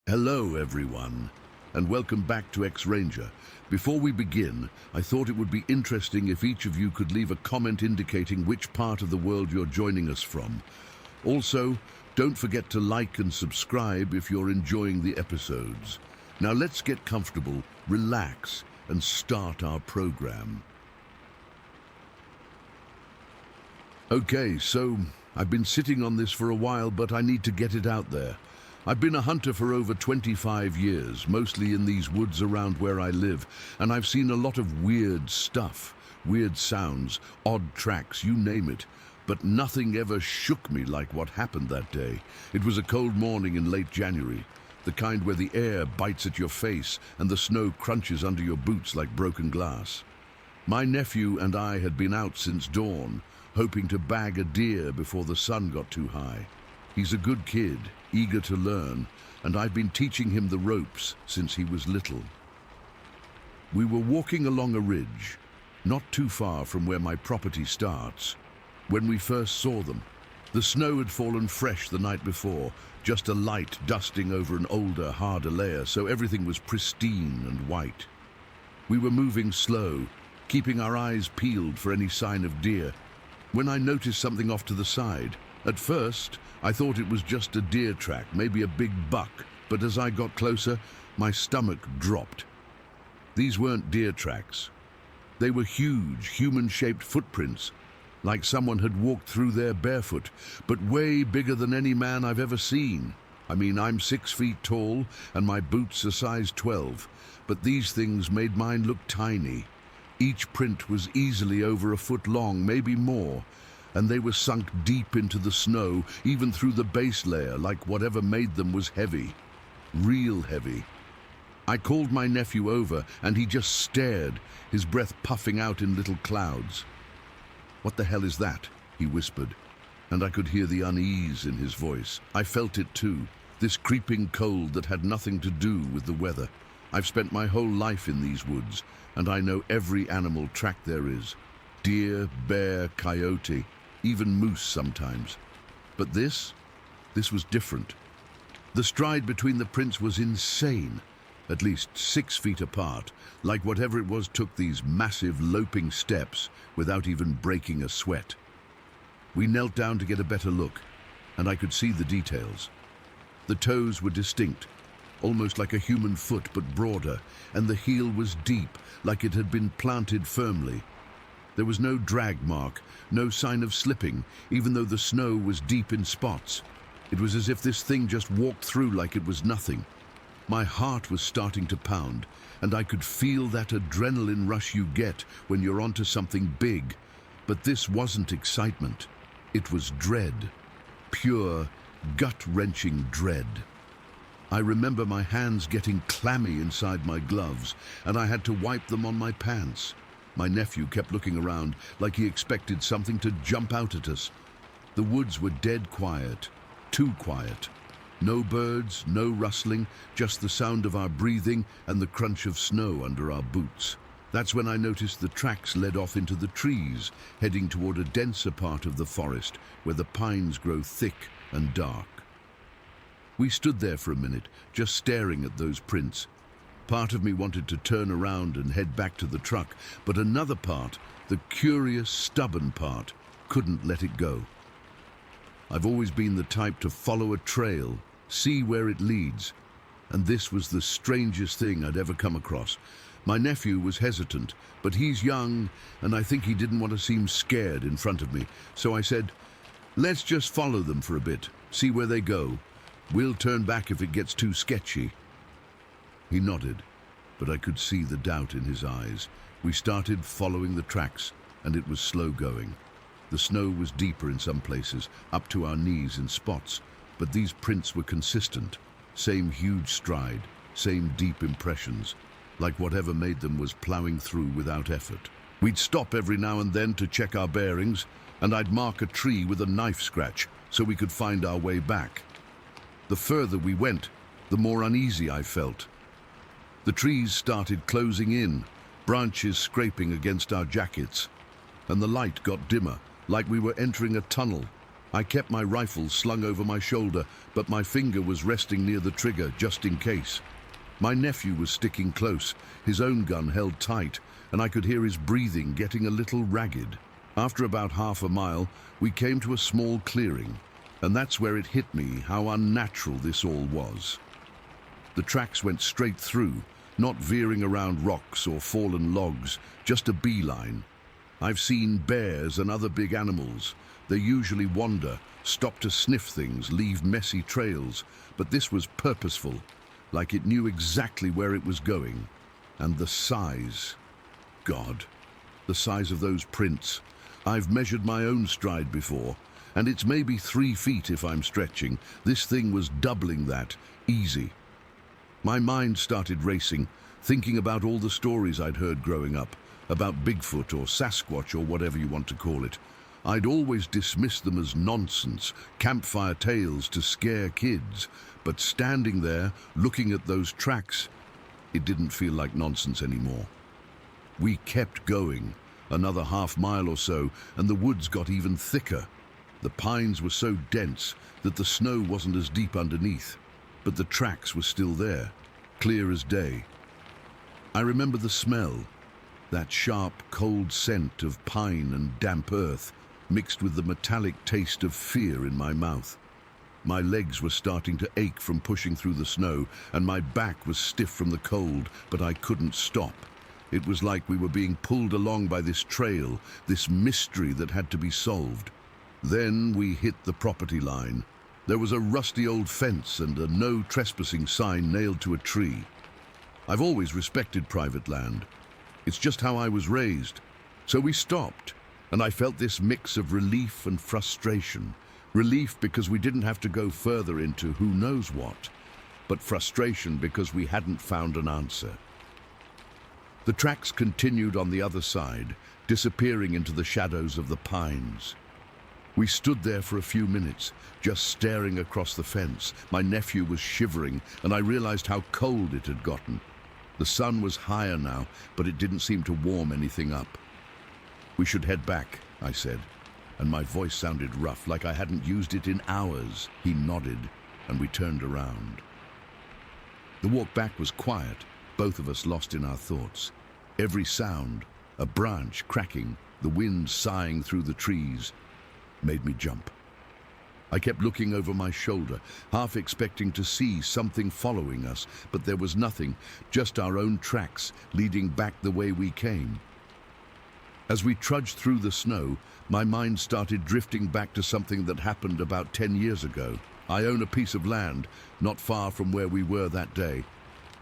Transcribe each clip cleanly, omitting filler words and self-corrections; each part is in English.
Hello, everyone, and welcome back to X-Ranger. Before we begin, I thought it would be interesting if each of you could leave a comment indicating which part of the world you're joining us from. Also, don't forget to like and subscribe if you're enjoying the episodes. Now let's get comfortable, relax, and start our program. Okay, so I've been sitting on this for a while, but I need to get it out there. I've been a hunter for over 25 years, mostly in these woods around where I live, and I've seen a lot of weird stuff, weird sounds, odd tracks, you name it. But nothing ever shook me like what happened that day. It was a cold morning in late January, the kind where the air bites at your face and the snow crunches under your boots like broken glass. My nephew and I had been out since dawn, hoping to bag a deer before the sun got too high. He's a good kid, eager to learn, and I've been teaching him the ropes since he was little. We were walking along a ridge, not too far from where my property starts, when we first saw them. The snow had fallen fresh the night before, just a light dusting over an older, harder layer, so everything was pristine and white. We were moving slow, keeping our eyes peeled for any sign of deer, when I noticed something off to the side. At first, I thought it was just a deer track, maybe a big buck, but as I got closer, my stomach dropped. These weren't deer tracks. They were huge, human-shaped footprints, like someone had walked through there barefoot, but way bigger than any man I've ever seen. I mean, I'm 6 feet tall, and my boots are size 12, but these things made mine look tiny. Each print was easily over a foot long, maybe more, and they were sunk deep into the snow, even through the base layer, like whatever made them was heavy. Real heavy. I called my nephew over, and he just stared, his breath puffing out in little clouds. "What the hell is that?" he whispered, and I could hear the unease in his voice. I felt it too, this creeping cold that had nothing to do with the weather. I've spent my whole life in these woods, and I know every animal track there is. Deer, bear, coyote, even moose sometimes. But this was different. The stride between the prints was insane, at least 6 feet apart, like whatever it was took these massive loping steps without even breaking a sweat. We knelt down to get a better look, and I could see the details. The toes were distinct, almost like a human foot but broader, and the heel was deep, like it had been planted firmly. There was no drag mark, no sign of slipping, even though the snow was deep in spots. It was as if this thing just walked through like it was nothing. My heart was starting to pound, and I could feel that adrenaline rush you get when you're onto something big. But this wasn't excitement. It was dread. Pure, gut-wrenching dread. I remember my hands getting clammy inside my gloves, and I had to wipe them on my pants. My nephew kept looking around like he expected something to jump out at us. The woods were dead quiet, too quiet. No birds, no rustling, just the sound of our breathing and the crunch of snow under our boots. That's when I noticed the tracks led off into the trees, heading toward a denser part of the forest where the pines grow thick and dark. We stood there for a minute, just staring at those prints. Part of me wanted to turn around and head back to the truck, but another part, the curious, stubborn part, couldn't let it go. I've always been the type to follow a trail, see where it leads, and this was the strangest thing I'd ever come across. My nephew was hesitant, but he's young, and I think he didn't want to seem scared in front of me, so I said, "Let's just follow them for a bit, see where they go. We'll turn back if it gets too sketchy." He nodded, but I could see the doubt in his eyes. We started following the tracks, and it was slow going. The snow was deeper in some places, up to our knees in spots, but these prints were consistent. Same huge stride, same deep impressions, like whatever made them was plowing through without effort. We'd stop every now and then to check our bearings, and I'd mark a tree with a knife scratch so we could find our way back. The further we went, the more uneasy I felt. The trees started closing in, branches scraping against our jackets, and the light got dimmer, like we were entering a tunnel. I kept my rifle slung over my shoulder, but my finger was resting near the trigger just in case. My nephew was sticking close, his own gun held tight, and I could hear his breathing getting a little ragged. After about half a mile, we came to a small clearing, and that's where it hit me how unnatural this all was. The tracks went straight through, not veering around rocks or fallen logs, just a beeline. I've seen bears and other big animals. They usually wander, stop to sniff things, leave messy trails, but this was purposeful, like it knew exactly where it was going. And the size. God, the size of those prints. I've measured my own stride before, and it's maybe 3 feet if I'm stretching. This thing was doubling that, easy. My mind started racing, thinking about all the stories I'd heard growing up, about Bigfoot or Sasquatch or whatever you want to call it. I'd always dismissed them as nonsense, campfire tales to scare kids, but standing there, looking at those tracks, it didn't feel like nonsense anymore. We kept going, another half mile or so, and the woods got even thicker. The pines were so dense that the snow wasn't as deep underneath, but the tracks were still there, clear as day. I remember the smell, that sharp, cold scent of pine and damp earth, mixed with the metallic taste of fear in my mouth. My legs were starting to ache from pushing through the snow, and my back was stiff from the cold, but I couldn't stop. It was like we were being pulled along by this trail, this mystery that had to be solved. Then we hit the property line. There was a rusty old fence and a no trespassing sign nailed to a tree. I've always respected private land. It's just how I was raised. So we stopped, and I felt this mix of relief and frustration. Relief because we didn't have to go further into who knows what, but frustration because we hadn't found an answer. The tracks continued on the other side, disappearing into the shadows of the pines. We stood there for a few minutes, just staring across the fence. My nephew was shivering, and I realized how cold it had gotten. The sun was higher now, but it didn't seem to warm anything up. "We should head back," I said, and my voice sounded rough, like I hadn't used it in hours. He nodded, and we turned around. The walk back was quiet, both of us lost in our thoughts. Every sound, a branch cracking, the wind sighing through the trees, made me jump. I kept looking over my shoulder, half expecting to see something following us, but there was nothing, just our own tracks leading back the way we came. As we trudged through the snow, my mind started drifting back to something that happened about 10 years ago. I own a piece of land not far from where we were that day,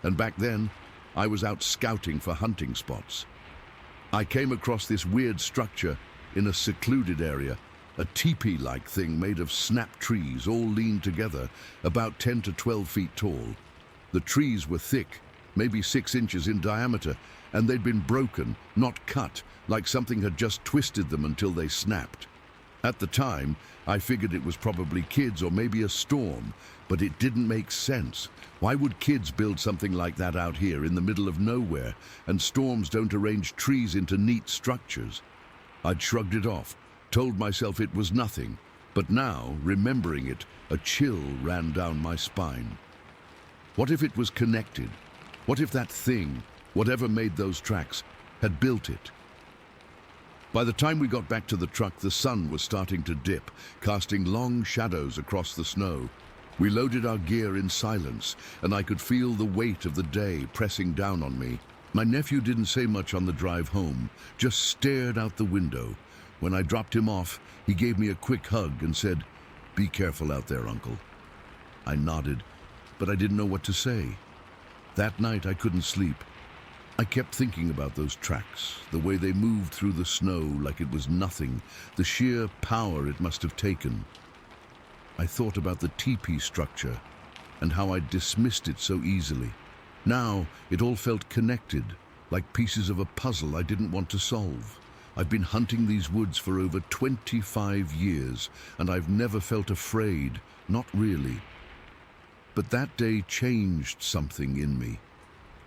and back then, I was out scouting for hunting spots. I came across this weird structure in a secluded area, a teepee-like thing made of snap trees all leaned together, about 10 to 12 feet tall. The trees were thick, maybe 6 inches in diameter, and they'd been broken, not cut, like something had just twisted them until they snapped. At the time, I figured it was probably kids or maybe a storm, but it didn't make sense. Why would kids build something like that out here in the middle of nowhere, and storms don't arrange trees into neat structures? I'd shrugged it off, told myself it was nothing, but now, remembering it, a chill ran down my spine. What if it was connected? What if that thing, whatever made those tracks, had built it? By the time we got back to the truck, the sun was starting to dip, casting long shadows across the snow. We loaded our gear in silence, and I could feel the weight of the day pressing down on me. My nephew didn't say much on the drive home, just stared out the window. When I dropped him off, he gave me a quick hug and said, "Be careful out there, Uncle." I nodded, but I didn't know what to say. That night I couldn't sleep. I kept thinking about those tracks, the way they moved through the snow like it was nothing, the sheer power it must have taken. I thought about the teepee structure and how I'd dismissed it so easily. Now it all felt connected, like pieces of a puzzle I didn't want to solve. I've been hunting these woods for over 25 years, and I've never felt afraid, not really. But that day changed something in me.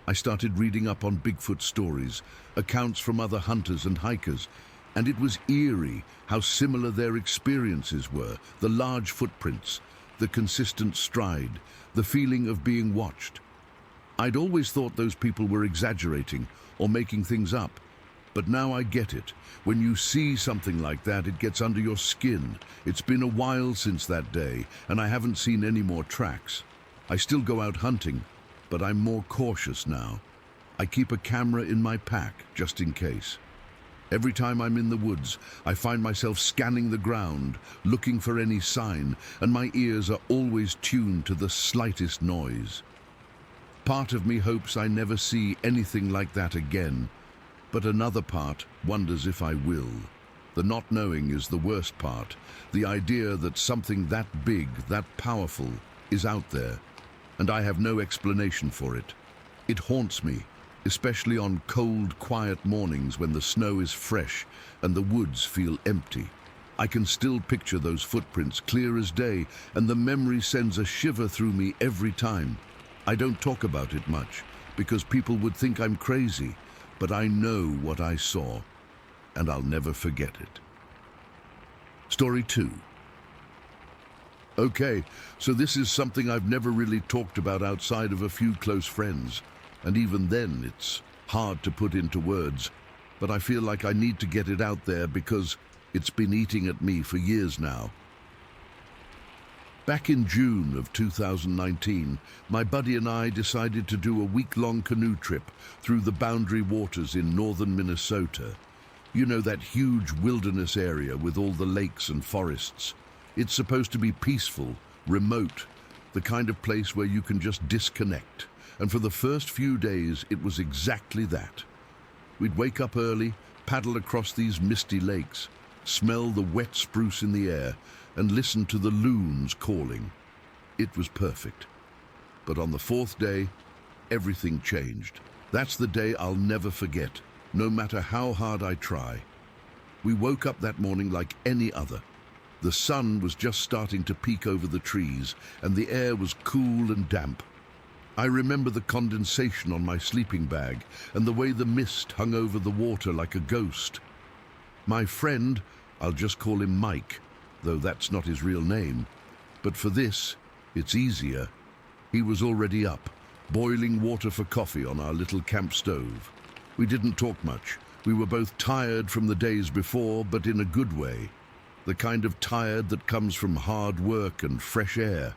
I started reading up on Bigfoot stories, accounts from other hunters and hikers, And it was eerie how similar their experiences were, the large footprints, the consistent stride, the feeling of being watched. I'd always thought those people were exaggerating or making things up, but now I get it. When you see something like that, it gets under your skin. It's been a while since that day, and I haven't seen any more tracks. I still go out hunting, but I'm more cautious now. I keep a camera in my pack, just in case. Every time I'm in the woods, I find myself scanning the ground, looking for any sign, and my ears are always tuned to the slightest noise. Part of me hopes I never see anything like that again, but another part wonders if I will. The not knowing is the worst part, the idea that something that big, that powerful, is out there, and I have no explanation for it. It haunts me, especially on cold, quiet mornings when the snow is fresh and the woods feel empty. I can still picture those footprints clear as day, and the memory sends a shiver through me every time. I don't talk about it much, because people would think I'm crazy, but I know what I saw, and I'll never forget it. Story 2. Okay, so this is something I've never really talked about outside of a few close friends. And even then, it's hard to put into words, but I feel like I need to get it out there because it's been eating at me for years now. Back in June of 2019, my buddy and I decided to do a week-long canoe trip through the Boundary Waters in northern Minnesota. You know, that huge wilderness area with all the lakes and forests. It's supposed to be peaceful, remote, the kind of place where you can just disconnect. And for the first few days, it was exactly that. We'd wake up early, paddle across these misty lakes, smell the wet spruce in the air, and listen to the loons calling. It was perfect. But on the fourth day, everything changed. That's the day I'll never forget, no matter how hard I try. We woke up that morning like any other. The sun was just starting to peek over the trees, and the air was cool and damp. I remember the condensation on my sleeping bag and the way the mist hung over the water like a ghost. My friend, I'll just call him Mike, though that's not his real name, but for this, it's easier. He was already up, boiling water for coffee on our little camp stove. We didn't talk much. We were both tired from the days before, but in a good way. The kind of tired that comes from hard work and fresh air.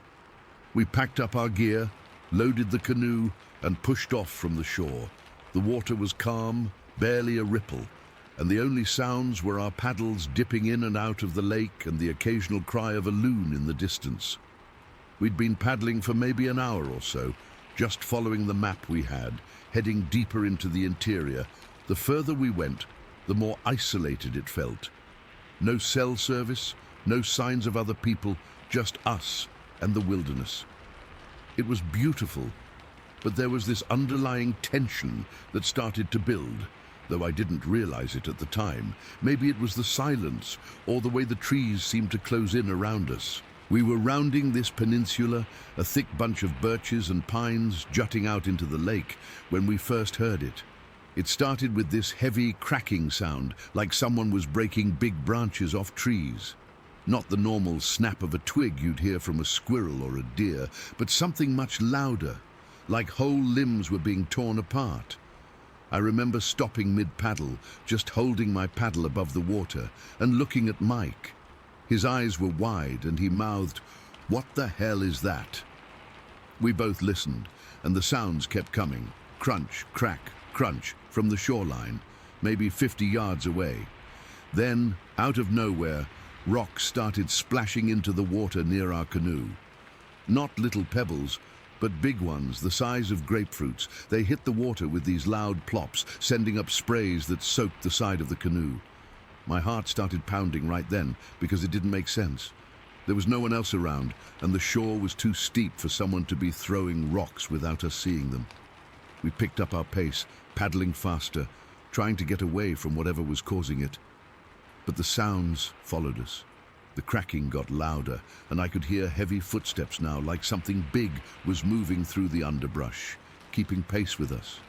We packed up our gear, loaded the canoe, and pushed off from the shore. The water was calm, barely a ripple, and the only sounds were our paddles dipping in and out of the lake and the occasional cry of a loon in the distance. We'd been paddling for maybe an hour or so, just following the map we had, heading deeper into the interior. The further we went, the more isolated it felt. No cell service, no signs of other people, just us and the wilderness. It was beautiful, but there was this underlying tension that started to build, though I didn't realize it at the time. Maybe it was the silence or the way the trees seemed to close in around us. We were rounding this peninsula, a thick bunch of birches and pines jutting out into the lake, when we first heard it. It started with this heavy cracking sound, like someone was breaking big branches off trees. Not the normal snap of a twig you'd hear from a squirrel or a deer, but something much louder, like whole limbs were being torn apart. I remember stopping mid-paddle, just holding my paddle above the water, and looking at Mike. His eyes were wide, and he mouthed, "What the hell is that?" We both listened, and the sounds kept coming. Crunch, crack, crunch, from the shoreline, maybe 50 yards away. Then, out of nowhere, rocks started splashing into the water near our canoe. Not little pebbles, but big ones, the size of grapefruits. They hit the water with these loud plops, sending up sprays that soaked the side of the canoe. My heart started pounding right then, because it didn't make sense. There was no one else around, and the shore was too steep for someone to be throwing rocks without us seeing them. We picked up our pace, paddling faster, trying to get away from whatever was causing it. But the sounds followed us. The cracking got louder, and I could hear heavy footsteps now, like something big was moving through the underbrush, keeping pace with us.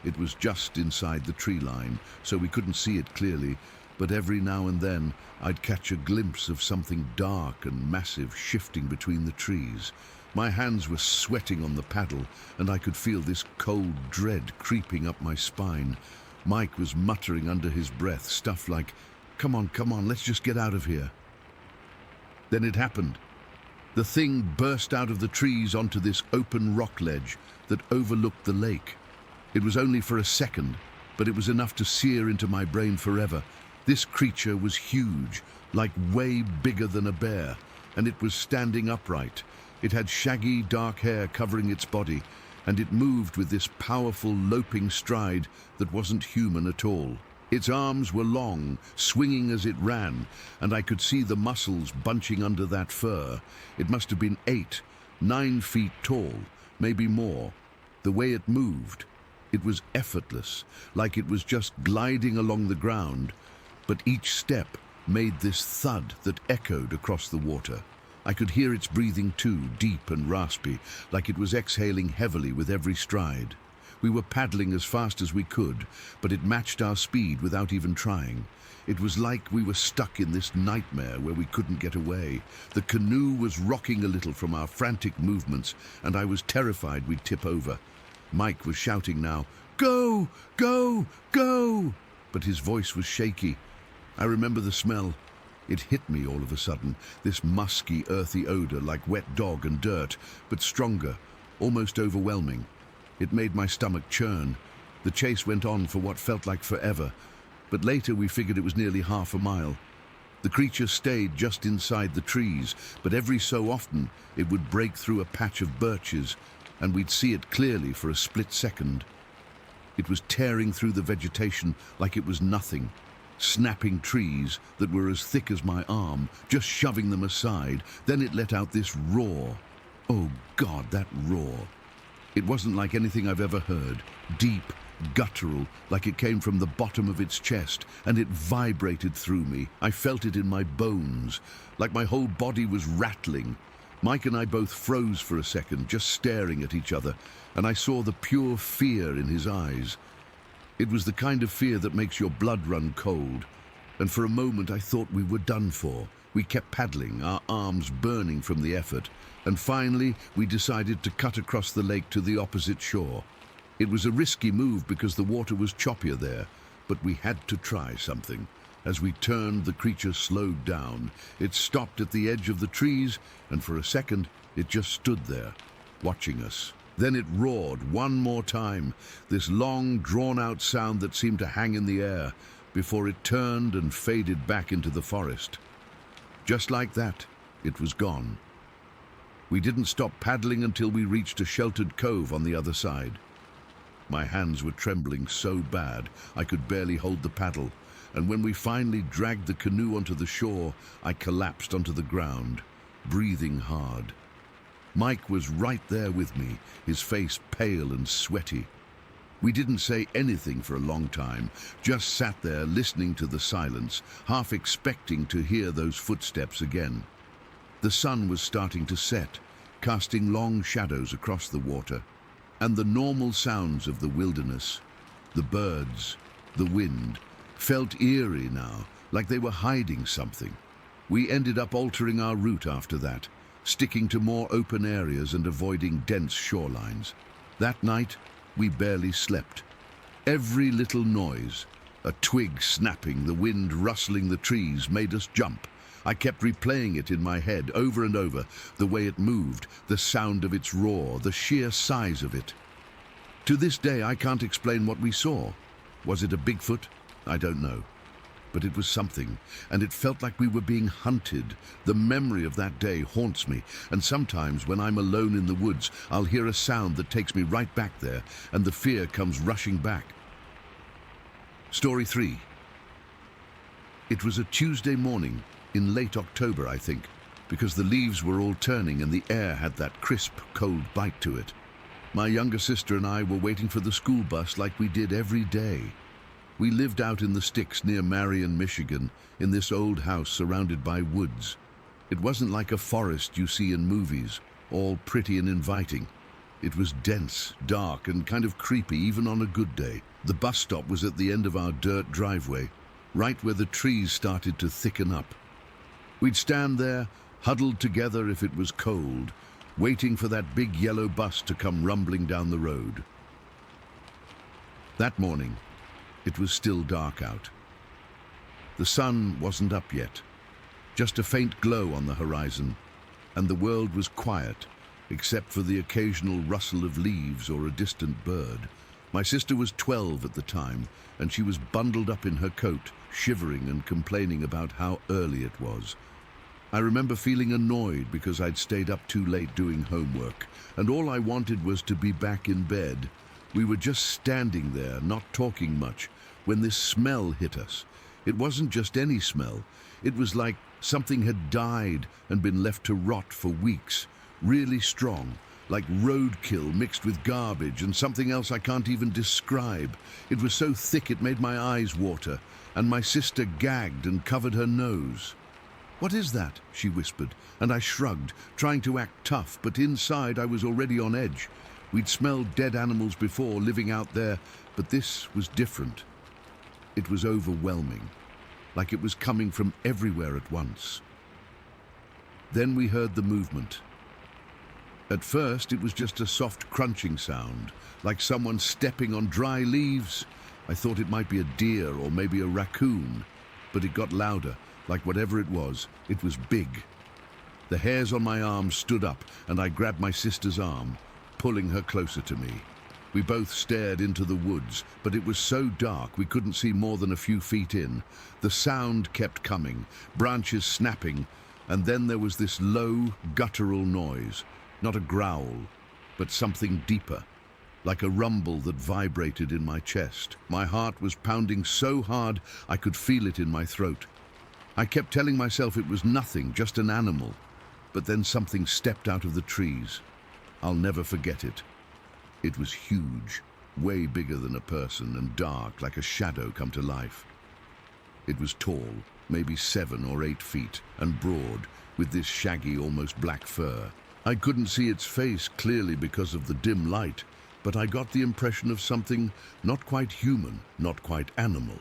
It was just inside the tree line, so we couldn't see it clearly, but every now and then I'd catch a glimpse of something dark and massive shifting between the trees. My hands were sweating on the paddle, and I could feel this cold dread creeping up my spine. Mike was muttering under his breath stuff like, come on, let's just get out of here." Then it happened. The thing burst out of the trees onto this open rock ledge that overlooked the lake. It was only for a second, but it was enough to sear into my brain forever. This creature was huge, like way bigger than a bear, and it was standing upright. It had shaggy, dark hair covering its body, and it moved with this powerful, loping stride that wasn't human at all. Its arms were long, swinging as it ran, and I could see the muscles bunching under that fur. It must have been 8, 9 feet tall, maybe more. The way it moved, it was effortless, like it was just gliding along the ground, but each step made this thud that echoed across the water. I could hear its breathing too, deep and raspy, like it was exhaling heavily with every stride. We were paddling as fast as we could, but it matched our speed without even trying. It was like we were stuck in this nightmare where we couldn't get away. The canoe was rocking a little from our frantic movements, and I was terrified we'd tip over. Mike was shouting now, "Go! Go! Go!" But his voice was shaky. I remember the smell. It hit me all of a sudden, this musky, earthy odor like wet dog and dirt, but stronger, almost overwhelming. It made my stomach churn. The chase went on for what felt like forever, but later we figured it was nearly half a mile. The creature stayed just inside the trees, but every so often it would break through a patch of birches, and we'd see it clearly for a split second. It was tearing through the vegetation like it was nothing, snapping trees that were as thick as my arm, just shoving them aside. Then it let out this roar. Oh God, that roar. It wasn't like anything I've ever heard. Deep, guttural, like it came from the bottom of its chest, and it vibrated through me. I felt it in my bones, like my whole body was rattling. Mike and I both froze for a second, just staring at each other, and I saw the pure fear in his eyes. It was the kind of fear that makes your blood run cold, and for a moment I thought we were done for. We kept paddling, our arms burning from the effort, and finally we decided to cut across the lake to the opposite shore. It was a risky move because the water was choppier there, but we had to try something. As we turned, the creature slowed down. It stopped at the edge of the trees, and for a second it just stood there, watching us. Then it roared one more time, this long, drawn-out sound that seemed to hang in the air, before it turned and faded back into the forest. Just like that, it was gone. We didn't stop paddling until we reached a sheltered cove on the other side. My hands were trembling so bad I could barely hold the paddle, and when we finally dragged the canoe onto the shore, I collapsed onto the ground, breathing hard. Mike was right there with me, his face pale and sweaty. We didn't say anything for a long time, just sat there listening to the silence, half expecting to hear those footsteps again. The sun was starting to set, casting long shadows across the water, and the normal sounds of the wilderness, the birds, the wind, felt eerie now, like they were hiding something. We ended up altering our route after that, sticking to more open areas and avoiding dense shorelines. That night, we barely slept. Every little noise, a twig snapping, the wind rustling the trees, made us jump. I kept replaying it in my head over and over, the way it moved, the sound of its roar, the sheer size of it. To this day, I can't explain what we saw. Was it a Bigfoot? I don't know. But it was something, and it felt like we were being hunted. The memory of that day haunts me, and sometimes when I'm alone in the woods, I'll hear a sound that takes me right back there, and the fear comes rushing back. Story 3. It was a Tuesday morning, in late October, I think, because the leaves were all turning and the air had that crisp, cold bite to it. My younger sister and I were waiting for the school bus like we did every day. We lived out in the sticks near Marion, Michigan, in this old house surrounded by woods. It wasn't like a forest you see in movies, all pretty and inviting. It was dense, dark, and kind of creepy even on a good day. The bus stop was at the end of our dirt driveway. right where the trees started to thicken up. We'd stand there, huddled together if it was cold, waiting for that big yellow bus to come rumbling down the road. That morning, it was still dark out. The sun wasn't up yet, just a faint glow on the horizon, and the world was quiet, except for the occasional rustle of leaves or a distant bird. My sister was 12 at the time, and she was bundled up in her coat, shivering and complaining about how early it was. I remember feeling annoyed because I'd stayed up too late doing homework, and all I wanted was to be back in bed. We were just standing there, not talking much, when this smell hit us. It wasn't just any smell. It was like something had died and been left to rot for weeks. Really strong, like roadkill mixed with garbage and something else I can't even describe. It was so thick it made my eyes water, and my sister gagged and covered her nose. "What is that?" she whispered, and I shrugged, trying to act tough, but inside I was already on edge. We'd smelled dead animals before, living out there, but this was different. It was overwhelming, like it was coming from everywhere at once. Then we heard the movement. At first, it was just a soft crunching sound, like someone stepping on dry leaves. I thought it might be a deer or maybe a raccoon, but it got louder. Like whatever it was big. The hairs on my arm stood up, and I grabbed my sister's arm, pulling her closer to me. We both stared into the woods, but it was so dark we couldn't see more than a few feet in. The sound kept coming, branches snapping, and then there was this low, guttural noise. Not a growl, but something deeper, like a rumble that vibrated in my chest. My heart was pounding so hard I could feel it in my throat. I kept telling myself it was nothing, just an animal. But then something stepped out of the trees. I'll never forget it. It was huge, way bigger than a person, and dark, like a shadow come to life. It was tall, maybe 7 or 8 feet, and broad, with this shaggy, almost black fur. I couldn't see its face clearly because of the dim light, but I got the impression of something not quite human, not quite animal.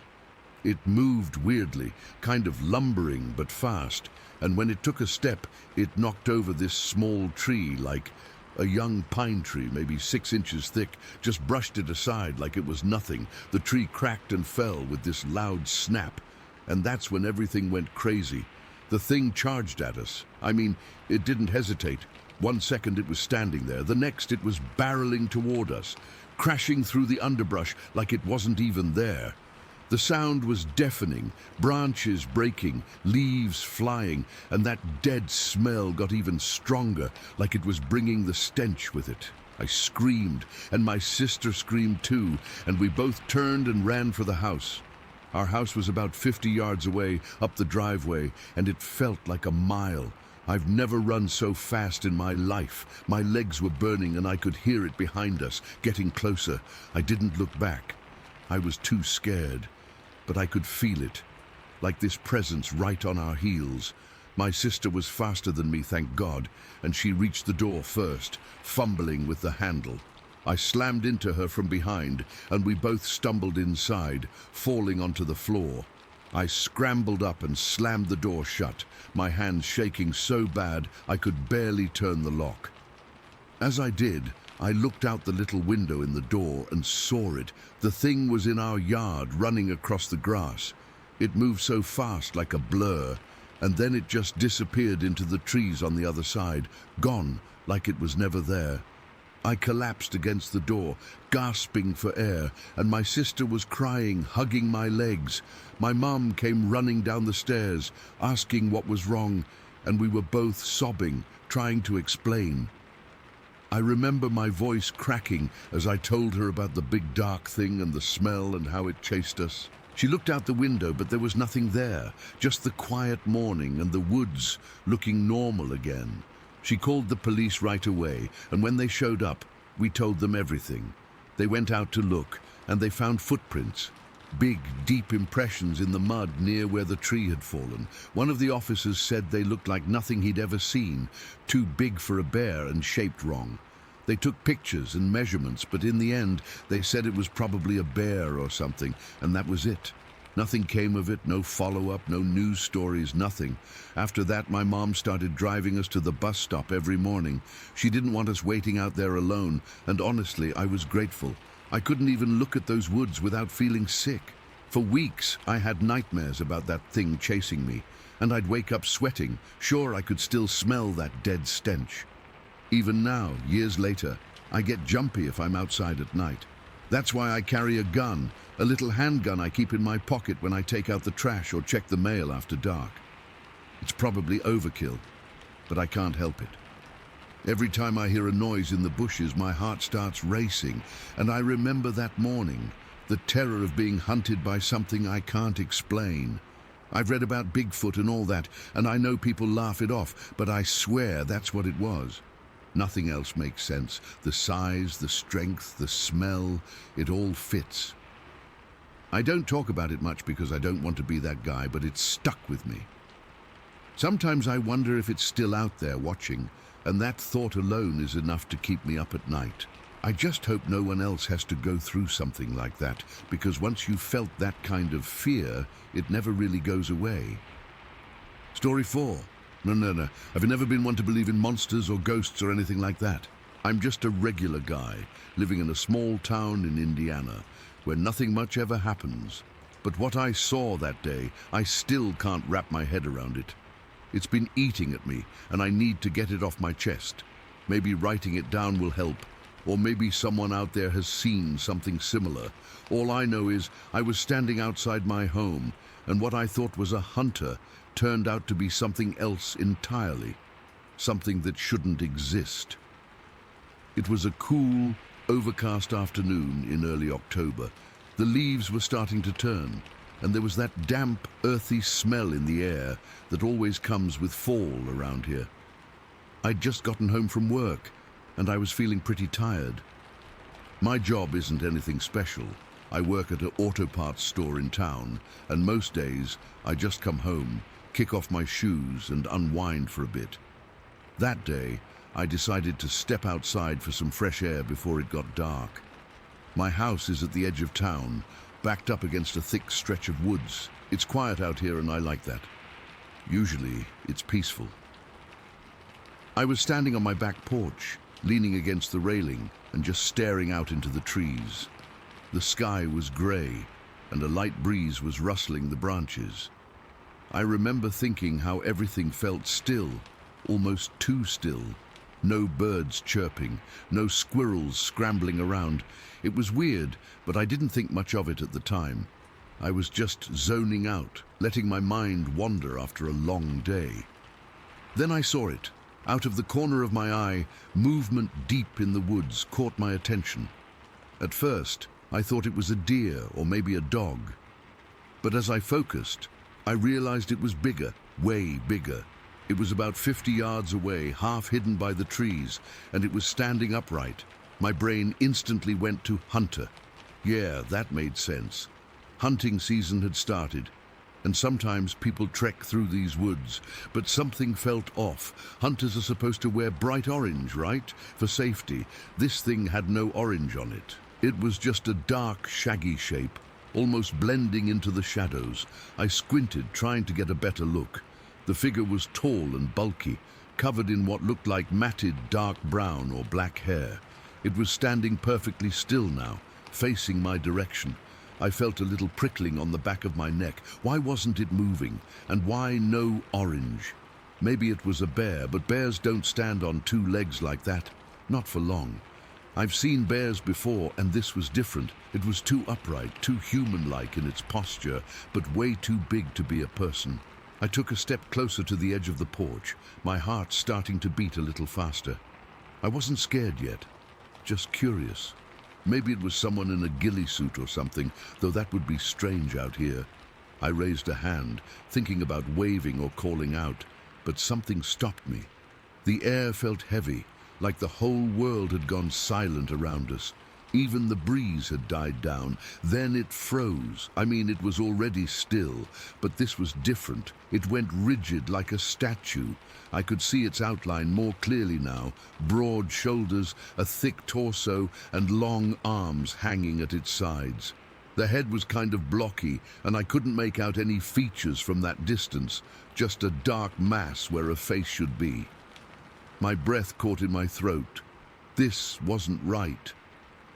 It moved weirdly, kind of lumbering but fast, and when it took a step, it knocked over this small tree, like a young pine tree, maybe 6 inches thick, just brushed it aside like it was nothing. The tree cracked and fell with this loud snap, and that's when everything went crazy. The thing charged at us. I mean, it didn't hesitate. 1 second it was standing there, the next it was barreling toward us, crashing through the underbrush like it wasn't even there. The sound was deafening, branches breaking, leaves flying, and that dead smell got even stronger, like it was bringing the stench with it. I screamed, and my sister screamed too, and we both turned and ran for the house. Our house was about 50 yards away, up the driveway, and it felt like a mile. I've never run so fast in my life. My legs were burning, and I could hear it behind us, getting closer. I didn't look back. I was too scared. But I could feel it, like this presence right on our heels. My sister was faster than me, thank God, and she reached the door first, fumbling with the handle. I slammed into her from behind, and we both stumbled inside, falling onto the floor. I scrambled up and slammed the door shut, my hands shaking so bad I could barely turn the lock. As I did, I looked out the little window in the door and saw it. The thing was in our yard, running across the grass. It moved so fast, like a blur, and then it just disappeared into the trees on the other side, gone, like it was never there. I collapsed against the door, gasping for air, and my sister was crying, hugging my legs. My mum came running down the stairs, asking what was wrong, and we were both sobbing, trying to explain. I remember my voice cracking as I told her about the big dark thing and the smell and how it chased us. She looked out the window, but there was nothing there, just the quiet morning and the woods looking normal again. She called the police right away, and when they showed up, we told them everything. They went out to look, and they found footprints. Big, deep impressions in the mud near where the tree had fallen. One of the officers said they looked like nothing he'd ever seen, too big for a bear and shaped wrong. They took pictures and measurements, but in the end, they said it was probably a bear or something, and that was it. Nothing came of it, no follow-up, no news stories, nothing. After that, my mom started driving us to the bus stop every morning. She didn't want us waiting out there alone, and honestly, I was grateful. I couldn't even look at those woods without feeling sick. For weeks, I had nightmares about that thing chasing me, and I'd wake up sweating, sure I could still smell that dead stench. Even now, years later, I get jumpy if I'm outside at night. That's why I carry a gun, a little handgun I keep in my pocket when I take out the trash or check the mail after dark. It's probably overkill, but I can't help it. Every time I hear a noise in the bushes, my heart starts racing, and I remember that morning, the terror of being hunted by something I can't explain. I've read about Bigfoot and all that, and I know people laugh it off, but I swear that's what it was. Nothing else makes sense. The size, the strength, the smell, it all fits. I don't talk about it much because I don't want to be that guy, but it's stuck with me. Sometimes I wonder if it's still out there watching, and that thought alone is enough to keep me up at night. I just hope no one else has to go through something like that, because once you've felt that kind of fear, it never really goes away. Story 4. No. I've never been one to believe in monsters or ghosts or anything like that. I'm just a regular guy, living in a small town in Indiana, where nothing much ever happens. But what I saw that day, I still can't wrap my head around it. It's been eating at me, and I need to get it off my chest. Maybe writing it down will help, or maybe someone out there has seen something similar. All I know is I was standing outside my home, and what I thought was a hunter turned out to be something else entirely, something that shouldn't exist. It was a cool, overcast afternoon in early October. The leaves were starting to turn, and there was that damp, earthy smell in the air that always comes with fall around here. I'd just gotten home from work, and I was feeling pretty tired. My job isn't anything special. I work at an auto parts store in town, and most days I just come home, kick off my shoes, and unwind for a bit. That day, I decided to step outside for some fresh air before it got dark. My house is at the edge of town, backed up against a thick stretch of woods. It's quiet out here, and I like that. Usually, it's peaceful. I was standing on my back porch, leaning against the railing and just staring out into the trees. The sky was grey, and a light breeze was rustling the branches. I remember thinking how everything felt still, almost too still. No birds chirping, no squirrels scrambling around. It was weird, but I didn't think much of it at the time. I was just zoning out, letting my mind wander after a long day. Then I saw it. Out of the corner of my eye, movement deep in the woods caught my attention. At first, I thought it was a deer or maybe a dog. But as I focused, I realized it was bigger, way bigger. It was about 50 yards away, half hidden by the trees, and it was standing upright. My brain instantly went to hunter. Yeah, that made sense. Hunting season had started, and sometimes people trek through these woods, but something felt off. Hunters are supposed to wear bright orange, right? For safety. This thing had no orange on it. It was just a dark, shaggy shape, almost blending into the shadows. I squinted, trying to get a better look. The figure was tall and bulky, covered in what looked like matted dark brown or black hair. It was standing perfectly still now, facing my direction. I felt a little prickling on the back of my neck. Why wasn't it moving? And why no orange? Maybe it was a bear, but bears don't stand on two legs like that. Not for long. I've seen bears before, and this was different. It was too upright, too human-like in its posture, but way too big to be a person. I took a step closer to the edge of the porch, my heart starting to beat a little faster. I wasn't scared yet, just curious. Maybe it was someone in a ghillie suit or something, though that would be strange out here. I raised a hand, thinking about waving or calling out, but something stopped me. The air felt heavy, like the whole world had gone silent around us. Even the breeze had died down. Then it froze. I mean, it was already still, but this was different. It went rigid like a statue. I could see its outline more clearly now. Broad shoulders, a thick torso, and long arms hanging at its sides. The head was kind of blocky, and I couldn't make out any features from that distance, just a dark mass where a face should be. My breath caught in my throat. This wasn't right.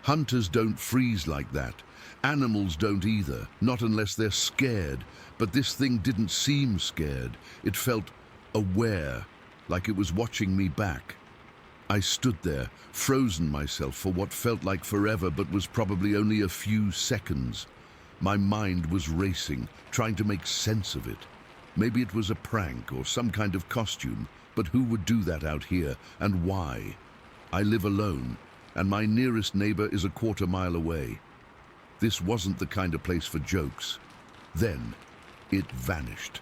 Hunters don't freeze like that. Animals don't either, not unless they're scared. But this thing didn't seem scared. It felt aware, like it was watching me back. I stood there, frozen myself for what felt like forever but was probably only a few seconds. My mind was racing, trying to make sense of it. Maybe it was a prank or some kind of costume, but who would do that out here, and why? I live alone, and my nearest neighbor is a quarter-mile away. This wasn't the kind of place for jokes. Then, it vanished.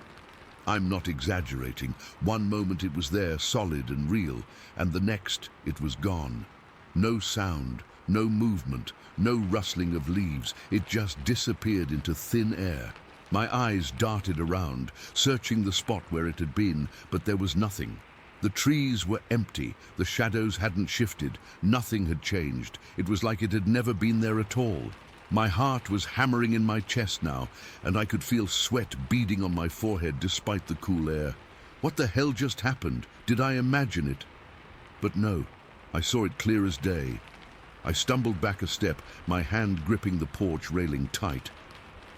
I'm not exaggerating. One moment it was there, solid and real, and the next it was gone. No sound, no movement, no rustling of leaves. It just disappeared into thin air. My eyes darted around, searching the spot where it had been, but there was nothing. The trees were empty, the shadows hadn't shifted, nothing had changed. It was like it had never been there at all. My heart was hammering in my chest now, and I could feel sweat beading on my forehead despite the cool air. What the hell just happened? Did I imagine it? But no, I saw it clear as day. I stumbled back a step, my hand gripping the porch railing tight.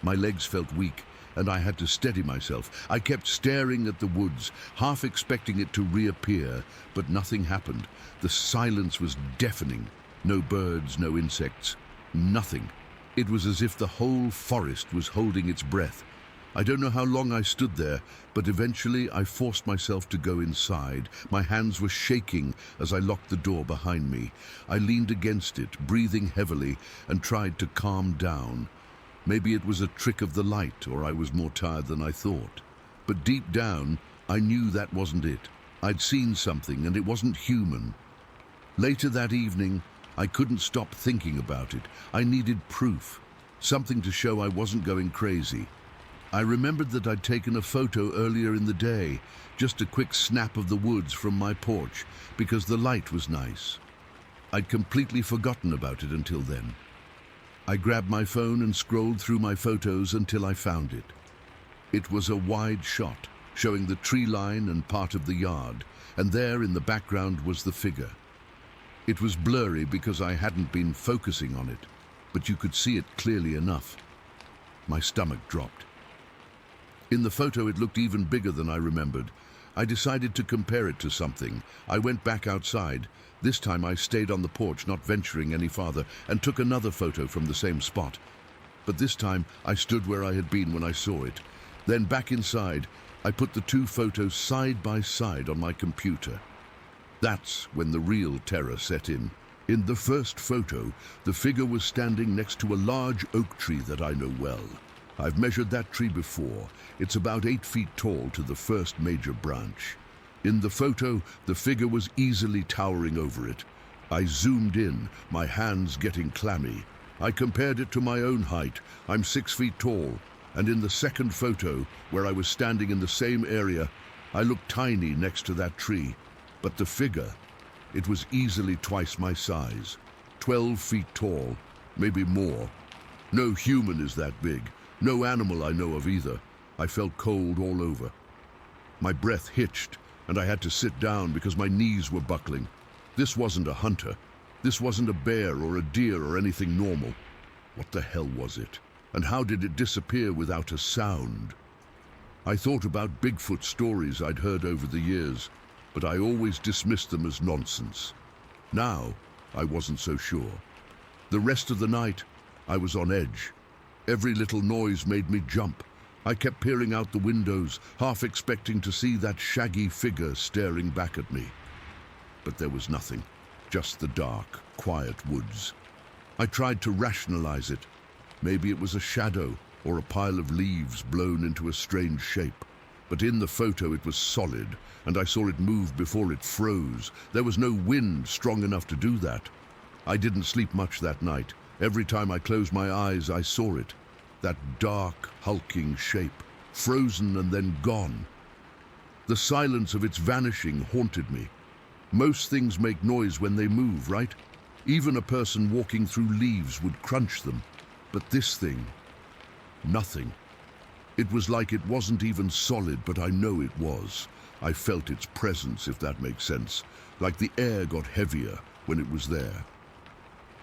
My legs felt weak, and I had to steady myself. I kept staring at the woods, half expecting it to reappear, but nothing happened. The silence was deafening. No birds, no insects, nothing. It was as if the whole forest was holding its breath. I don't know how long I stood there, but eventually I forced myself to go inside. My hands were shaking as I locked the door behind me. I leaned against it, breathing heavily, and tried to calm down. Maybe it was a trick of the light, or I was more tired than I thought. But deep down, I knew that wasn't it. I'd seen something, and it wasn't human. Later that evening, I couldn't stop thinking about it. I needed proof, something to show I wasn't going crazy. I remembered that I'd taken a photo earlier in the day, just a quick snap of the woods from my porch, because the light was nice. I'd completely forgotten about it until then. I grabbed my phone and scrolled through my photos until I found it. It was a wide shot, showing the tree line and part of the yard, and there in the background was the figure. It was blurry because I hadn't been focusing on it, but you could see it clearly enough. My stomach dropped. In the photo, it looked even bigger than I remembered. I decided to compare it to something. I went back outside. This time I stayed on the porch, not venturing any farther, and took another photo from the same spot. But this time I stood where I had been when I saw it. Then back inside, I put the two photos side by side on my computer. That's when the real terror set in. In the first photo, the figure was standing next to a large oak tree that I know well. I've measured that tree before. It's about 8 feet tall to the first major branch. In the photo, the figure was easily towering over it. I zoomed in, my hands getting clammy. I compared it to my own height. I'm 6 feet tall. And in the second photo, where I was standing in the same area, I looked tiny next to that tree. But the figure, it was easily twice my size. 12 feet tall, maybe more. No human is that big. No animal I know of either. I felt cold all over. My breath hitched, and I had to sit down because my knees were buckling. This wasn't a hunter. This wasn't a bear or a deer or anything normal. What the hell was it? And how did it disappear without a sound? I thought about Bigfoot stories I'd heard over the years, but I always dismissed them as nonsense. Now, I wasn't so sure. The rest of the night, I was on edge. Every little noise made me jump. I kept peering out the windows, half expecting to see that shaggy figure staring back at me. But there was nothing, just the dark, quiet woods. I tried to rationalize it. Maybe it was a shadow or a pile of leaves blown into a strange shape. But in the photo it was solid, and I saw it move before it froze. There was no wind strong enough to do that. I didn't sleep much that night. Every time I closed my eyes, I saw it. That dark, hulking shape, frozen and then gone. The silence of its vanishing haunted me. Most things make noise when they move, right? Even a person walking through leaves would crunch them. But this thing, nothing. It was like it wasn't even solid, but I know it was. I felt its presence, if that makes sense, like the air got heavier when it was there.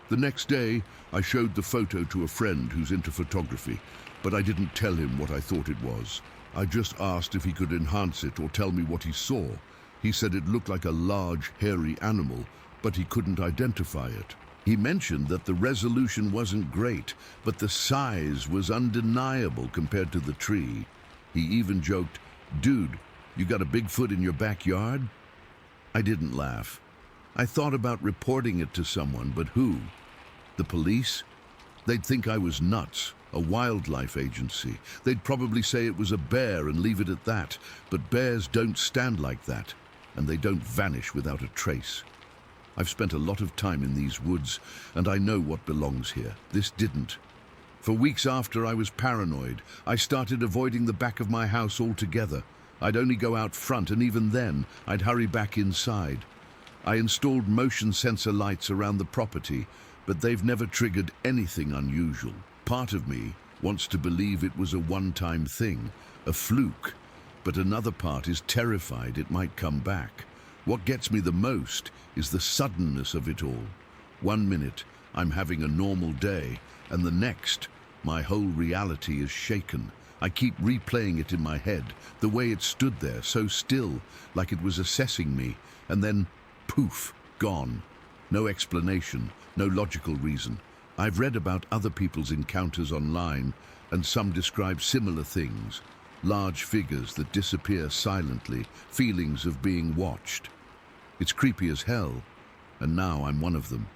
The next day, I showed the photo to a friend who's into photography, but I didn't tell him what I thought it was. I just asked if he could enhance it or tell me what he saw. He said it looked like a large, hairy animal, but he couldn't identify it. He mentioned that the resolution wasn't great, but the size was undeniable compared to the tree. He even joked, "Dude, you got a Bigfoot in your backyard?" I didn't laugh. I thought about reporting it to someone, but who? The police? They'd think I was nuts. A wildlife agency. They'd probably say it was a bear and leave it at that, but bears don't stand like that, and they don't vanish without a trace. I've spent a lot of time in these woods, and I know what belongs here. This didn't. For weeks after, I was paranoid. I started avoiding the back of my house altogether. I'd only go out front, and even then, I'd hurry back inside. I installed motion sensor lights around the property, but they've never triggered anything unusual. Part of me wants to believe it was a one-time thing, a fluke, but another part is terrified it might come back. What gets me the most is the suddenness of it all. 1 minute, I'm having a normal day, and the next, my whole reality is shaken. I keep replaying it in my head, the way it stood there, so still, like it was assessing me, and then, poof, gone. No explanation, no logical reason. I've read about other people's encounters online, and some describe similar things. Large figures that disappear silently, feelings of being watched. It's creepy as hell, and now I'm one of them.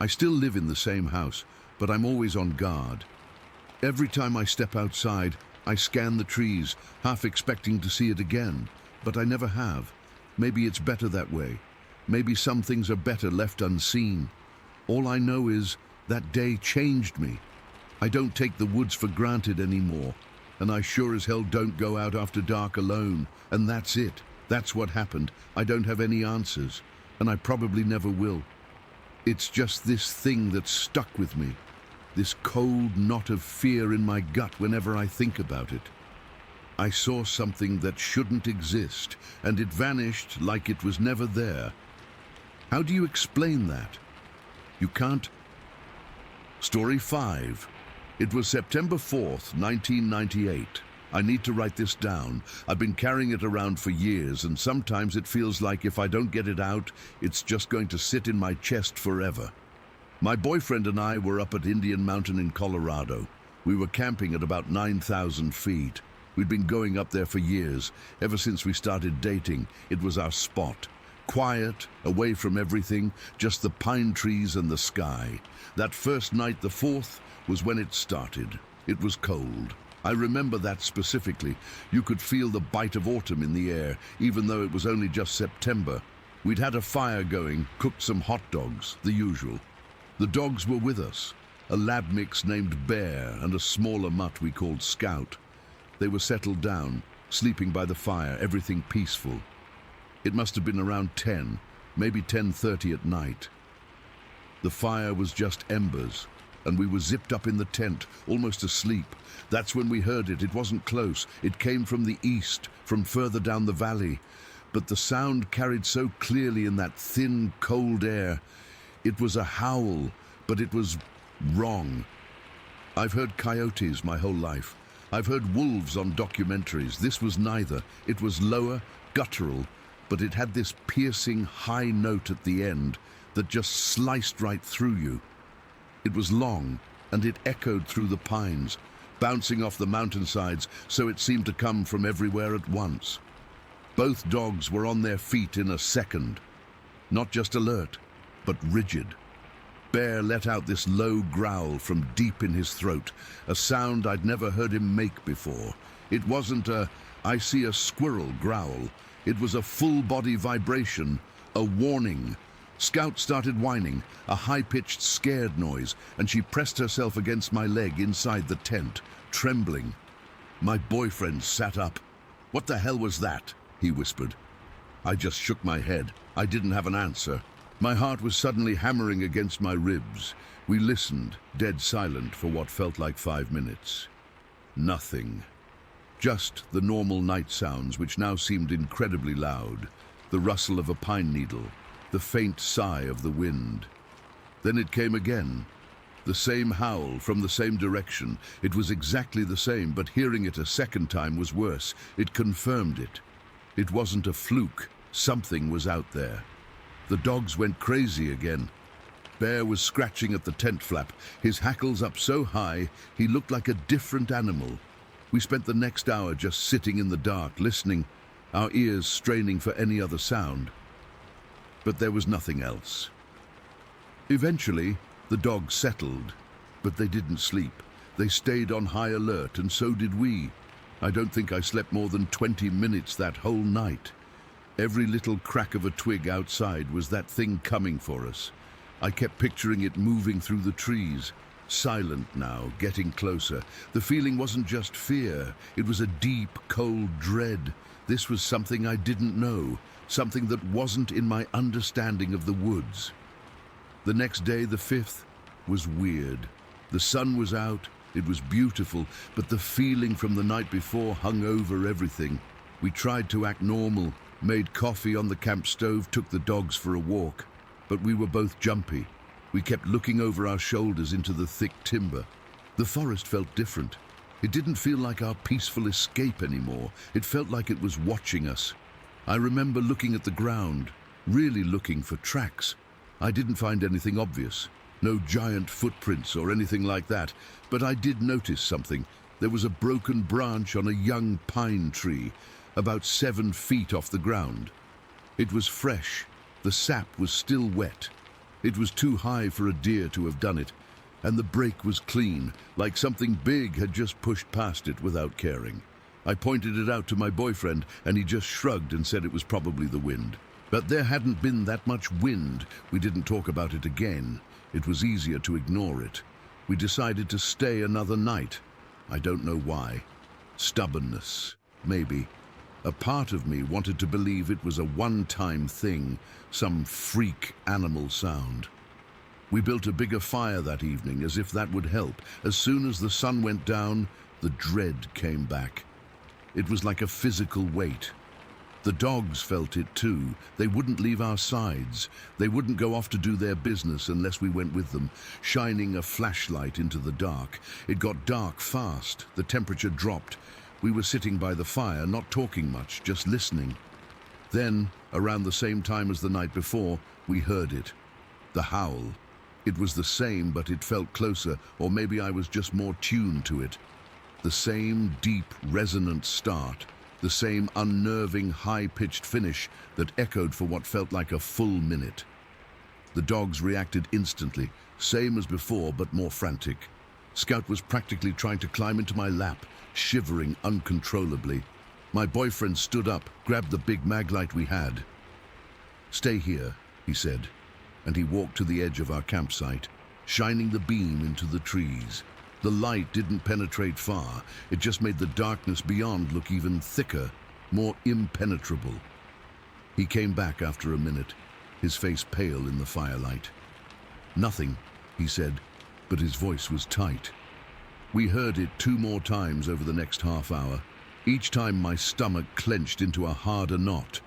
I still live in the same house, but I'm always on guard. Every time I step outside, I scan the trees, half expecting to see it again, but I never have. Maybe it's better that way. Maybe some things are better left unseen. All I know is that day changed me. I don't take the woods for granted anymore, and I sure as hell don't go out after dark alone, and that's it. That's what happened. I don't have any answers, and I probably never will. It's just this thing that's stuck with me, this cold knot of fear in my gut whenever I think about it. I saw something that shouldn't exist, and it vanished like it was never there. How do you explain that? You can't. Story 5. It was September 4th, 1998. I need to write this down. I've been carrying it around for years, and sometimes it feels like if I don't get it out, it's just going to sit in my chest forever. My boyfriend and I were up at Indian Mountain in Colorado. We were camping at about 9,000 feet. We'd been going up there for years. Ever since we started dating, it was our spot. Quiet, away from everything, just the pine trees and the sky. That first night, the 4th, was when it started. It was cold. I remember that specifically. You could feel the bite of autumn in the air, even though it was only just September. We'd had a fire going, cooked some hot dogs, the usual. The dogs were with us, a lab mix named Bear and a smaller mutt we called Scout. They were settled down, sleeping by the fire, everything peaceful. It must have been around 10, maybe 10:30 at night. The fire was just embers, and we were zipped up in the tent, almost asleep. That's when we heard it. It wasn't close. It came from the east, from further down the valley. But the sound carried so clearly in that thin, cold air. It was a howl, but it was wrong. I've heard coyotes my whole life. I've heard wolves on documentaries. This was neither. It was lower, guttural, but it had this piercing high note at the end that just sliced right through you. It was long, and it echoed through the pines, bouncing off the mountainsides, so it seemed to come from everywhere at once. Both dogs were on their feet in a second, not just alert, but rigid. Bear let out this low growl from deep in his throat, a sound I'd never heard him make before. It wasn't a, "I see a squirrel" growl. It was a full-body vibration, a warning. Scout started whining, a high-pitched, scared noise, and she pressed herself against my leg inside the tent, trembling. My boyfriend sat up. "What the hell was that?" he whispered. I just shook my head. I didn't have an answer. My heart was suddenly hammering against my ribs. We listened, dead silent, for what felt like 5 minutes. Nothing. Just the normal night sounds, which now seemed incredibly loud. The rustle of a pine needle, the faint sigh of the wind. Then it came again. The same howl from the same direction. It was exactly the same, but hearing it a second time was worse. It confirmed it. It wasn't a fluke. Something was out there. The dogs went crazy again. Bear was scratching at the tent flap, his hackles up so high he looked like a different animal. We spent the next hour just sitting in the dark, listening, our ears straining for any other sound. But there was nothing else. Eventually, the dogs settled, but they didn't sleep. They stayed on high alert, and so did we. I don't think I slept more than 20 minutes that whole night. Every little crack of a twig outside was that thing coming for us. I kept picturing it moving through the trees, silent now, getting closer. The feeling wasn't just fear, it was a deep, cold dread. This was something I didn't know, something that wasn't in my understanding of the woods. The next day, the 5th, was weird. The sun was out, it was beautiful, but the feeling from the night before hung over everything. We tried to act normal, made coffee on the camp stove, took the dogs for a walk. But we were both jumpy. We kept looking over our shoulders into the thick timber. The forest felt different. It didn't feel like our peaceful escape anymore. It felt like it was watching us. I remember looking at the ground, really looking for tracks. I didn't find anything obvious. No giant footprints or anything like that. But I did notice something. There was a broken branch on a young pine tree, about 7 feet off the ground. It was fresh. The sap was still wet. It was too high for a deer to have done it, and the break was clean, like something big had just pushed past it without caring. I pointed it out to my boyfriend, and he just shrugged and said it was probably the wind. But there hadn't been that much wind. We didn't talk about it again. It was easier to ignore it. We decided to stay another night. I don't know why. Stubbornness, maybe. A part of me wanted to believe it was a one-time thing, some freak animal sound. We built a bigger fire that evening, as if that would help. As soon as the sun went down, the dread came back. It was like a physical weight. The dogs felt it too. They wouldn't leave our sides. They wouldn't go off to do their business unless we went with them, shining a flashlight into the dark. It got dark fast. The temperature dropped. We were sitting by the fire, not talking much, just listening. Then, around the same time as the night before, we heard it. The howl. It was the same, but it felt closer, or maybe I was just more tuned to it. The same deep, resonant start. The same unnerving, high-pitched finish that echoed for what felt like a full minute. The dogs reacted instantly, same as before, but more frantic. Scout was practically trying to climb into my lap, shivering uncontrollably. My boyfriend stood up, grabbed the big maglite we had. "Stay here," he said, and he walked to the edge of our campsite, shining the beam into the trees. The light didn't penetrate far. It just made the darkness beyond look even thicker, more impenetrable. He came back after a minute, his face pale in the firelight. "Nothing," he said, but his voice was tight. We heard it 2 more times over the next half hour. Each time my stomach clenched into a harder knot.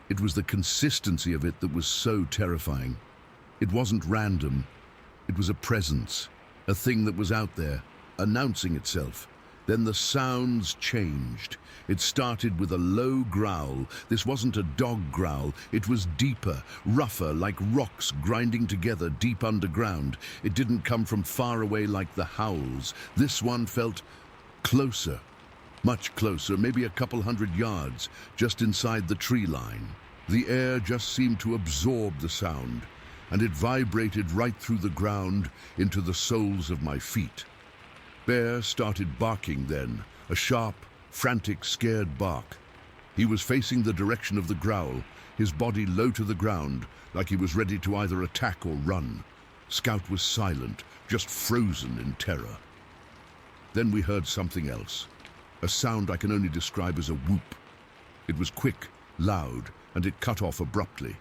It was the consistency of it that was so terrifying. It wasn't random. It was a presence. A thing that was out there, announcing itself. Then the sounds changed. It started with a low growl. This wasn't a dog growl. It was deeper, rougher, like rocks grinding together deep underground. It didn't come from far away like the howls. This one felt closer, much closer, maybe a couple 100 yards, just inside the tree line. The air just seemed to absorb the sound, and it vibrated right through the ground into the soles of my feet. Bear started barking then, a sharp, frantic, scared bark. He was facing the direction of the growl, his body low to the ground, like he was ready to either attack or run. Scout was silent, just frozen in terror. Then we heard something else, a sound I can only describe as a whoop. It was quick, loud, and it cut off abruptly.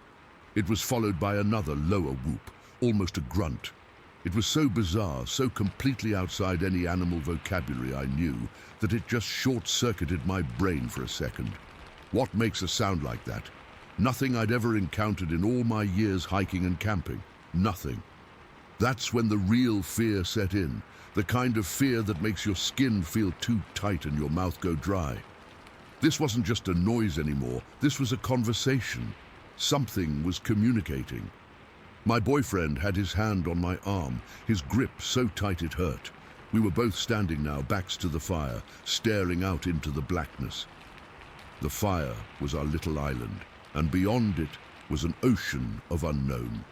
It was followed by another lower whoop, almost a grunt. It was so bizarre, so completely outside any animal vocabulary I knew, that it just short-circuited my brain for a second. What makes a sound like that? Nothing I'd ever encountered in all my years hiking and camping. Nothing. That's when the real fear set in, the kind of fear that makes your skin feel too tight and your mouth go dry. This wasn't just a noise anymore, this was a conversation. Something was communicating. My boyfriend had his hand on my arm, his grip so tight it hurt. We were both standing now, backs to the fire, staring out into the blackness. The fire was our little island, and beyond it was an ocean of unknown.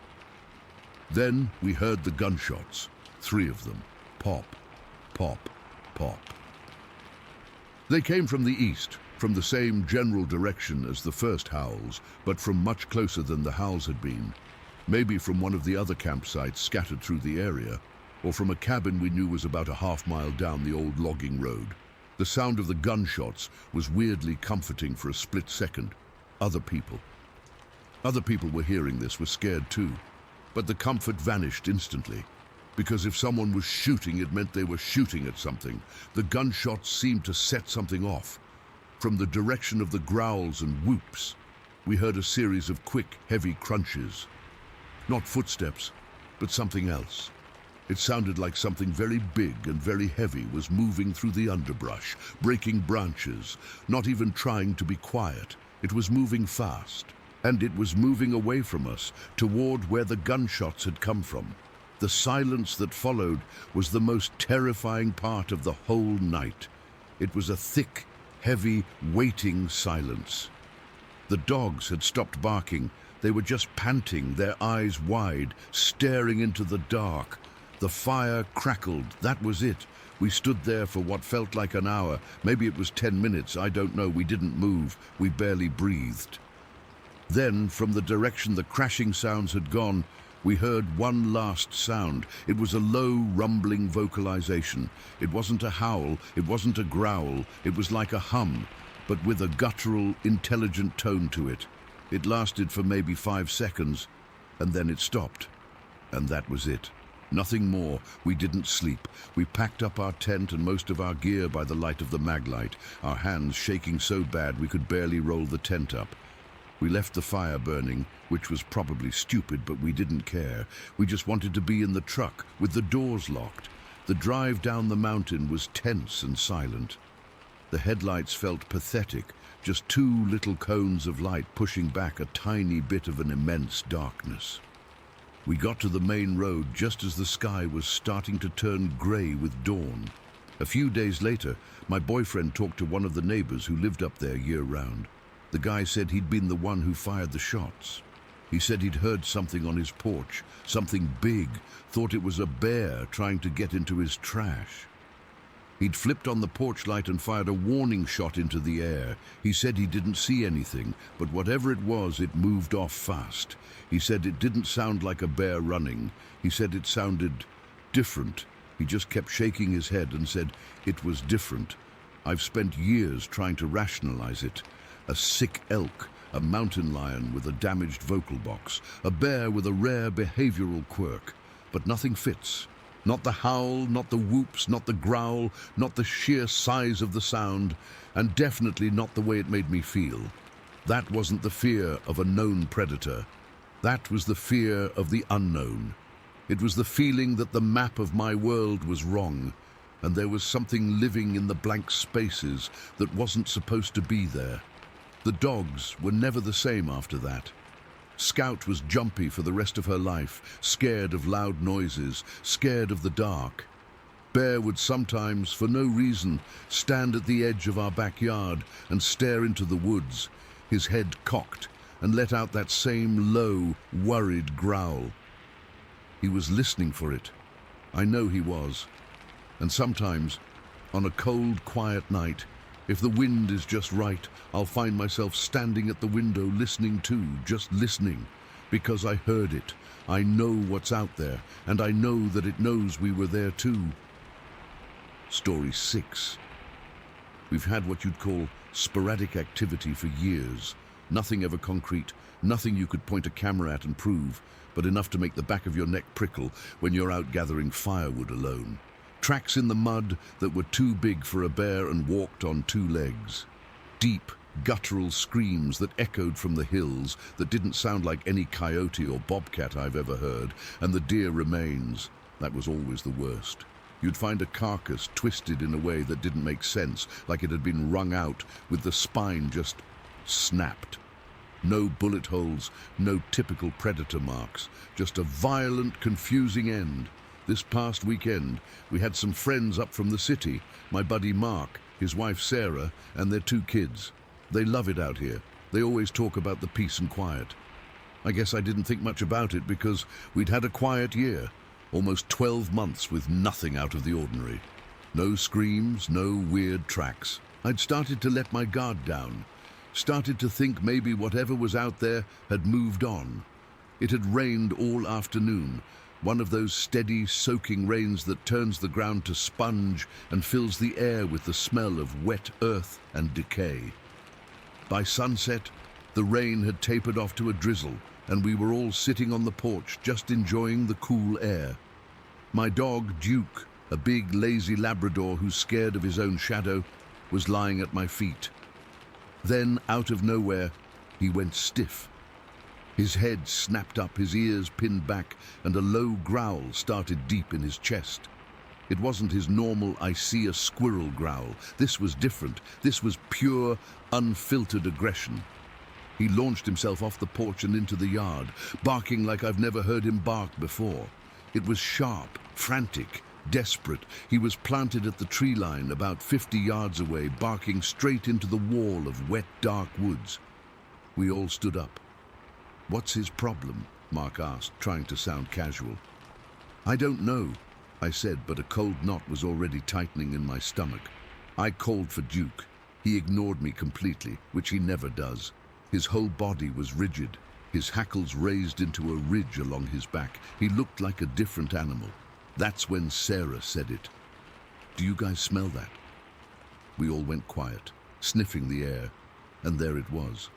Then we heard the gunshots, 3 of them. Pop, pop, pop. They came from the east, from the same general direction as the first howls, but from much closer than the howls had been. Maybe from one of the other campsites scattered through the area, or from a cabin we knew was about a half-mile down the old logging road. The sound of the gunshots was weirdly comforting for a split second. Other people were hearing this, were scared too. But the comfort vanished instantly. Because if someone was shooting, it meant they were shooting at something. The gunshots seemed to set something off. From the direction of the growls and whoops, we heard a series of quick, heavy crunches. Not footsteps, but something else. It sounded like something very big and very heavy was moving through the underbrush, breaking branches, not even trying to be quiet. It was moving fast, and it was moving away from us, toward where the gunshots had come from. The silence that followed was the most terrifying part of the whole night. It was a thick, heavy, waiting silence. The dogs had stopped barking. They were just panting, their eyes wide, staring into the dark. The fire crackled, that was it. We stood there for what felt like an hour. Maybe it was 10 minutes, I don't know. We didn't move, we barely breathed. Then, from the direction the crashing sounds had gone, we heard one last sound. It was a low, rumbling vocalization. It wasn't a howl, it wasn't a growl, it was like a hum, but with a guttural, intelligent tone to it. It lasted for maybe 5 seconds, and then it stopped. And that was it. Nothing more. We didn't sleep. We packed up our tent and most of our gear by the light of the maglite, our hands shaking so bad we could barely roll the tent up. We left the fire burning, which was probably stupid, but we didn't care. We just wanted to be in the truck, with the doors locked. The drive down the mountain was tense and silent. The headlights felt pathetic, just 2 little cones of light pushing back a tiny bit of an immense darkness. We got to the main road just as the sky was starting to turn grey with dawn. A few days later, my boyfriend talked to one of the neighbors who lived up there year-round. The guy said he'd been the one who fired the shots. He said he'd heard something on his porch, something big, thought it was a bear trying to get into his trash. He'd flipped on the porch light and fired a warning shot into the air. He said he didn't see anything, but whatever it was, it moved off fast. He said it didn't sound like a bear running. He said it sounded different. He just kept shaking his head and said it was different. I've spent years trying to rationalize it. A sick elk, a mountain lion with a damaged vocal box, a bear with a rare behavioral quirk, but nothing fits. Not the howl, not the whoops, not the growl, not the sheer size of the sound, and definitely not the way it made me feel. That wasn't the fear of a known predator. That was the fear of the unknown. It was the feeling that the map of my world was wrong, and there was something living in the blank spaces that wasn't supposed to be there. The dogs were never the same after that. Scout was jumpy for the rest of her life, scared of loud noises, scared of the dark. Bear would sometimes, for no reason, stand at the edge of our backyard and stare into the woods, his head cocked, and let out that same low, worried growl. He was listening for it. I know he was. And sometimes, on a cold, quiet night, if the wind is just right, I'll find myself standing at the window listening too, just listening, because I heard it. I know what's out there, and I know that it knows we were there too. Story 6. We've had what you'd call sporadic activity for years. Nothing ever concrete, nothing you could point a camera at and prove, but enough to make the back of your neck prickle when you're out gathering firewood alone. Tracks in the mud that were too big for a bear and walked on two legs. Deep, guttural screams that echoed from the hills that didn't sound like any coyote or bobcat I've ever heard, and the deer remains. That was always the worst. You'd find a carcass twisted in a way that didn't make sense, like it had been wrung out, with the spine just snapped. No bullet holes, no typical predator marks, just a violent, confusing end. This past weekend, we had some friends up from the city, my buddy Mark, his wife Sarah, and their two kids. They love it out here. They always talk about the peace and quiet. I guess I didn't think much about it because we'd had a quiet year, almost 12 months with nothing out of the ordinary. No screams, no weird tracks. I'd started to let my guard down, started to think maybe whatever was out there had moved on. It had rained all afternoon, one of those steady, soaking rains that turns the ground to sponge and fills the air with the smell of wet earth and decay. By sunset, the rain had tapered off to a drizzle, and we were all sitting on the porch just enjoying the cool air. My dog, Duke, a big, lazy Labrador who's scared of his own shadow, was lying at my feet. Then, out of nowhere, he went stiff. His head snapped up, his ears pinned back, and a low growl started deep in his chest. It wasn't his normal "I see a squirrel" growl. This was different. This was pure, unfiltered aggression. He launched himself off the porch and into the yard, barking like I've never heard him bark before. It was sharp, frantic, desperate. He was planted at the tree line about 50 yards away, barking straight into the wall of wet, dark woods. We all stood up. "What's his problem?" Mark asked, trying to sound casual. "I don't know," I said, but a cold knot was already tightening in my stomach. I called for Duke. He ignored me completely, which he never does. His whole body was rigid, his hackles raised into a ridge along his back. He looked like a different animal. That's when Sarah said it. "Do you guys smell that?" We all went quiet, sniffing the air, and there it was.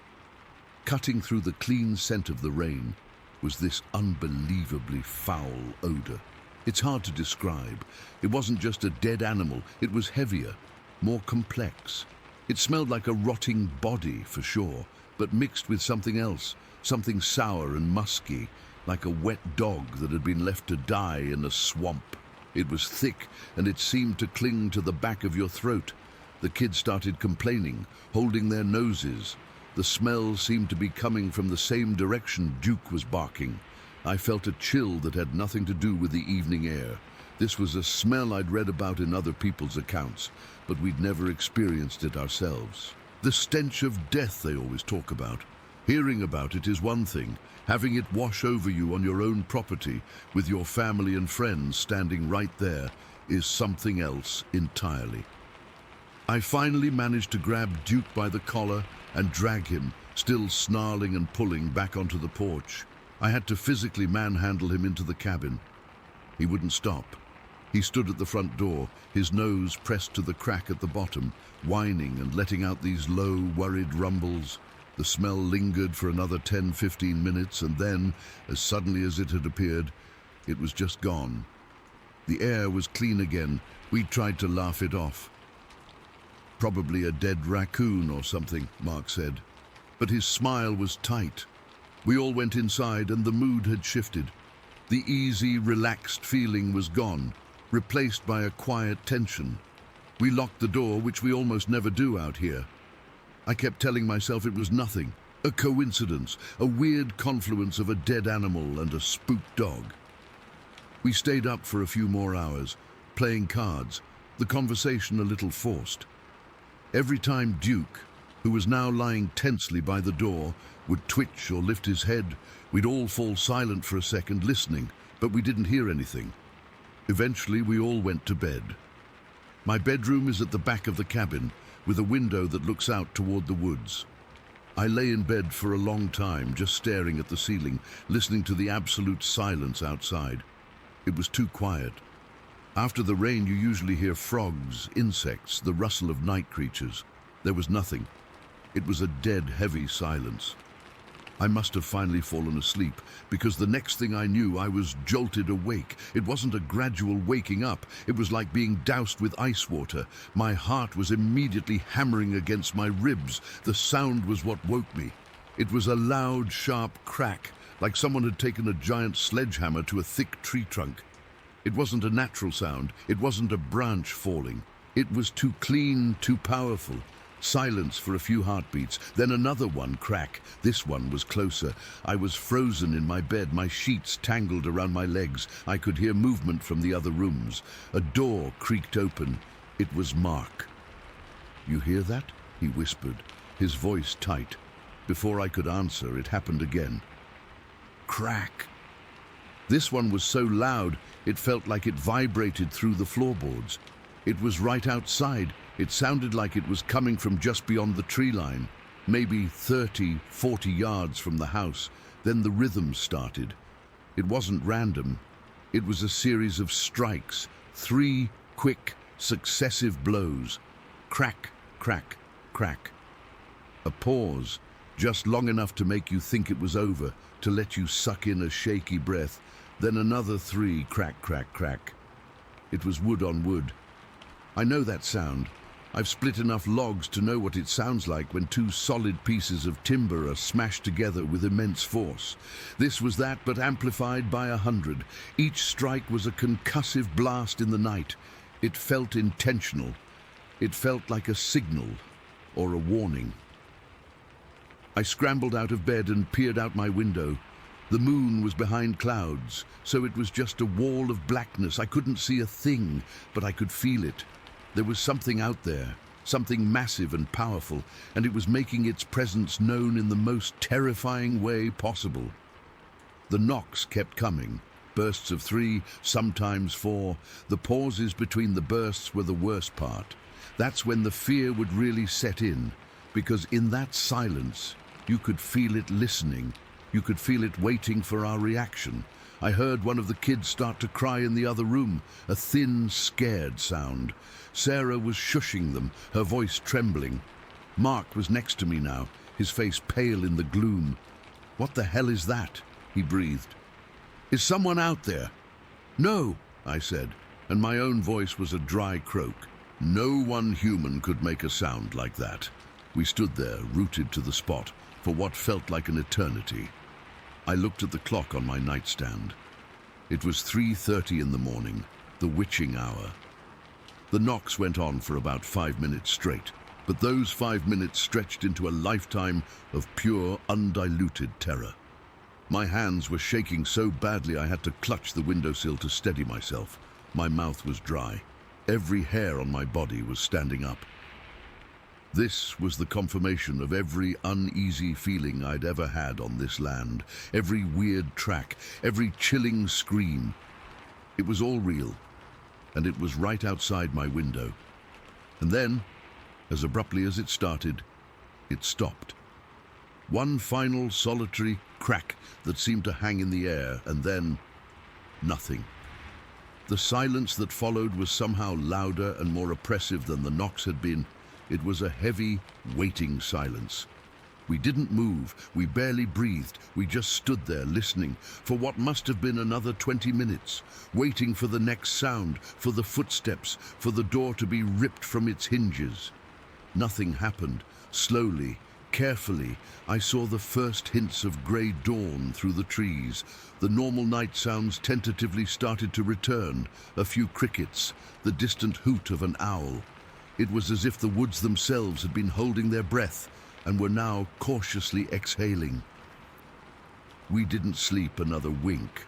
Cutting through the clean scent of the rain was this unbelievably foul odor. It's hard to describe. It wasn't just a dead animal, it was heavier, more complex. It smelled like a rotting body, for sure, but mixed with something else, something sour and musky, like a wet dog that had been left to die in a swamp. It was thick, and it seemed to cling to the back of your throat. The kids started complaining, holding their noses. The smell seemed to be coming from the same direction Duke was barking. I felt a chill that had nothing to do with the evening air. This was a smell I'd read about in other people's accounts, but we'd never experienced it ourselves. The stench of death they always talk about. Hearing about it is one thing. Having it wash over you on your own property, with your family and friends standing right there, is something else entirely. I finally managed to grab Duke by the collar and drag him, still snarling and pulling, back onto the porch. I had to physically manhandle him into the cabin. He wouldn't stop. He stood at the front door, his nose pressed to the crack at the bottom, whining and letting out these low, worried rumbles. The smell lingered for another 10-15 minutes, and then, as suddenly as it had appeared, it was just gone. The air was clean again. We tried to laugh it off. "Probably a dead raccoon or something," Mark said. But his smile was tight. We all went inside, and the mood had shifted. The easy, relaxed feeling was gone, replaced by a quiet tension. We locked the door, which we almost never do out here. I kept telling myself it was nothing, a coincidence, a weird confluence of a dead animal and a spooked dog. We stayed up for a few more hours, playing cards, the conversation a little forced. Every time Duke, who was now lying tensely by the door, would twitch or lift his head, we'd all fall silent for a second, listening, but we didn't hear anything. Eventually, we all went to bed. My bedroom is at the back of the cabin, with a window that looks out toward the woods. I lay in bed for a long time, just staring at the ceiling, listening to the absolute silence outside. It was too quiet. After the rain, you usually hear frogs, insects, the rustle of night creatures. There was nothing. It was a dead, heavy silence. I must have finally fallen asleep, because the next thing I knew, I was jolted awake. It wasn't a gradual waking up. It was like being doused with ice water. My heart was immediately hammering against my ribs. The sound was what woke me. It was a loud, sharp crack, like someone had taken a giant sledgehammer to a thick tree trunk. It wasn't a natural sound. It wasn't a branch falling. It was too clean, too powerful. Silence for a few heartbeats, then another one crack. This one was closer. I was frozen in my bed, my sheets tangled around my legs. I could hear movement from the other rooms. A door creaked open. It was Mark. "You hear that?" he whispered, his voice tight. Before I could answer, it happened again. Crack. This one was so loud, it felt like it vibrated through the floorboards. It was right outside. It sounded like it was coming from just beyond the tree line, maybe 30, 40 yards from the house. Then the rhythm started. It wasn't random. It was a series of strikes, 3 quick, successive blows. Crack, crack, crack. A pause, just long enough to make you think it was over, to let you suck in a shaky breath. Then another 3 crack, crack, crack. It was wood on wood. I know that sound. I've split enough logs to know what it sounds like when 2 solid pieces of timber are smashed together with immense force. This was that, but amplified by 100. Each strike was a concussive blast in the night. It felt intentional. It felt like a signal or a warning. I scrambled out of bed and peered out my window. The moon was behind clouds, so it was just a wall of blackness. I couldn't see a thing, but I could feel it. There was something out there, something massive and powerful, and it was making its presence known in the most terrifying way possible. The knocks kept coming, bursts of 3, sometimes 4. The pauses between the bursts were the worst part. That's when the fear would really set in, because in that silence, you could feel it listening. You could feel it waiting for our reaction. I heard one of the kids start to cry in the other room, a thin, scared sound. Sarah was shushing them, her voice trembling. Mark was next to me now, his face pale in the gloom. "What the hell is that?" he breathed. "Is someone out there?" "No," I said, and my own voice was a dry croak. No one human could make a sound like that. We stood there, rooted to the spot, for what felt like an eternity. I looked at the clock on my nightstand. It was 3:30 in the morning, the witching hour. The knocks went on for about 5 minutes straight, but those 5 minutes stretched into a lifetime of pure, undiluted terror. My hands were shaking so badly I had to clutch the windowsill to steady myself. My mouth was dry. Every hair on my body was standing up. This was the confirmation of every uneasy feeling I'd ever had on this land, every weird track, every chilling scream. It was all real, and it was right outside my window. And then, as abruptly as it started, it stopped. One final solitary crack that seemed to hang in the air, and then nothing. The silence that followed was somehow louder and more oppressive than the knocks had been. It was a heavy, waiting silence. We didn't move, we barely breathed, we just stood there listening for what must have been another 20 minutes, waiting for the next sound, for the footsteps, for the door to be ripped from its hinges. Nothing happened. Slowly, carefully, I saw the first hints of grey dawn through the trees. The normal night sounds tentatively started to return, a few crickets, the distant hoot of an owl. It was as if the woods themselves had been holding their breath and were now cautiously exhaling. We didn't sleep another wink.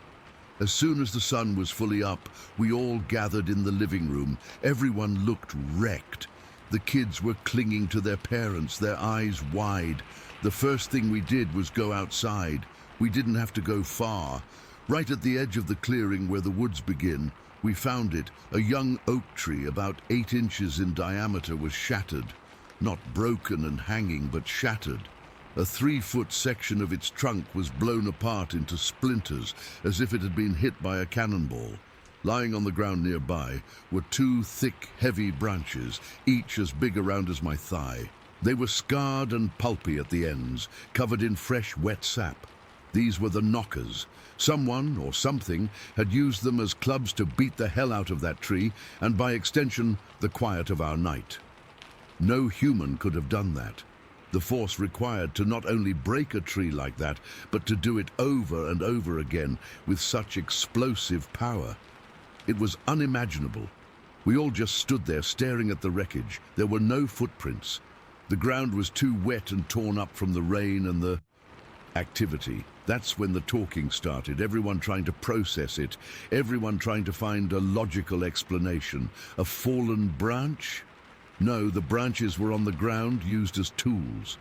As soon as the sun was fully up, we all gathered in the living room. Everyone looked wrecked. The kids were clinging to their parents, their eyes wide. The first thing we did was go outside. We didn't have to go far. Right at the edge of the clearing where the woods begin, we found it. A young oak tree about 8 inches in diameter was shattered. Not broken and hanging, but shattered. A 3-foot section of its trunk was blown apart into splinters, as if it had been hit by a cannonball. Lying on the ground nearby were 2 thick, heavy branches, each as big around as my thigh. They were scarred and pulpy at the ends, covered in fresh, wet sap. These were the knockers. Someone, or something, had used them as clubs to beat the hell out of that tree, and by extension, the quiet of our night. No human could have done that. The force required to not only break a tree like that, but to do it over and over again with such explosive power. It was unimaginable. We all just stood there staring at the wreckage. There were no footprints. The ground was too wet and torn up from the rain and the activity. That's when the talking started, everyone trying to process it, everyone trying to find a logical explanation. A fallen branch? No, the branches were on the ground, used as tools.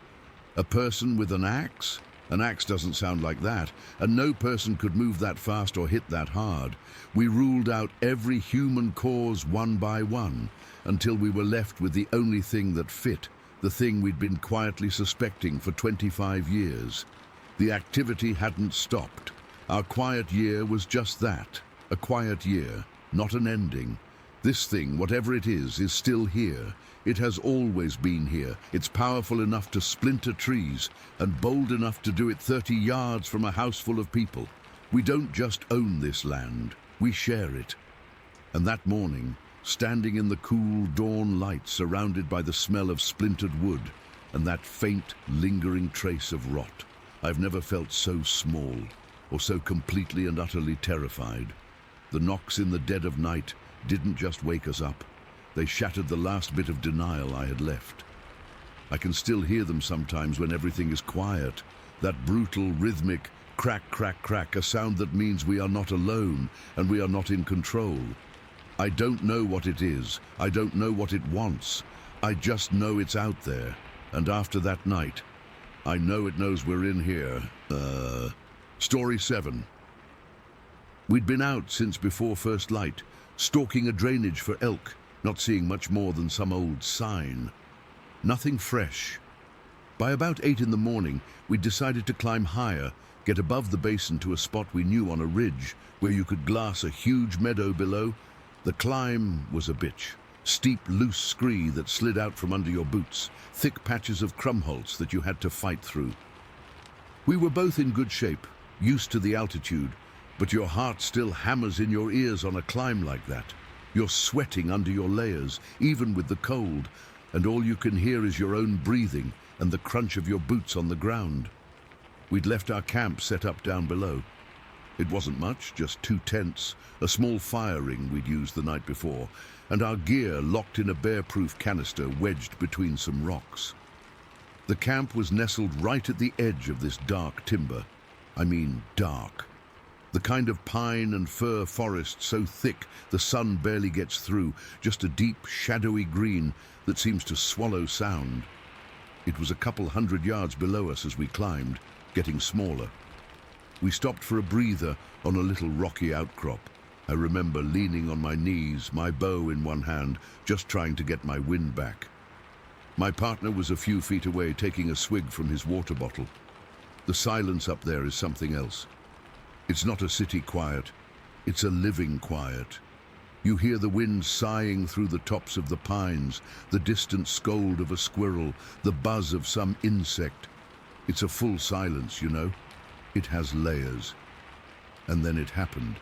A person with an axe? An axe doesn't sound like that, and no person could move that fast or hit that hard. We ruled out every human cause one by one, until we were left with the only thing that fit, the thing we'd been quietly suspecting for 25 years. The activity hadn't stopped. Our quiet year was just that, a quiet year, not an ending. This thing, whatever it is still here. It has always been here. It's powerful enough to splinter trees and bold enough to do it 30 yards from a house full of people. We don't just own this land, we share it. And that morning, standing in the cool dawn light surrounded by the smell of splintered wood and that faint, lingering trace of rot, I've never felt so small or so completely and utterly terrified. The knocks in the dead of night didn't just wake us up. They shattered the last bit of denial I had left. I can still hear them sometimes when everything is quiet. That brutal, rhythmic crack, crack, crack, a sound that means we are not alone and we are not in control. I don't know what it is. I don't know what it wants. I just know it's out there. And after that night, I know it knows we're in here. Story 7. We'd been out since before first light, stalking a drainage for elk, not seeing much more than some old sign. Nothing fresh. By about 8 in the morning, we decided to climb higher, get above the basin to a spot we knew on a ridge, where you could glass a huge meadow below. The climb was a bitch. Steep, loose scree that slid out from under your boots, thick patches of crumholz that you had to fight through. We were both in good shape, used to the altitude, but your heart still hammers in your ears on a climb like that. You're sweating under your layers, even with the cold, and all you can hear is your own breathing and the crunch of your boots on the ground. We'd left our camp set up down below. It wasn't much, just 2 tents, a small fire ring we'd used the night before, and our gear locked in a bear-proof canister wedged between some rocks. The camp was nestled right at the edge of this dark timber. I mean dark. The kind of pine and fir forest so thick the sun barely gets through, just a deep, shadowy green that seems to swallow sound. It was a couple 100 yards below us as we climbed, getting smaller. We stopped for a breather on a little rocky outcrop. I remember leaning on my knees, my bow in one hand, just trying to get my wind back. My partner was a few feet away, taking a swig from his water bottle. The silence up there is something else. It's not a city quiet, it's a living quiet. You hear the wind sighing through the tops of the pines, the distant scold of a squirrel, the buzz of some insect. It's a full silence, you know. It has layers. And then it happened.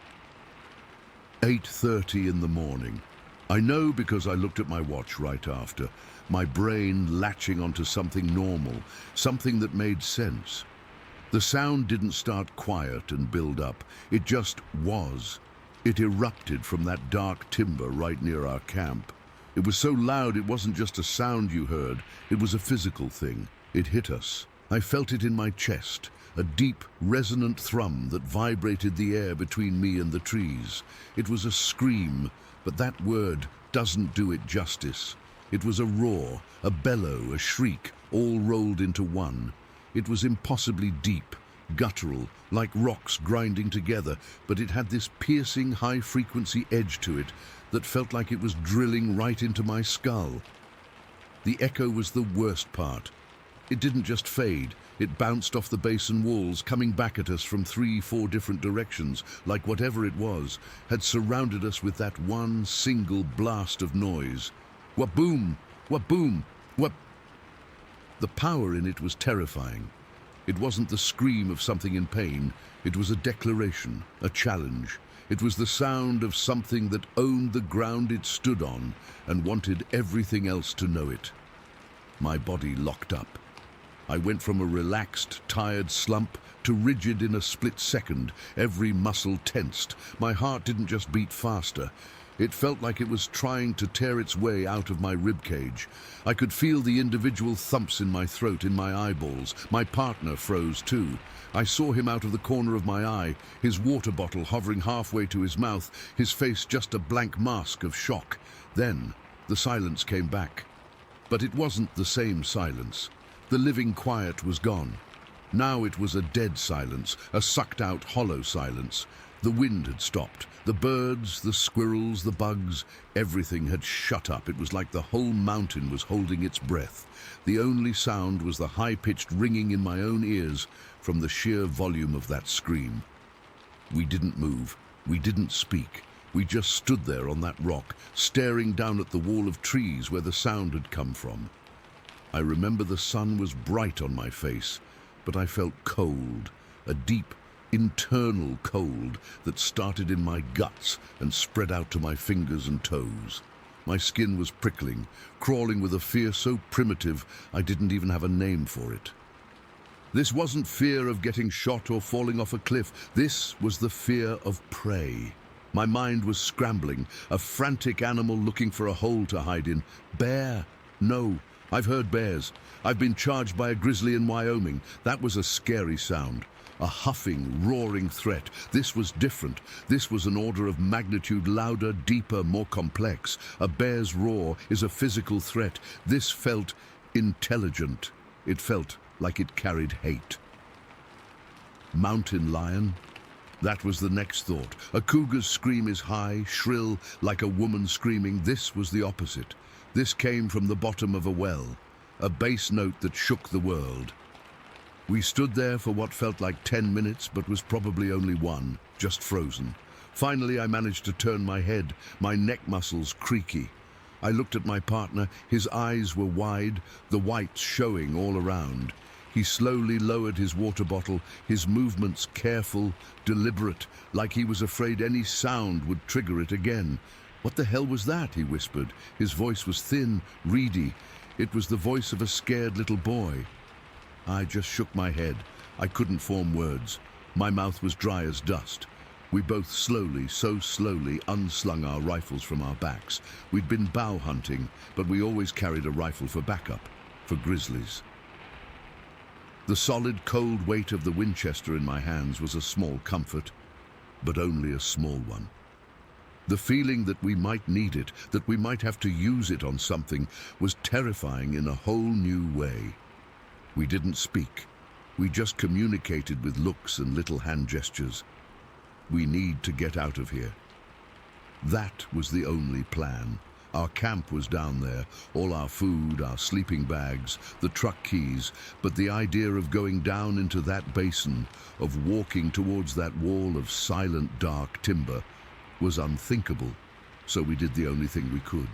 8:30 in the morning. I know because I looked at my watch right after, my brain latching onto something normal, something that made sense. The sound didn't start quiet and build up. It just was. It erupted from that dark timber right near our camp. It was so loud it wasn't just a sound you heard. It was a physical thing. It hit us. I felt it in my chest, a deep, resonant thrum that vibrated the air between me and the trees. It was a scream, but that word doesn't do it justice. It was a roar, a bellow, a shriek, all rolled into one. It was impossibly deep, guttural, like rocks grinding together, but it had this piercing, high-frequency edge to it that felt like it was drilling right into my skull. The echo was the worst part. It didn't just fade, it bounced off the basin walls, coming back at us from 3-4 different directions, like whatever it was had surrounded us with that one single blast of noise. Wa-boom! Wa-boom! Wa... The power in it was terrifying. It wasn't the scream of something in pain. It was a declaration, a challenge. It was the sound of something that owned the ground it stood on and wanted everything else to know it. My body locked up. I went from a relaxed, tired slump to rigid in a split second, every muscle tensed. My heart didn't just beat faster. It felt like it was trying to tear its way out of my ribcage. I could feel the individual thumps in my throat, in my eyeballs. My partner froze too. I saw him out of the corner of my eye, his water bottle hovering halfway to his mouth, his face just a blank mask of shock. Then the silence came back. But it wasn't the same silence. The living quiet was gone. Now it was a dead silence, a sucked-out, hollow silence. The wind had stopped. The birds, the squirrels, the bugs, everything had shut up. It was like the whole mountain was holding its breath. The only sound was the high-pitched ringing in my own ears from the sheer volume of that scream. We didn't move. We didn't speak. We just stood there on that rock, staring down at the wall of trees where the sound had come from. I remember the sun was bright on my face, but I felt cold, a deep, internal cold that started in my guts and spread out to my fingers and toes. My skin was prickling, crawling with a fear so primitive I didn't even have a name for it. This wasn't fear of getting shot or falling off a cliff. This was the fear of prey. My mind was scrambling, a frantic animal looking for a hole to hide in. Bear? No. I've heard bears. I've been charged by a grizzly in Wyoming. That was a scary sound. A huffing, roaring threat. This was different. This was an order of magnitude louder, deeper, more complex. A bear's roar is a physical threat. This felt intelligent. It felt like it carried hate. Mountain lion? That was the next thought. A cougar's scream is high, shrill, like a woman screaming. This was the opposite. This came from the bottom of a well, a bass note that shook the world. We stood there for what felt like 10 minutes, but was probably only one, just frozen. Finally, I managed to turn my head, my neck muscles creaky. I looked at my partner. His eyes were wide, the whites showing all around. He slowly lowered his water bottle, his movements careful, deliberate, like he was afraid any sound would trigger it again. "What the hell was that?" he whispered. His voice was thin, reedy. It was the voice of a scared little boy. I just shook my head. I couldn't form words. My mouth was dry as dust. We both slowly, so slowly, unslung our rifles from our backs. We'd been bow hunting, but we always carried a rifle for backup, for grizzlies. The solid, cold weight of the Winchester in my hands was a small comfort, but only a small one. The feeling that we might need it, that we might have to use it on something, was terrifying in a whole new way. We didn't speak. We just communicated with looks and little hand gestures. We need to get out of here. That was the only plan. Our camp was down there, all our food, our sleeping bags, the truck keys, but the idea of going down into that basin, of walking towards that wall of silent, dark timber, was unthinkable, so we did the only thing we could.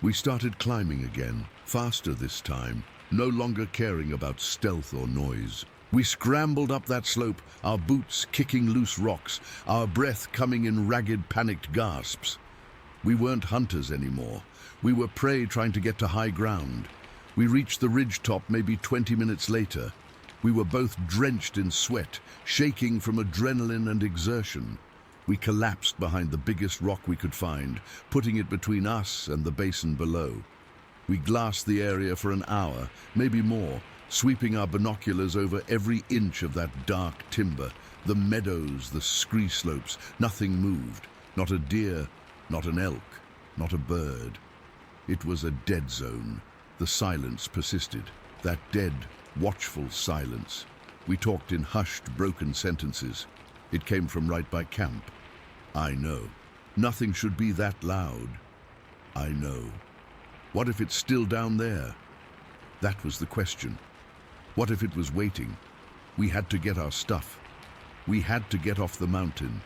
We started climbing again, faster this time, no longer caring about stealth or noise. We scrambled up that slope, our boots kicking loose rocks, our breath coming in ragged, panicked gasps. We weren't hunters anymore. We were prey trying to get to high ground. We reached the ridge top maybe 20 minutes later. We were both drenched in sweat, shaking from adrenaline and exertion. We collapsed behind the biggest rock we could find, putting it between us and the basin below. We glassed the area for an hour, maybe more, sweeping our binoculars over every inch of that dark timber, the meadows, the scree slopes. Nothing moved, not a deer, not an elk, not a bird. It was a dead zone. The silence persisted, that dead, watchful silence. We talked in hushed, broken sentences. It came from right by camp. I know. Nothing should be that loud. I know. What if it's still down there? That was the question. What if it was waiting? We had to get our stuff. We had to get off the mountain.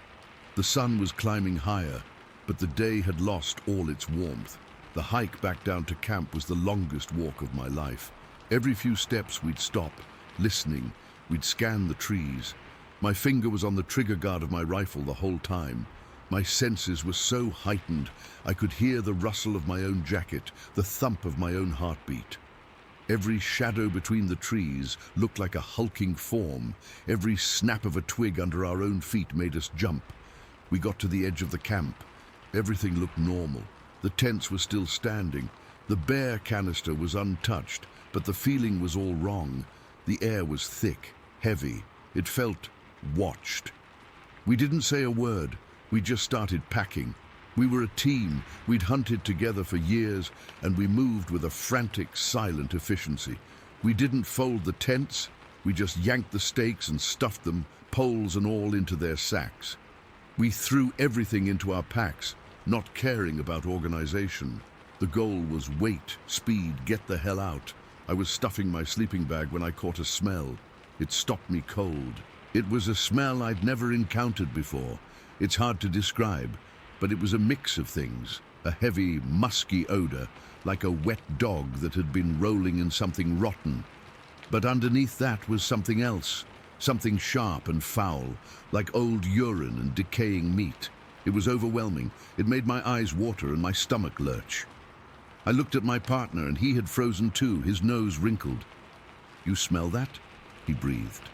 The sun was climbing higher, but the day had lost all its warmth. The hike back down to camp was the longest walk of my life. Every few steps we'd stop, listening. We'd scan the trees. My finger was on the trigger guard of my rifle the whole time. My senses were so heightened, I could hear the rustle of my own jacket, the thump of my own heartbeat. Every shadow between the trees looked like a hulking form. Every snap of a twig under our own feet made us jump. We got to the edge of the camp. Everything looked normal. The tents were still standing. The bear canister was untouched, but the feeling was all wrong. The air was thick, heavy. It felt watched. We didn't say a word. We just started packing. We were a team. We'd hunted together for years, and we moved with a frantic, silent efficiency. We didn't fold the tents. We just yanked the stakes and stuffed them, poles and all, into their sacks. We threw everything into our packs, not caring about organization. The goal was weight, speed, get the hell out. I was stuffing my sleeping bag when I caught a smell. It stopped me cold. It was a smell I'd never encountered before. It's hard to describe, but it was a mix of things. A heavy, musky odor, like a wet dog that had been rolling in something rotten. But underneath that was something else, something sharp and foul, like old urine and decaying meat. It was overwhelming. It made my eyes water and my stomach lurch. I looked at my partner, and he had frozen too, his nose wrinkled. "You smell that?" he breathed.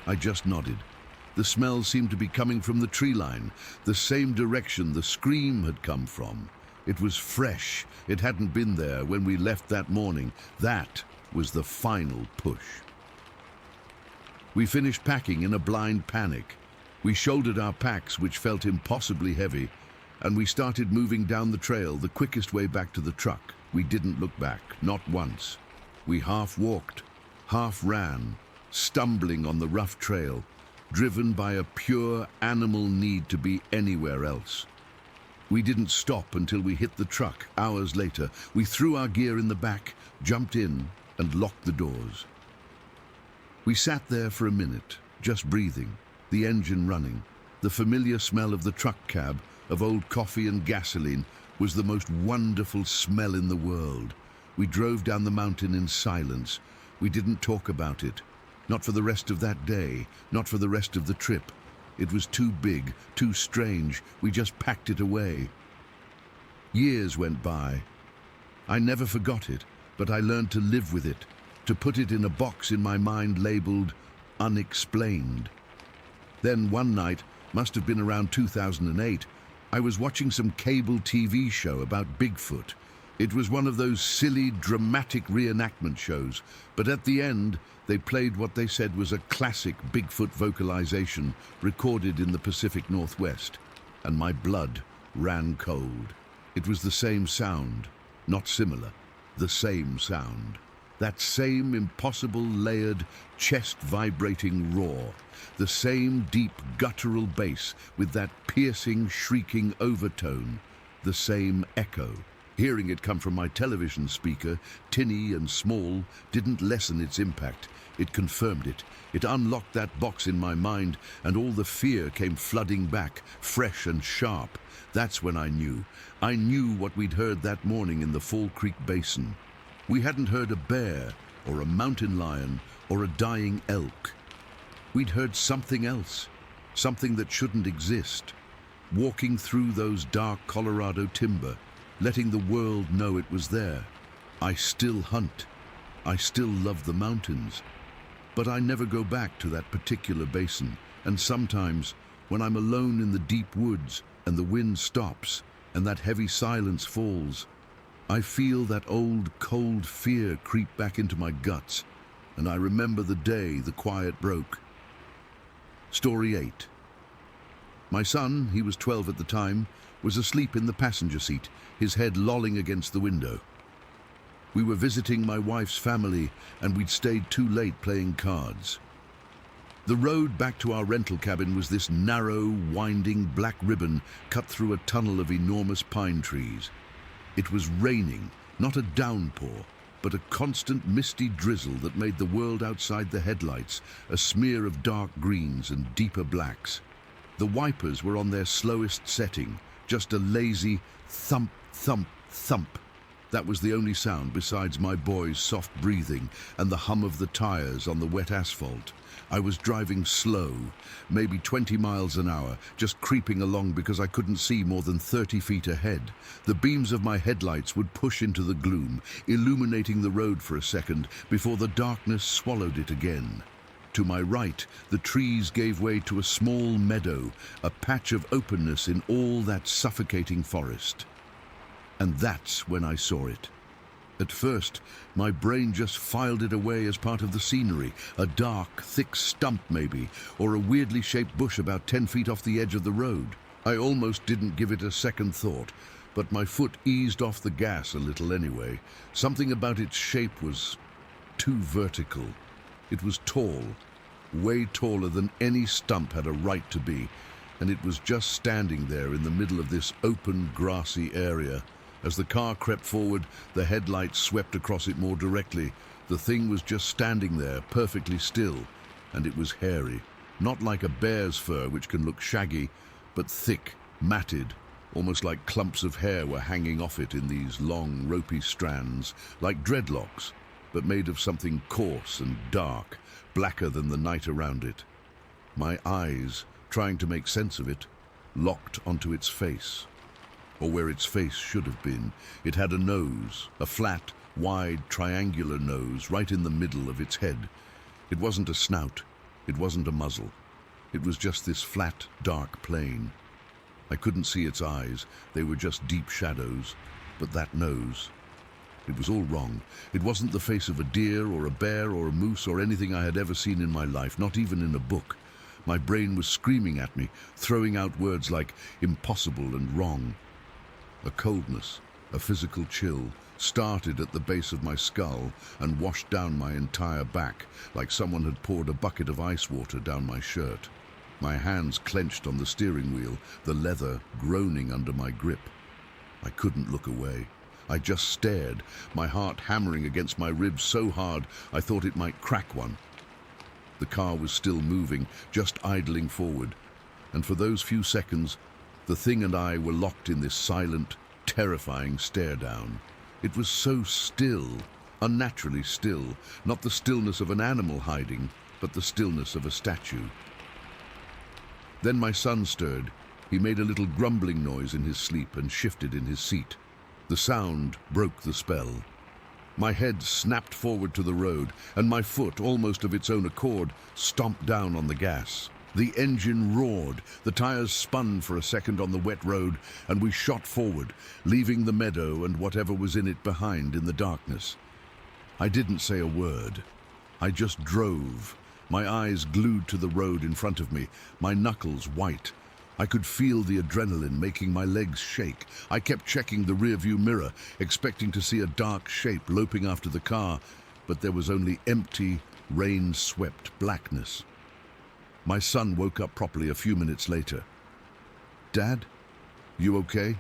I just nodded. The smell seemed to be coming from the tree line, the same direction the scream had come from. It was fresh. It hadn't been there when we left that morning. That was the final push. We finished packing in a blind panic. We shouldered our packs, which felt impossibly heavy, and we started moving down the trail, the quickest way back to the truck. We didn't look back, not once. We half walked, half ran, stumbling on the rough trail, driven by a pure animal need to be anywhere else. We didn't stop until we hit the truck. Hours later, we threw our gear in the back, jumped in, and locked the doors. We sat there for a minute, just breathing, the engine running. The familiar smell of the truck cab, of old coffee and gasoline, was the most wonderful smell in the world. We drove down the mountain in silence. We didn't talk about it. Not for the rest of that day, not for the rest of the trip. It was too big, too strange. We just packed it away. Years went by. I never forgot it, but I learned to live with it, to put it in a box in my mind labeled unexplained. Then one night, must have been around 2008, I was watching some cable TV show about Bigfoot. It was one of those silly, dramatic reenactment shows, but at the end, they played what they said was a classic Bigfoot vocalization recorded in the Pacific Northwest, and my blood ran cold. It was the same sound, not similar, the same sound. That same impossible layered, chest-vibrating roar, the same deep guttural bass with that piercing, shrieking overtone, the same echo. Hearing it come from my television speaker, tinny and small, didn't lessen its impact. It confirmed it. It unlocked that box in my mind, and all the fear came flooding back, fresh and sharp. That's when I knew. I knew what we'd heard that morning in the Fall Creek Basin. We hadn't heard a bear, or a mountain lion, or a dying elk. We'd heard something else, something that shouldn't exist. Walking through those dark Colorado timber, letting the world know it was there. I still hunt. I still love the mountains. But I never go back to that particular basin. And sometimes, when I'm alone in the deep woods and the wind stops and that heavy silence falls, I feel that old cold fear creep back into my guts, and I remember the day the quiet broke. Story 8. My son, he was 12 at the time, was asleep in the passenger seat, his head lolling against the window. We were visiting my wife's family, and we'd stayed too late playing cards. The road back to our rental cabin was this narrow, winding black ribbon cut through a tunnel of enormous pine trees. It was raining, not a downpour, but a constant misty drizzle that made the world outside the headlights a smear of dark greens and deeper blacks. The wipers were on their slowest setting, just a lazy thump, thump, thump. That was the only sound besides my boy's soft breathing and the hum of the tires on the wet asphalt. I was driving slow, maybe 20 miles an hour, just creeping along because I couldn't see more than 30 feet ahead. The beams of my headlights would push into the gloom, illuminating the road for a second before the darkness swallowed it again. To my right, the trees gave way to a small meadow, a patch of openness in all that suffocating forest. And that's when I saw it. At first, my brain just filed it away as part of the scenery, a dark, thick stump maybe, or a weirdly shaped bush about 10 feet off the edge of the road. I almost didn't give it a second thought, but my foot eased off the gas a little anyway. Something about its shape was too vertical. It was tall, way taller than any stump had a right to be, and it was just standing there in the middle of this open, grassy area. As the car crept forward, the headlights swept across it more directly. The thing was just standing there, perfectly still, and it was hairy. Not like a bear's fur, which can look shaggy, but thick, matted, almost like clumps of hair were hanging off it in these long, ropey strands, like dreadlocks, but made of something coarse and dark, blacker than the night around it. My eyes, trying to make sense of it, locked onto its face. Or where its face should have been. It had a nose, a flat, wide, triangular nose right in the middle of its head. It wasn't a snout. It wasn't a muzzle. It was just this flat, dark plane. I couldn't see its eyes. They were just deep shadows. But that nose, it was all wrong. It wasn't the face of a deer or a bear or a moose or anything I had ever seen in my life, not even in a book. My brain was screaming at me, throwing out words like impossible and wrong. A coldness, a physical chill, started at the base of my skull and washed down my entire back like someone had poured a bucket of ice water down my shirt. My hands clenched on the steering wheel, the leather groaning under my grip. I couldn't look away. I just stared, my heart hammering against my ribs so hard I thought it might crack one. The car was still moving, just idling forward, and for those few seconds, the thing and I were locked in this silent, terrifying stare-down. It was so still, unnaturally still, not the stillness of an animal hiding, but the stillness of a statue. Then my son stirred. He made a little grumbling noise in his sleep and shifted in his seat. The sound broke the spell. My head snapped forward to the road, and my foot, almost of its own accord, stomped down on the gas. The engine roared, the tires spun for a second on the wet road, and we shot forward, leaving the meadow and whatever was in it behind in the darkness. I didn't say a word. I just drove, my eyes glued to the road in front of me, my knuckles white. I could feel the adrenaline making my legs shake. I kept checking the rearview mirror, expecting to see a dark shape loping after the car, but there was only empty, rain-swept blackness. My son woke up properly a few minutes later. "Dad, you okay?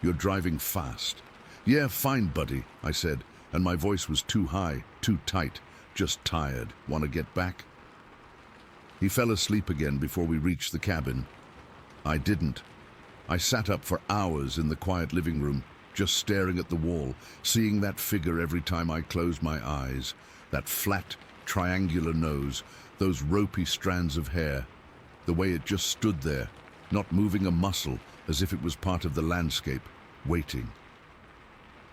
You're driving fast." "Yeah, fine, buddy," I said, and my voice was too high, too tight, just tired. "Want to get back?" He fell asleep again before we reached the cabin. I didn't. I sat up for hours in the quiet living room, just staring at the wall, seeing that figure every time I closed my eyes, that flat, triangular nose, those ropey strands of hair, the way it just stood there, not moving a muscle, as if it was part of the landscape, waiting.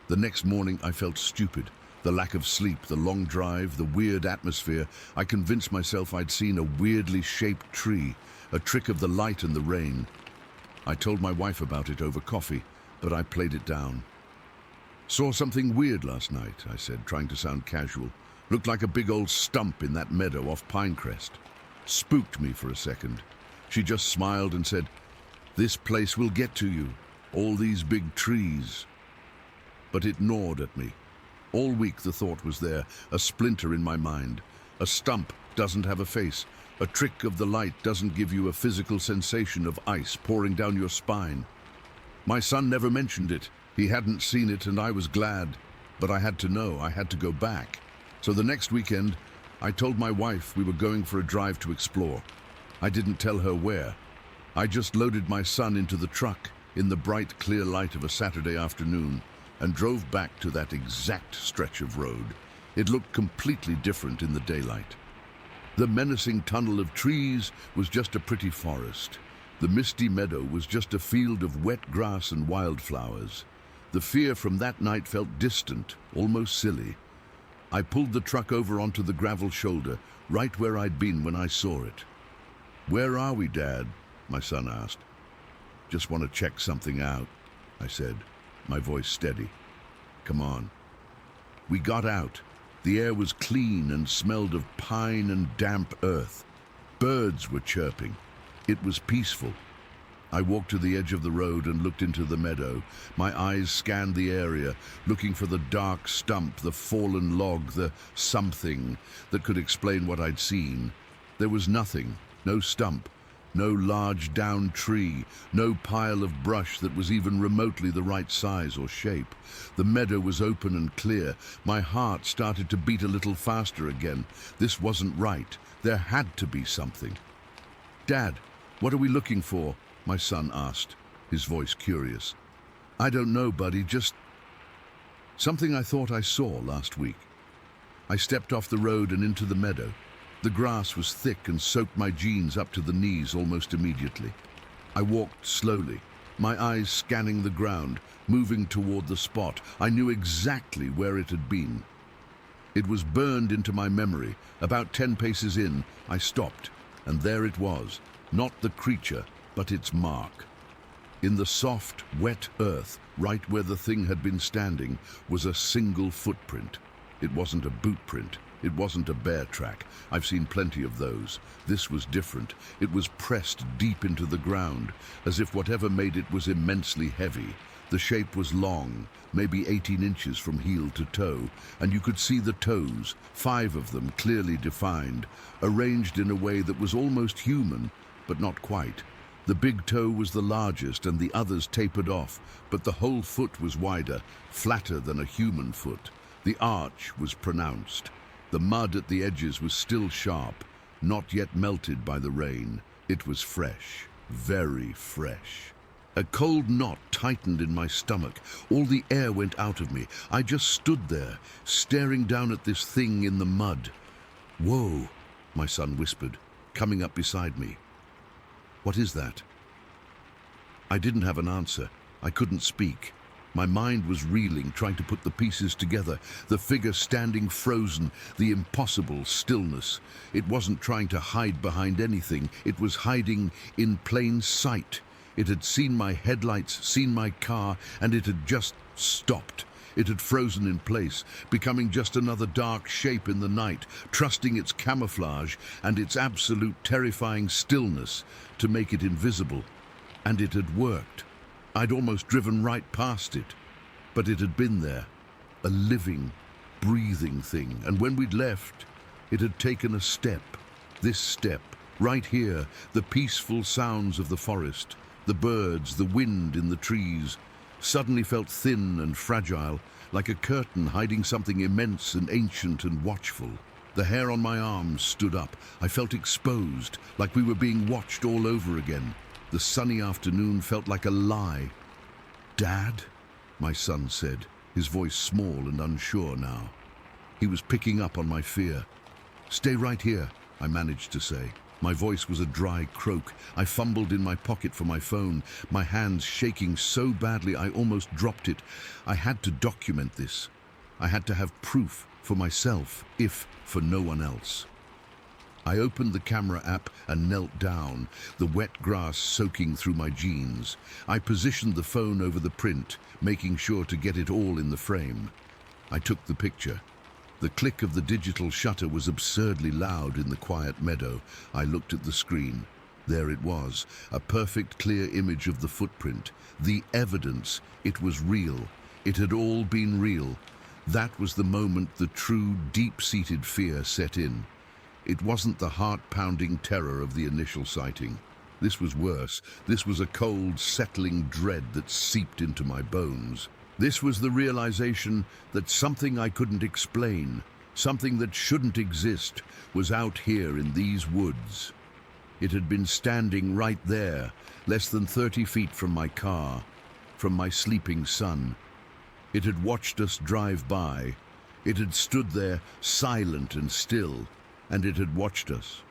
The next morning I felt stupid. The lack of sleep, the long drive, the weird atmosphere. I convinced myself I'd seen a weirdly shaped tree, a trick of the light and the rain. I told my wife about it over coffee, but I played it down. "Saw something weird last night," I said, trying to sound casual. "Looked like a big old stump in that meadow off Pinecrest. Spooked me for a second." She just smiled and said, "This place will get to you, all these big trees." But it gnawed at me. All week the thought was there, a splinter in my mind. A stump doesn't have a face. A trick of the light doesn't give you a physical sensation of ice pouring down your spine. My son never mentioned it. He hadn't seen it, and I was glad. But I had to know. I had to go back. So the next weekend, I told my wife we were going for a drive to explore. I didn't tell her where. I just loaded my son into the truck in the bright, clear light of a Saturday afternoon, and drove back to that exact stretch of road. It looked completely different in the daylight. The menacing tunnel of trees was just a pretty forest. The misty meadow was just a field of wet grass and wildflowers. The fear from that night felt distant, almost silly. I pulled the truck over onto the gravel shoulder, right where I'd been when I saw it. "Where are we, Dad?" my son asked. "Just want to check something out," I said, my voice steady. "Come on." We got out. The air was clean and smelled of pine and damp earth. Birds were chirping. It was peaceful. I walked to the edge of the road and looked into the meadow. My eyes scanned the area, looking for the dark stump, the fallen log, the something that could explain what I'd seen. There was nothing, no stump, no large downed tree, no pile of brush that was even remotely the right size or shape. The meadow was open and clear. My heart started to beat a little faster again. This wasn't right. There had to be something. "Dad, what are we looking for?" my son asked, his voice curious. "I don't know, buddy, just something I thought I saw last week." I stepped off the road and into the meadow. The grass was thick and soaked my jeans up to the knees almost immediately. I walked slowly, my eyes scanning the ground, moving toward the spot. I knew exactly where it had been. It was burned into my memory. About 10 paces in, I stopped, and there it was, not the creature, but its mark. In the soft, wet earth, right where the thing had been standing, was a single footprint. It wasn't a boot print. It wasn't a bear track. I've seen plenty of those. This was different. It was pressed deep into the ground, as if whatever made it was immensely heavy. The shape was long, maybe 18 inches from heel to toe, and you could see the toes, 5 of them clearly defined, arranged in a way that was almost human, but not quite. The big toe was the largest and the others tapered off, but the whole foot was wider, flatter than a human foot. The arch was pronounced. The mud at the edges was still sharp, not yet melted by the rain. It was fresh, very fresh. A cold knot tightened in my stomach. All the air went out of me. I just stood there, staring down at this thing in the mud. "Whoa," my son whispered, coming up beside me. "What is that?" I didn't have an answer. I couldn't speak. My mind was reeling, trying to put the pieces together. The figure standing frozen, the impossible stillness. It wasn't trying to hide behind anything. It was hiding in plain sight. It had seen my headlights, seen my car, and it had just stopped. It had frozen in place, becoming just another dark shape in the night, trusting its camouflage and its absolute terrifying stillness to make it invisible. And it had worked. I'd almost driven right past it, but it had been there, a living, breathing thing. And when we'd left, it had taken a step. This step, right here, the peaceful sounds of the forest, the birds, the wind in the trees, suddenly felt thin and fragile, like a curtain hiding something immense and ancient and watchful. The hair on my arms stood up. I felt exposed, like we were being watched all over again. The sunny afternoon felt like a lie. "Dad?" my son said, his voice small and unsure now. He was picking up on my fear. "Stay right here," I managed to say. My voice was a dry croak. I fumbled in my pocket for my phone, my hands shaking so badly I almost dropped it. I had to document this. I had to have proof for myself, if for no one else. I opened the camera app and knelt down, the wet grass soaking through my jeans. I positioned the phone over the print, making sure to get it all in the frame. I took the picture. The click of the digital shutter was absurdly loud in the quiet meadow. I looked at the screen. There it was, a perfect clear image of the footprint. The evidence. It was real. It had all been real. That was the moment the true, deep-seated fear set in. It wasn't the heart-pounding terror of the initial sighting. This was worse. This was a cold, settling dread that seeped into my bones. This was the realization that something I couldn't explain, something that shouldn't exist, was out here in these woods. It had been standing right there, less than 30 feet from my car, from my sleeping son. It had watched us drive by. It had stood there, silent and still, and it had watched us.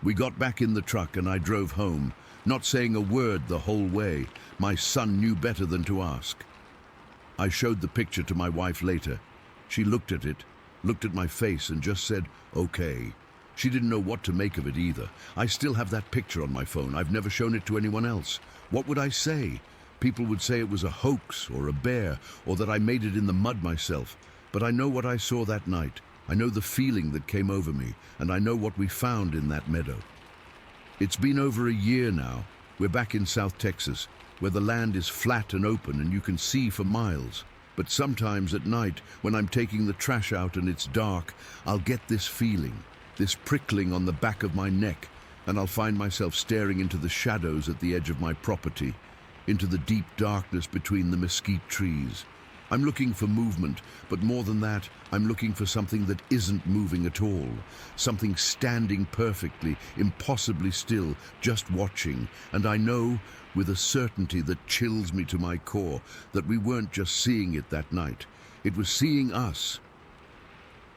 We got back in the truck and I drove home, not saying a word the whole way. My son knew better than to ask. I showed the picture to my wife later. She looked at it, looked at my face and just said, "Okay." She didn't know what to make of it either. I still have that picture on my phone. I've never shown it to anyone else. What would I say? People would say it was a hoax or a bear, or that I made it in the mud myself. But I know what I saw that night. I know the feeling that came over me, and I know what we found in that meadow. It's been over a year now. We're back in South Texas, where the land is flat and open and you can see for miles. But sometimes at night, when I'm taking the trash out and it's dark, I'll get this feeling, this prickling on the back of my neck, and I'll find myself staring into the shadows at the edge of my property, into the deep darkness between the mesquite trees. I'm looking for movement, but more than that, I'm looking for something that isn't moving at all. Something standing perfectly, impossibly still, just watching. And I know, with a certainty that chills me to my core, that we weren't just seeing it that night. It was seeing us.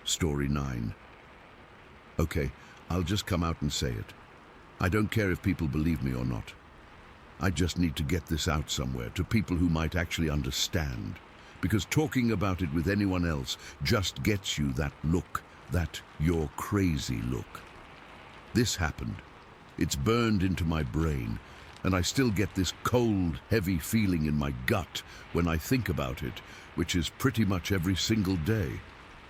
Story 9. Okay, I'll just come out and say it. I don't care if people believe me or not. I just need to get this out somewhere, to people who might actually understand. Because talking about it with anyone else just gets you that look, that "you're crazy" look. This happened. It's burned into my brain, and I still get this cold, heavy feeling in my gut when I think about it, which is pretty much every single day.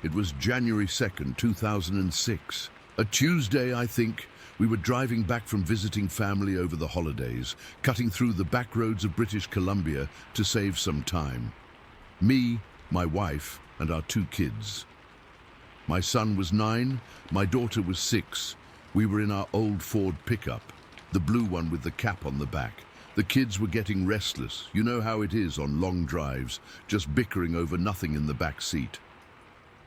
It was January 2nd, 2006. A Tuesday, I think. We were driving back from visiting family over the holidays, cutting through the back roads of British Columbia to save some time. Me, my wife, and our 2 kids. My son was 9, my daughter was 6. We were in our old Ford pickup, the blue one with the cap on the back. The kids were getting restless. You know how it is on long drives, just bickering over nothing in the back seat.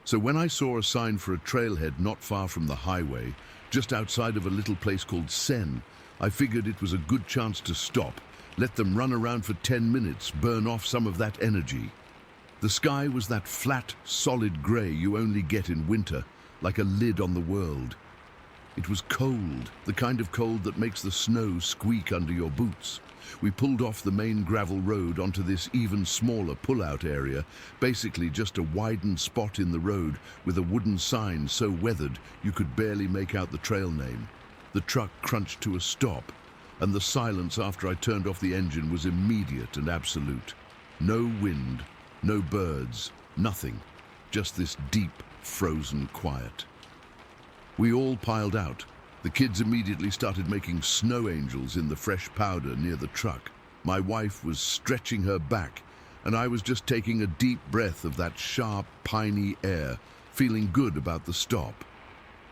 So when I saw a sign for a trailhead not far from the highway, just outside of a little place called Sen, I figured it was a good chance to stop, let them run around for 10 minutes, burn off some of that energy. The sky was that flat, solid grey you only get in winter, like a lid on the world. It was cold, the kind of cold that makes the snow squeak under your boots. We pulled off the main gravel road onto this even smaller pull-out area, basically just a widened spot in the road with a wooden sign so weathered you could barely make out the trail name. The truck crunched to a stop, and the silence after I turned off the engine was immediate and absolute. No wind. No birds, nothing, just this deep, frozen quiet. We all piled out. The kids immediately started making snow angels in the fresh powder near the truck. My wife was stretching her back, and I was just taking a deep breath of that sharp, piney air, feeling good about the stop.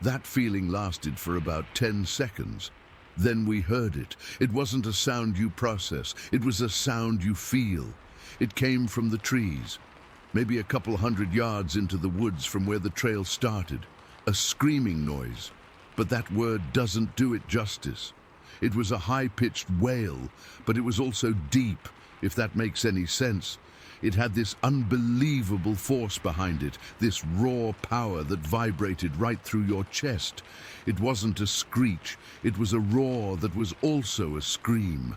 That feeling lasted for about 10 seconds. Then we heard it. It wasn't a sound you process, it was a sound you feel. It came from the trees, maybe a couple 100 yards into the woods from where the trail started. A screaming noise, but that word doesn't do it justice. It was a high-pitched wail, but it was also deep, if that makes any sense. It had this unbelievable force behind it, this raw power that vibrated right through your chest. It wasn't a screech, it was a roar that was also a scream.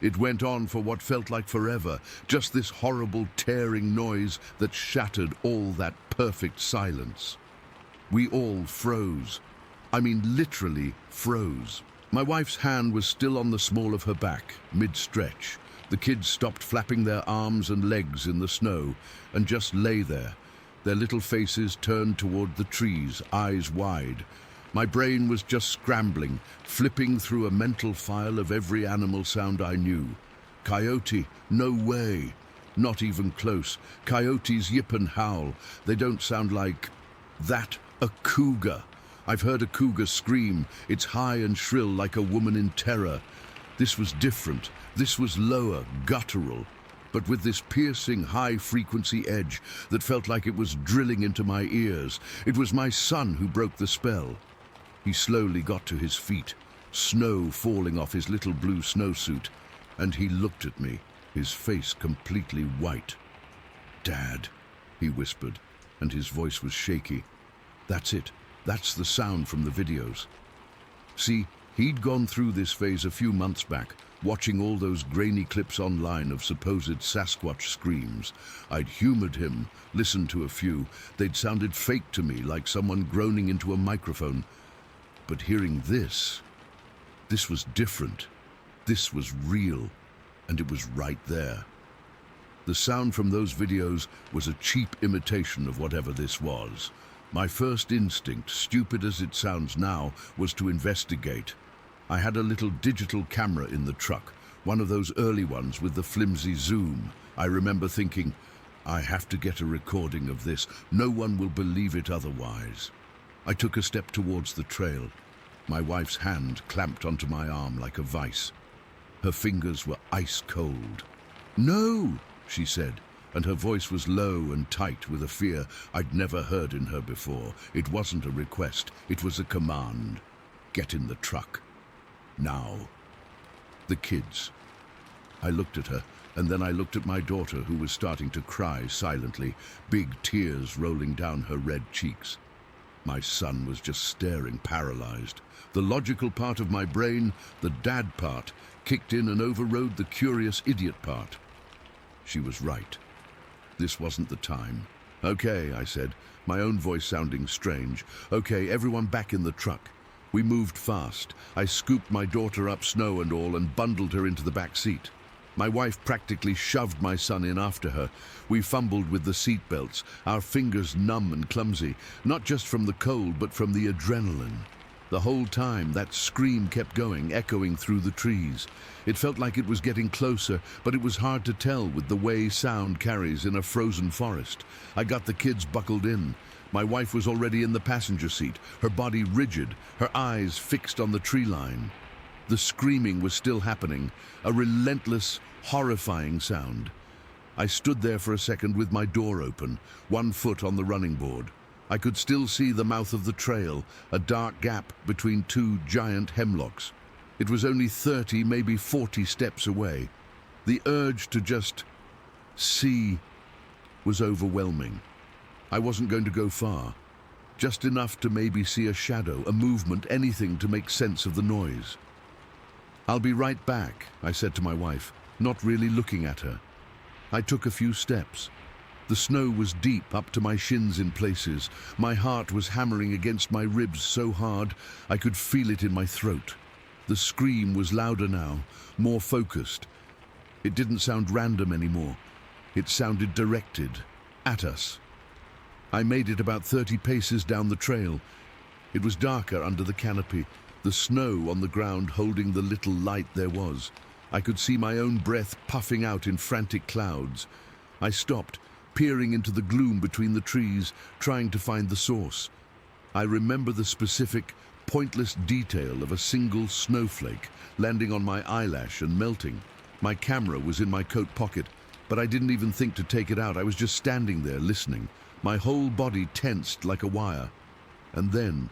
It went on for what felt like forever, just this horrible tearing noise that shattered all that perfect silence. We all froze. I mean, literally froze. My wife's hand was still on the small of her back, mid-stretch. The kids stopped flapping their arms and legs in the snow and just lay there, their little faces turned toward the trees, eyes wide. My brain was just scrambling, flipping through a mental file of every animal sound I knew. Coyote, no way. Not even close. Coyotes yip and howl. They don't sound like that. A cougar. I've heard a cougar scream. It's high and shrill like a woman in terror. This was different. This was lower, guttural, but with this piercing high-frequency edge that felt like it was drilling into my ears. It was my son who broke the spell. He slowly got to his feet, snow falling off his little blue snowsuit, and he looked at me, his face completely white. "Dad," he whispered, and his voice was shaky. "That's it. That's the sound from the videos." See, he'd gone through this phase a few months back, watching all those grainy clips online of supposed Sasquatch screams. I'd humored him, listened to a few. They'd sounded fake to me, like someone groaning into a microphone. But hearing this was different. This was real, and it was right there. The sound from those videos was a cheap imitation of whatever this was. My first instinct, stupid as it sounds now, was to investigate. I had a little digital camera in the truck, one of those early ones with the flimsy zoom. I remember thinking, I have to get a recording of this. No one will believe it otherwise. I took a step towards the trail. My wife's hand clamped onto my arm like a vice. Her fingers were ice cold. "No," she said, and her voice was low and tight with a fear I'd never heard in her before. It wasn't a request, it was a command. "Get in the truck. Now." The kids. I looked at her, and then I looked at my daughter, who was starting to cry silently, big tears rolling down her red cheeks. My son was just staring, paralyzed. The logical part of my brain, the dad part, kicked in and overrode the curious idiot part. She was right. This wasn't the time. "Okay," I said, my own voice sounding strange. "Okay, everyone back in the truck." We moved fast. I scooped my daughter up, snow and all, and bundled her into the back seat. My wife practically shoved my son in after her. We fumbled with the seat belts, our fingers numb and clumsy, not just from the cold, but from the adrenaline. The whole time, that scream kept going, echoing through the trees. It felt like it was getting closer, but it was hard to tell with the way sound carries in a frozen forest. I got the kids buckled in. My wife was already in the passenger seat, her body rigid, her eyes fixed on the tree line. The screaming was still happening, a relentless, horrifying sound. I stood there for a second with my door open, one foot on the running board. I could still see the mouth of the trail, a dark gap between two giant hemlocks. It was only 30, maybe 40 steps away. The urge to just see was overwhelming. I wasn't going to go far, just enough to maybe see a shadow, a movement, anything to make sense of the noise. "I'll be right back," I said to my wife, not really looking at her. I took a few steps. The snow was deep up to my shins in places. My heart was hammering against my ribs so hard I could feel it in my throat. The scream was louder now, more focused. It didn't sound random anymore. It sounded directed, at us. I made it about 30 paces down the trail. It was darker under the canopy, the snow on the ground holding the little light there was. I could see my own breath puffing out in frantic clouds. I stopped, peering into the gloom between the trees, trying to find the source. I remember the specific, pointless detail of a single snowflake landing on my eyelash and melting. My camera was in my coat pocket, but I didn't even think to take it out. I was just standing there listening, my whole body tensed like a wire. And then,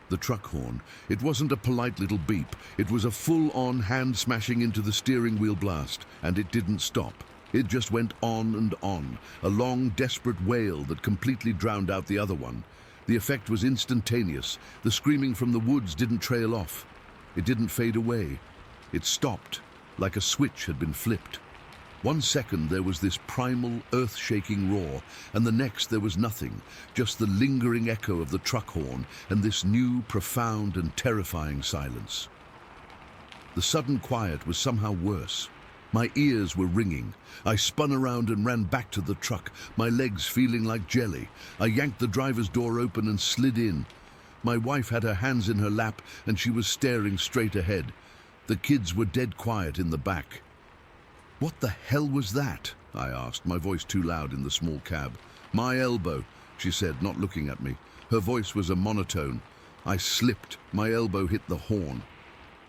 the truck horn. It wasn't a polite little beep. It was a full-on hand smashing into the steering wheel blast, and it didn't stop. It just went on and on, a long, desperate wail that completely drowned out the other one. The effect was instantaneous. The screaming from the woods didn't trail off. It didn't fade away. It stopped, like a switch had been flipped. 1 second there was this primal, earth-shaking roar, and the next there was nothing, just the lingering echo of the truck horn and this new, profound and terrifying silence. The sudden quiet was somehow worse. My ears were ringing. I spun around and ran back to the truck, my legs feeling like jelly. I yanked the driver's door open and slid in. My wife had her hands in her lap and she was staring straight ahead. The kids were dead quiet in the back. "What the hell was that?" I asked, my voice too loud in the small cab. "My elbow," she said, not looking at me. Her voice was a monotone. I slipped. My elbow hit the horn.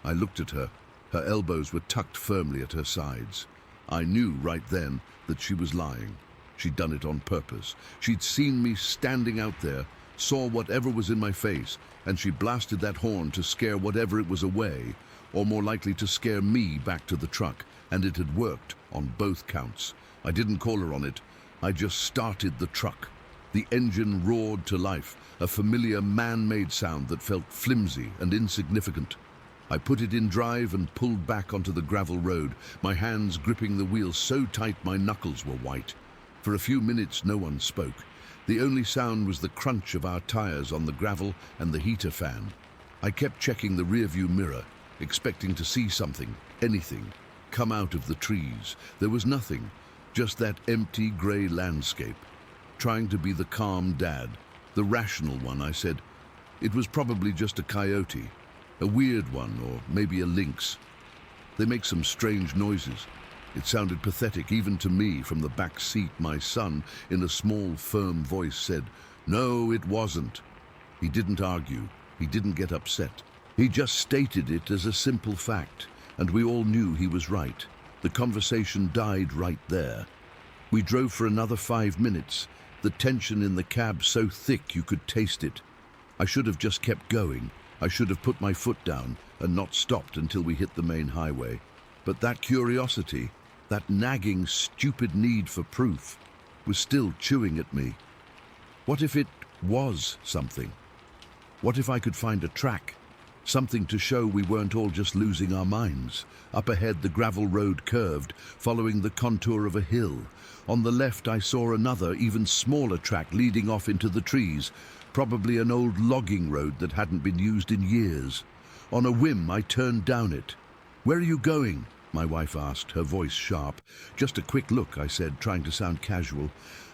I looked at her. Her elbows were tucked firmly at her sides. I knew right then that she was lying. She'd done it on purpose. She'd seen me standing out there, saw whatever was in my face, and she blasted that horn to scare whatever it was away, or more likely to scare me back to the truck, and it had worked on both counts. I didn't call her on it. I just started the truck. The engine roared to life, a familiar man-made sound that felt flimsy and insignificant. I put it in drive and pulled back onto the gravel road, my hands gripping the wheel so tight my knuckles were white. For a few minutes no one spoke. The only sound was the crunch of our tires on the gravel and the heater fan. I kept checking the rearview mirror, expecting to see something, anything, come out of the trees. There was nothing, just that empty grey landscape. Trying to be the calm dad, the rational one, I said, "It was probably just a coyote, a weird one, or maybe a lynx. They make some strange noises." It sounded pathetic even to me from the back seat. My son, in a small, firm voice, said, "No, it wasn't." He didn't argue. He didn't get upset. He just stated it as a simple fact, and we all knew he was right. The conversation died right there. We drove for another 5 minutes, the tension in the cab so thick you could taste it. I should have just kept going. I should have put my foot down and not stopped until we hit the main highway. But that curiosity, that nagging, stupid need for proof, was still chewing at me. What if it was something? What if I could find a track? Something to show we weren't all just losing our minds. Up ahead, the gravel road curved, following the contour of a hill. On the left, I saw another, even smaller track leading off into the trees, probably an old logging road that hadn't been used in years. On a whim, I turned down it. "Where are you going?" my wife asked, her voice sharp. "Just a quick look," I said, trying to sound casual.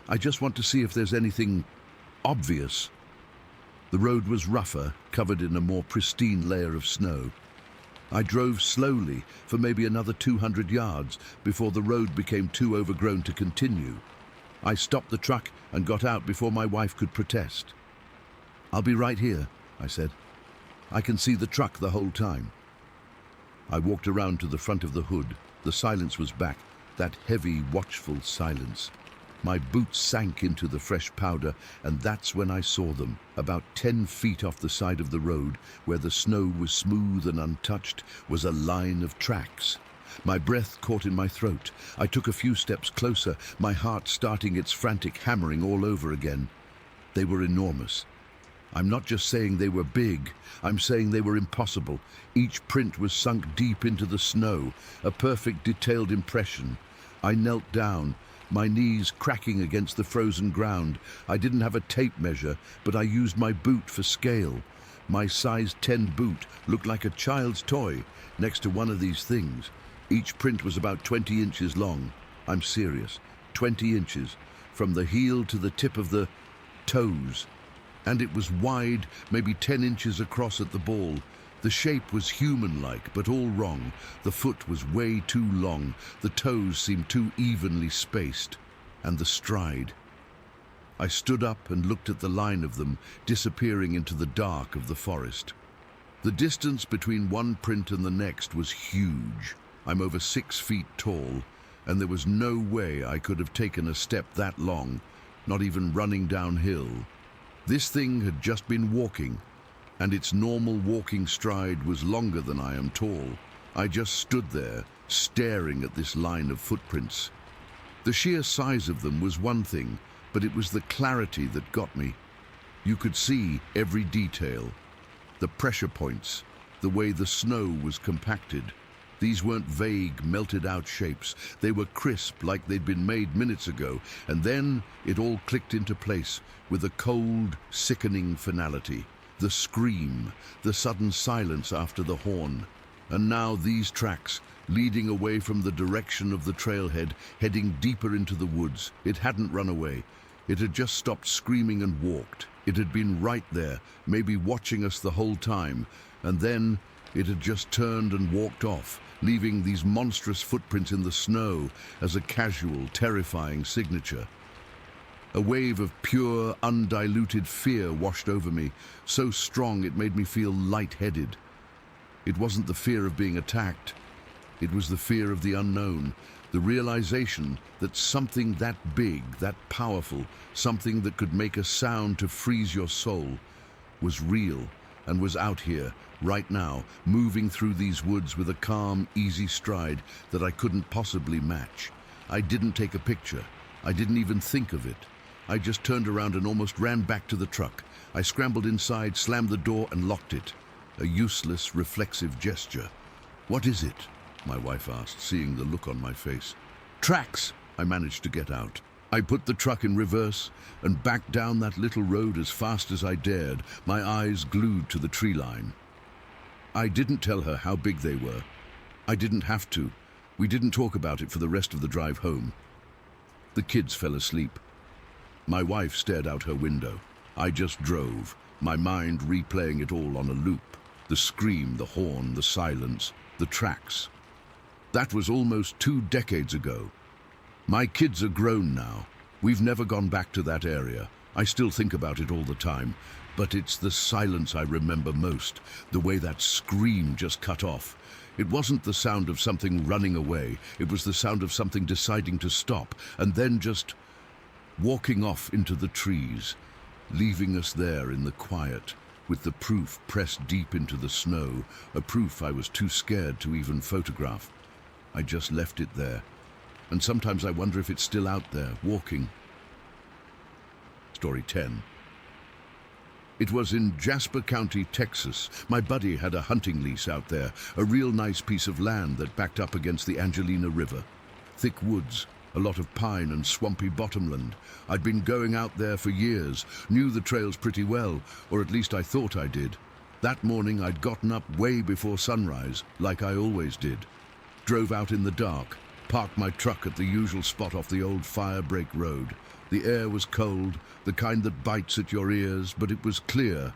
"I just want to see if there's anything obvious." The road was rougher, covered in a more pristine layer of snow. I drove slowly for maybe another 200 yards before the road became too overgrown to continue. I stopped the truck and got out before my wife could protest. "I'll be right here," I said. "I can see the truck the whole time." I walked around to the front of the hood. The silence was back, that heavy, watchful silence. My boots sank into the fresh powder, and that's when I saw them. About 10 feet off the side of the road, where the snow was smooth and untouched, was a line of tracks. My breath caught in my throat. I took a few steps closer, my heart starting its frantic hammering all over again. They were enormous. I'm not just saying they were big, I'm saying they were impossible. Each print was sunk deep into the snow, a perfect detailed impression. I knelt down, my knees cracking against the frozen ground. I didn't have a tape measure, but I used my boot for scale. My size 10 boot looked like a child's toy next to one of these things. Each print was about 20 inches long. I'm serious, 20 inches, from the heel to the tip of the toes. And it was wide, maybe 10 inches across at the ball. The shape was human-like, but all wrong. The foot was way too long, the toes seemed too evenly spaced, and the stride. I stood up and looked at the line of them, disappearing into the dark of the forest. The distance between one print and the next was huge. I'm over 6 feet tall, and there was no way I could have taken a step that long, not even running downhill. This thing had just been walking, and its normal walking stride was longer than I am tall. I just stood there, staring at this line of footprints. The sheer size of them was one thing, but it was the clarity that got me. You could see every detail. The pressure points, the way the snow was compacted. These weren't vague, melted-out shapes. They were crisp, like they'd been made minutes ago, and then it all clicked into place with a cold, sickening finality. The scream, the sudden silence after the horn. And now these tracks, leading away from the direction of the trailhead, heading deeper into the woods. It hadn't run away. It had just stopped screaming and walked. It had been right there, maybe watching us the whole time, and then it had just turned and walked off, leaving these monstrous footprints in the snow as a casual, terrifying signature. A wave of pure, undiluted fear washed over me, so strong it made me feel lightheaded. It wasn't the fear of being attacked. It was the fear of the unknown, the realization that something that big, that powerful, something that could make a sound to freeze your soul, was real and was out here, right now, moving through these woods with a calm, easy stride that I couldn't possibly match. I didn't take a picture. I didn't even think of it. I just turned around and almost ran back to the truck. I scrambled inside, slammed the door and locked it. A useless, reflexive gesture. "What is it?" my wife asked, seeing the look on my face. "Tracks!" I managed to get out. I put the truck in reverse and backed down that little road as fast as I dared, my eyes glued to the tree line. I didn't tell her how big they were. I didn't have to. We didn't talk about it for the rest of the drive home. The kids fell asleep. My wife stared out her window. I just drove, my mind replaying it all on a loop. The scream, the horn, the silence, the tracks. That was almost 2 decades ago. My kids are grown now. We've never gone back to that area. I still think about it all the time, but it's the silence I remember most, the way that scream just cut off. It wasn't the sound of something running away. It was the sound of something deciding to stop and then just walking off into the trees, leaving us there in the quiet, with the proof pressed deep into the snow, a proof I was too scared to even photograph. I just left it there. And sometimes I wonder if it's still out there, walking. Story 10. It was in Jasper County, Texas. My buddy had a hunting lease out there, a real nice piece of land that backed up against the Angelina River. Thick woods, a lot of pine and swampy bottomland. I'd been going out there for years, knew the trails pretty well, or at least I thought I did. That morning I'd gotten up way before sunrise, like I always did. Drove out in the dark, parked my truck at the usual spot off the old fire-break road. The air was cold, the kind that bites at your ears, but it was clear.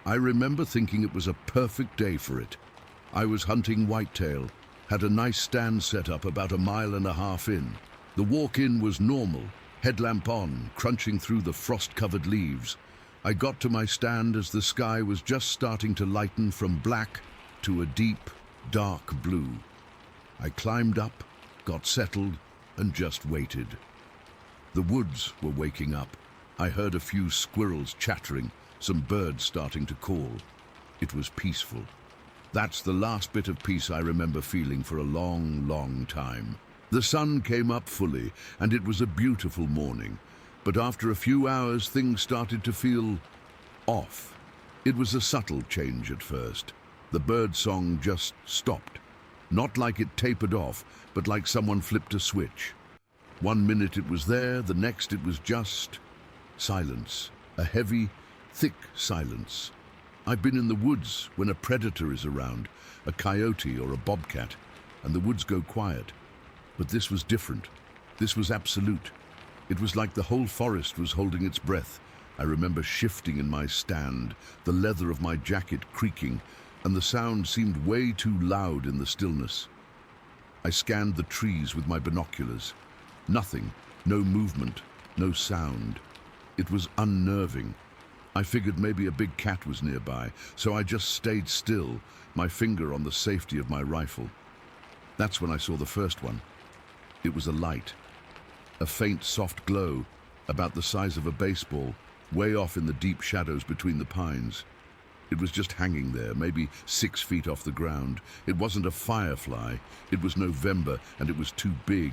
I remember thinking it was a perfect day for it. I was hunting whitetail, had a nice stand set up about 1.5 miles in. The walk-in was normal, headlamp on, crunching through the frost-covered leaves. I got to my stand as the sky was just starting to lighten from black to a deep, dark blue. I climbed up, got settled, and just waited. The woods were waking up. I heard a few squirrels chattering, some birds starting to call. It was peaceful. That's the last bit of peace I remember feeling for a long, long time. The sun came up fully, and it was a beautiful morning. But after a few hours, things started to feel off. It was a subtle change at first. The bird song just stopped. Not like it tapered off, but like someone flipped a switch. 1 minute it was there, the next it was just silence. A heavy, thick silence. I've been in the woods when a predator is around, a coyote or a bobcat, and the woods go quiet. But this was different. This was absolute. It was like the whole forest was holding its breath. I remember shifting in my stand, the leather of my jacket creaking, and the sound seemed way too loud in the stillness. I scanned the trees with my binoculars. Nothing, no movement, no sound. It was unnerving. I figured maybe a big cat was nearby, so I just stayed still, my finger on the safety of my rifle. That's when I saw the first one. It was a light. A faint, soft glow, about the size of a baseball, way off in the deep shadows between the pines. It was just hanging there, maybe 6 feet off the ground. It wasn't a firefly. It was November, and it was too big,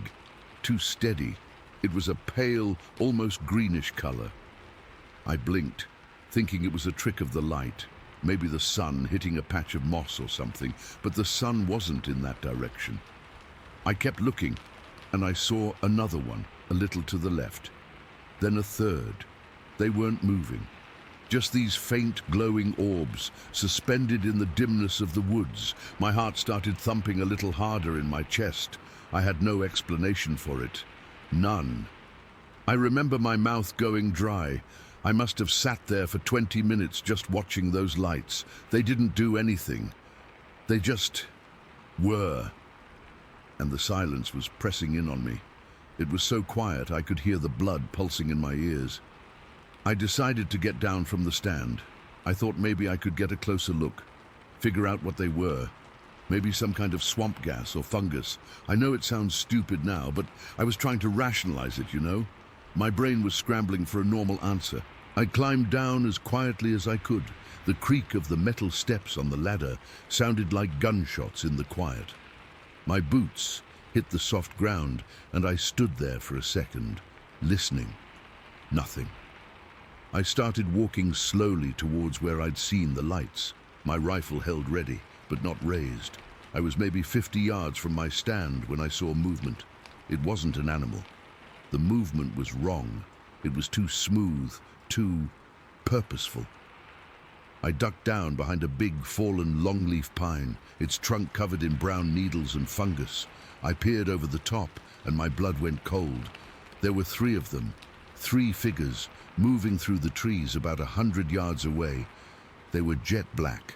too steady. It was a pale, almost greenish color. I blinked, thinking it was a trick of the light, maybe the sun hitting a patch of moss or something, but the sun wasn't in that direction. I kept looking, and I saw another one, a little to the left. Then a third. They weren't moving. Just these faint, glowing orbs, suspended in the dimness of the woods. My heart started thumping a little harder in my chest. I had no explanation for it. None. I remember my mouth going dry. I must have sat there for 20 minutes just watching those lights. They didn't do anything. They just were. And the silence was pressing in on me. It was so quiet I could hear the blood pulsing in my ears. I decided to get down from the stand. I thought maybe I could get a closer look, figure out what they were. Maybe some kind of swamp gas or fungus. I know it sounds stupid now, but I was trying to rationalize it, you know? My brain was scrambling for a normal answer. I climbed down as quietly as I could. The creak of the metal steps on the ladder sounded like gunshots in the quiet. My boots, hit the soft ground, and I stood there for a second, listening. Nothing. I started walking slowly towards where I'd seen the lights, my rifle held ready, but not raised. I was maybe 50 yards from my stand when I saw movement. It wasn't an animal. The movement was wrong. It was too smooth, too purposeful. I ducked down behind a big, fallen longleaf pine, its trunk covered in brown needles and fungus. I peered over the top, and my blood went cold. There were 3 of them, 3 figures, moving through the trees about 100 yards away. They were jet black.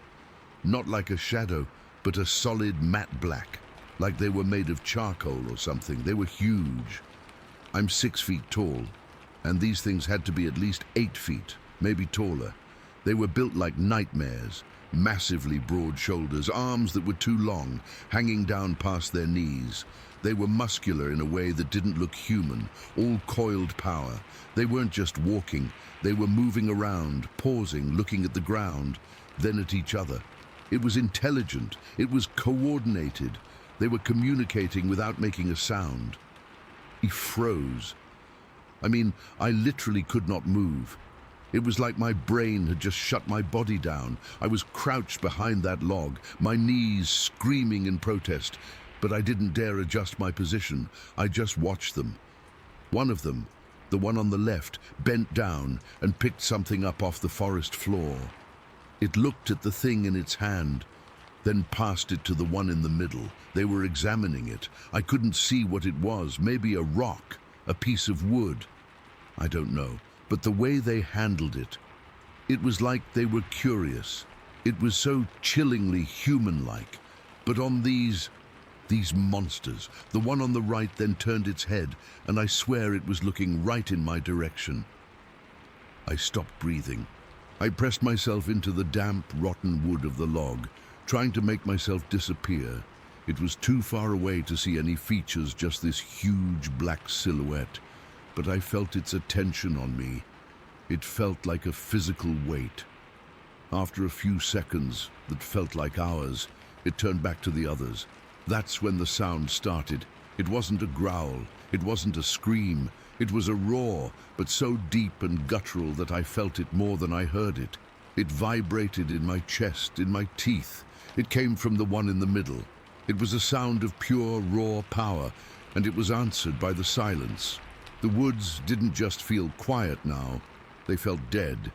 Not like a shadow, but a solid matte black, like they were made of charcoal or something. They were huge. I'm 6 feet tall, and these things had to be at least 8 feet, maybe taller. They were built like nightmares, massively broad shoulders, arms that were too long, hanging down past their knees. They were muscular in a way that didn't look human, all coiled power. They weren't just walking, they were moving around, pausing, looking at the ground, then at each other. It was intelligent, it was coordinated. They were communicating without making a sound. He froze. I literally could not move. It was like my brain had just shut my body down. I was crouched behind that log, my knees screaming in protest, but I didn't dare adjust my position. I just watched them. One of them, the one on the left, bent down and picked something up off the forest floor. It looked at the thing in its hand, then passed it to the one in the middle. They were examining it. I couldn't see what it was, maybe a rock, a piece of wood. I don't know, but the way they handled it, it was like they were curious. It was so chillingly human-like. But on these monsters, the one on the right then turned its head, and I swear it was looking right in my direction. I stopped breathing. I pressed myself into the damp, rotten wood of the log, trying to make myself disappear. It was too far away to see any features, just this huge black silhouette. But I felt its attention on me. It felt like a physical weight. After a few seconds that felt like hours, it turned back to the others. That's when the sound started. It wasn't a growl, it wasn't a scream. It was a roar, but so deep and guttural that I felt it more than I heard it. It vibrated in my chest, in my teeth. It came from the one in the middle. It was a sound of pure, raw power, and it was answered by the silence. The woods didn't just feel quiet now, they felt dead.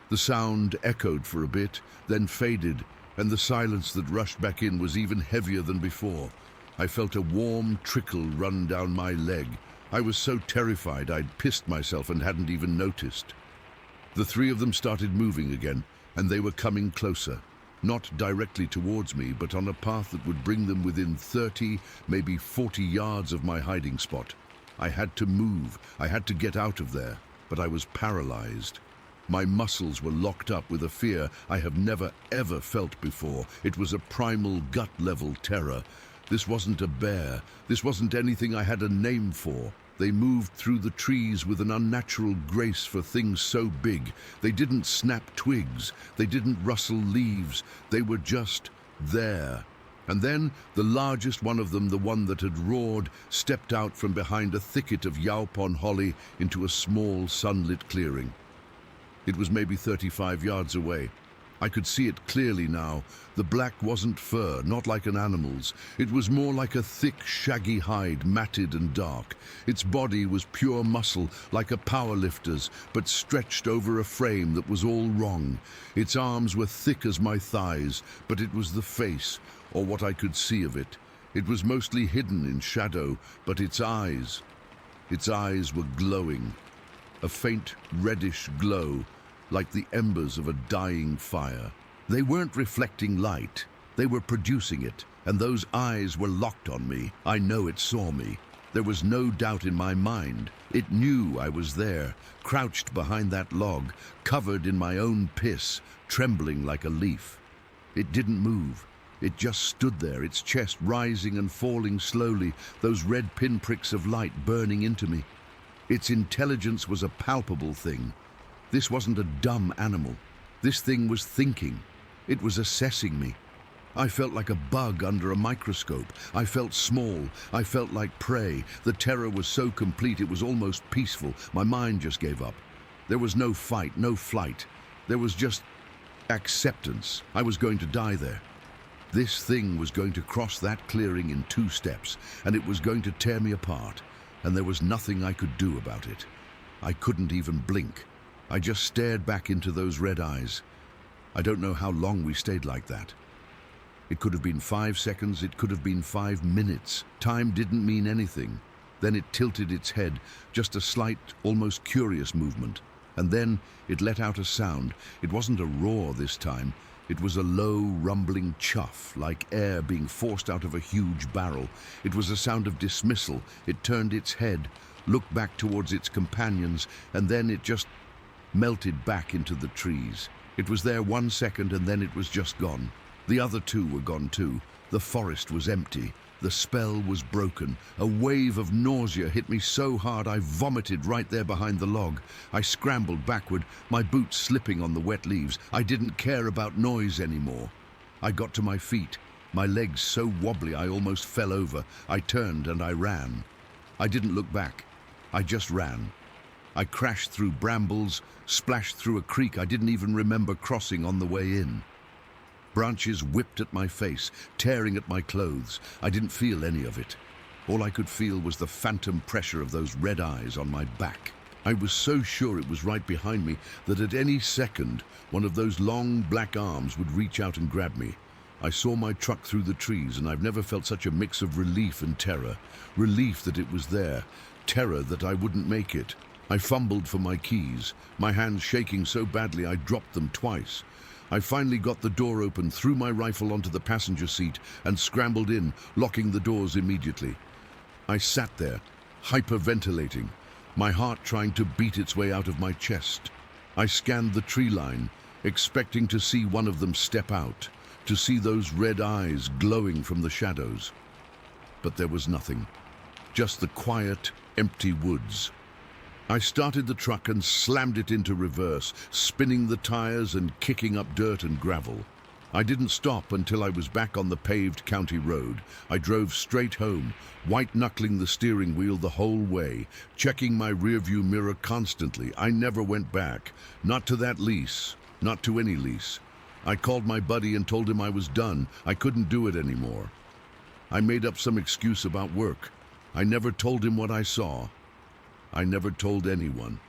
The sound echoed for a bit, then faded, and the silence that rushed back in was even heavier than before. I felt a warm trickle run down my leg. I was so terrified I'd pissed myself and hadn't even noticed. The 3 of them started moving again, and they were coming closer. Not directly towards me, but on a path that would bring them within 30, maybe 40 yards of my hiding spot. I had to move. I had to get out of there, but I was paralyzed. My muscles were locked up with a fear I have never, ever felt before. It was a primal, gut-level terror. This wasn't a bear. This wasn't anything I had a name for. They moved through the trees with an unnatural grace for things so big. They didn't snap twigs. They didn't rustle leaves. They were just there. And then the largest one of them, the one that had roared, stepped out from behind a thicket of yaupon holly into a small sunlit clearing. It was maybe 35 yards away. I could see it clearly now. The black wasn't fur, not like an animal's. It was more like a thick, shaggy hide, matted and dark. Its body was pure muscle, like a powerlifter's, but stretched over a frame that was all wrong. Its arms were thick as my thighs, but it was the face, or what I could see of it. It was mostly hidden in shadow, but its eyes were glowing. A faint, reddish glow, like the embers of a dying fire. They weren't reflecting light, they were producing it, and those eyes were locked on me. I know it saw me. There was no doubt in my mind. It knew I was there, crouched behind that log, covered in my own piss, trembling like a leaf. It didn't move. It just stood there, its chest rising and falling slowly, those red pinpricks of light burning into me. Its intelligence was a palpable thing. This wasn't a dumb animal. This thing was thinking. It was assessing me. I felt like a bug under a microscope. I felt small. I felt like prey. The terror was so complete it was almost peaceful. My mind just gave up. There was no fight, no flight. There was just acceptance. I was going to die there. This thing was going to cross that clearing in 2 steps, and it was going to tear me apart, and there was nothing I could do about it. I couldn't even blink. I just stared back into those red eyes. I don't know how long we stayed like that. It could have been 5 seconds, it could have been 5 minutes. Time didn't mean anything. Then it tilted its head, just a slight, almost curious movement. And then it let out a sound. It wasn't a roar this time. It was a low, rumbling chuff, like air being forced out of a huge barrel. It was a sound of dismissal. It turned its head, looked back towards its companions, and then it just melted back into the trees. It was there 1 second, and then it was just gone. The other 2 were gone too. The forest was empty. The spell was broken. A wave of nausea hit me so hard I vomited right there behind the log. I scrambled backward, my boots slipping on the wet leaves. I didn't care about noise anymore. I got to my feet, my legs so wobbly I almost fell over. I turned and I ran. I didn't look back. I just ran. I crashed through brambles, splashed through a creek I didn't even remember crossing on the way in. Branches whipped at my face, tearing at my clothes. I didn't feel any of it. All I could feel was the phantom pressure of those red eyes on my back. I was so sure it was right behind me that at any second, one of those long black arms would reach out and grab me. I saw my truck through the trees, and I've never felt such a mix of relief and terror. Relief that it was there, terror that I wouldn't make it. I fumbled for my keys, my hands shaking so badly I dropped them twice. I finally got the door open, threw my rifle onto the passenger seat, and scrambled in, locking the doors immediately. I sat there, hyperventilating, my heart trying to beat its way out of my chest. I scanned the tree line, expecting to see one of them step out, to see those red eyes glowing from the shadows. But there was nothing, just the quiet, empty woods. I started the truck and slammed it into reverse, spinning the tires and kicking up dirt and gravel. I didn't stop until I was back on the paved county road. I drove straight home, white-knuckling the steering wheel the whole way, checking my rearview mirror constantly. I never went back, not to that lease, not to any lease. I called my buddy and told him I was done. I couldn't do it anymore. I made up some excuse about work. I never told him what I saw. I never told anyone.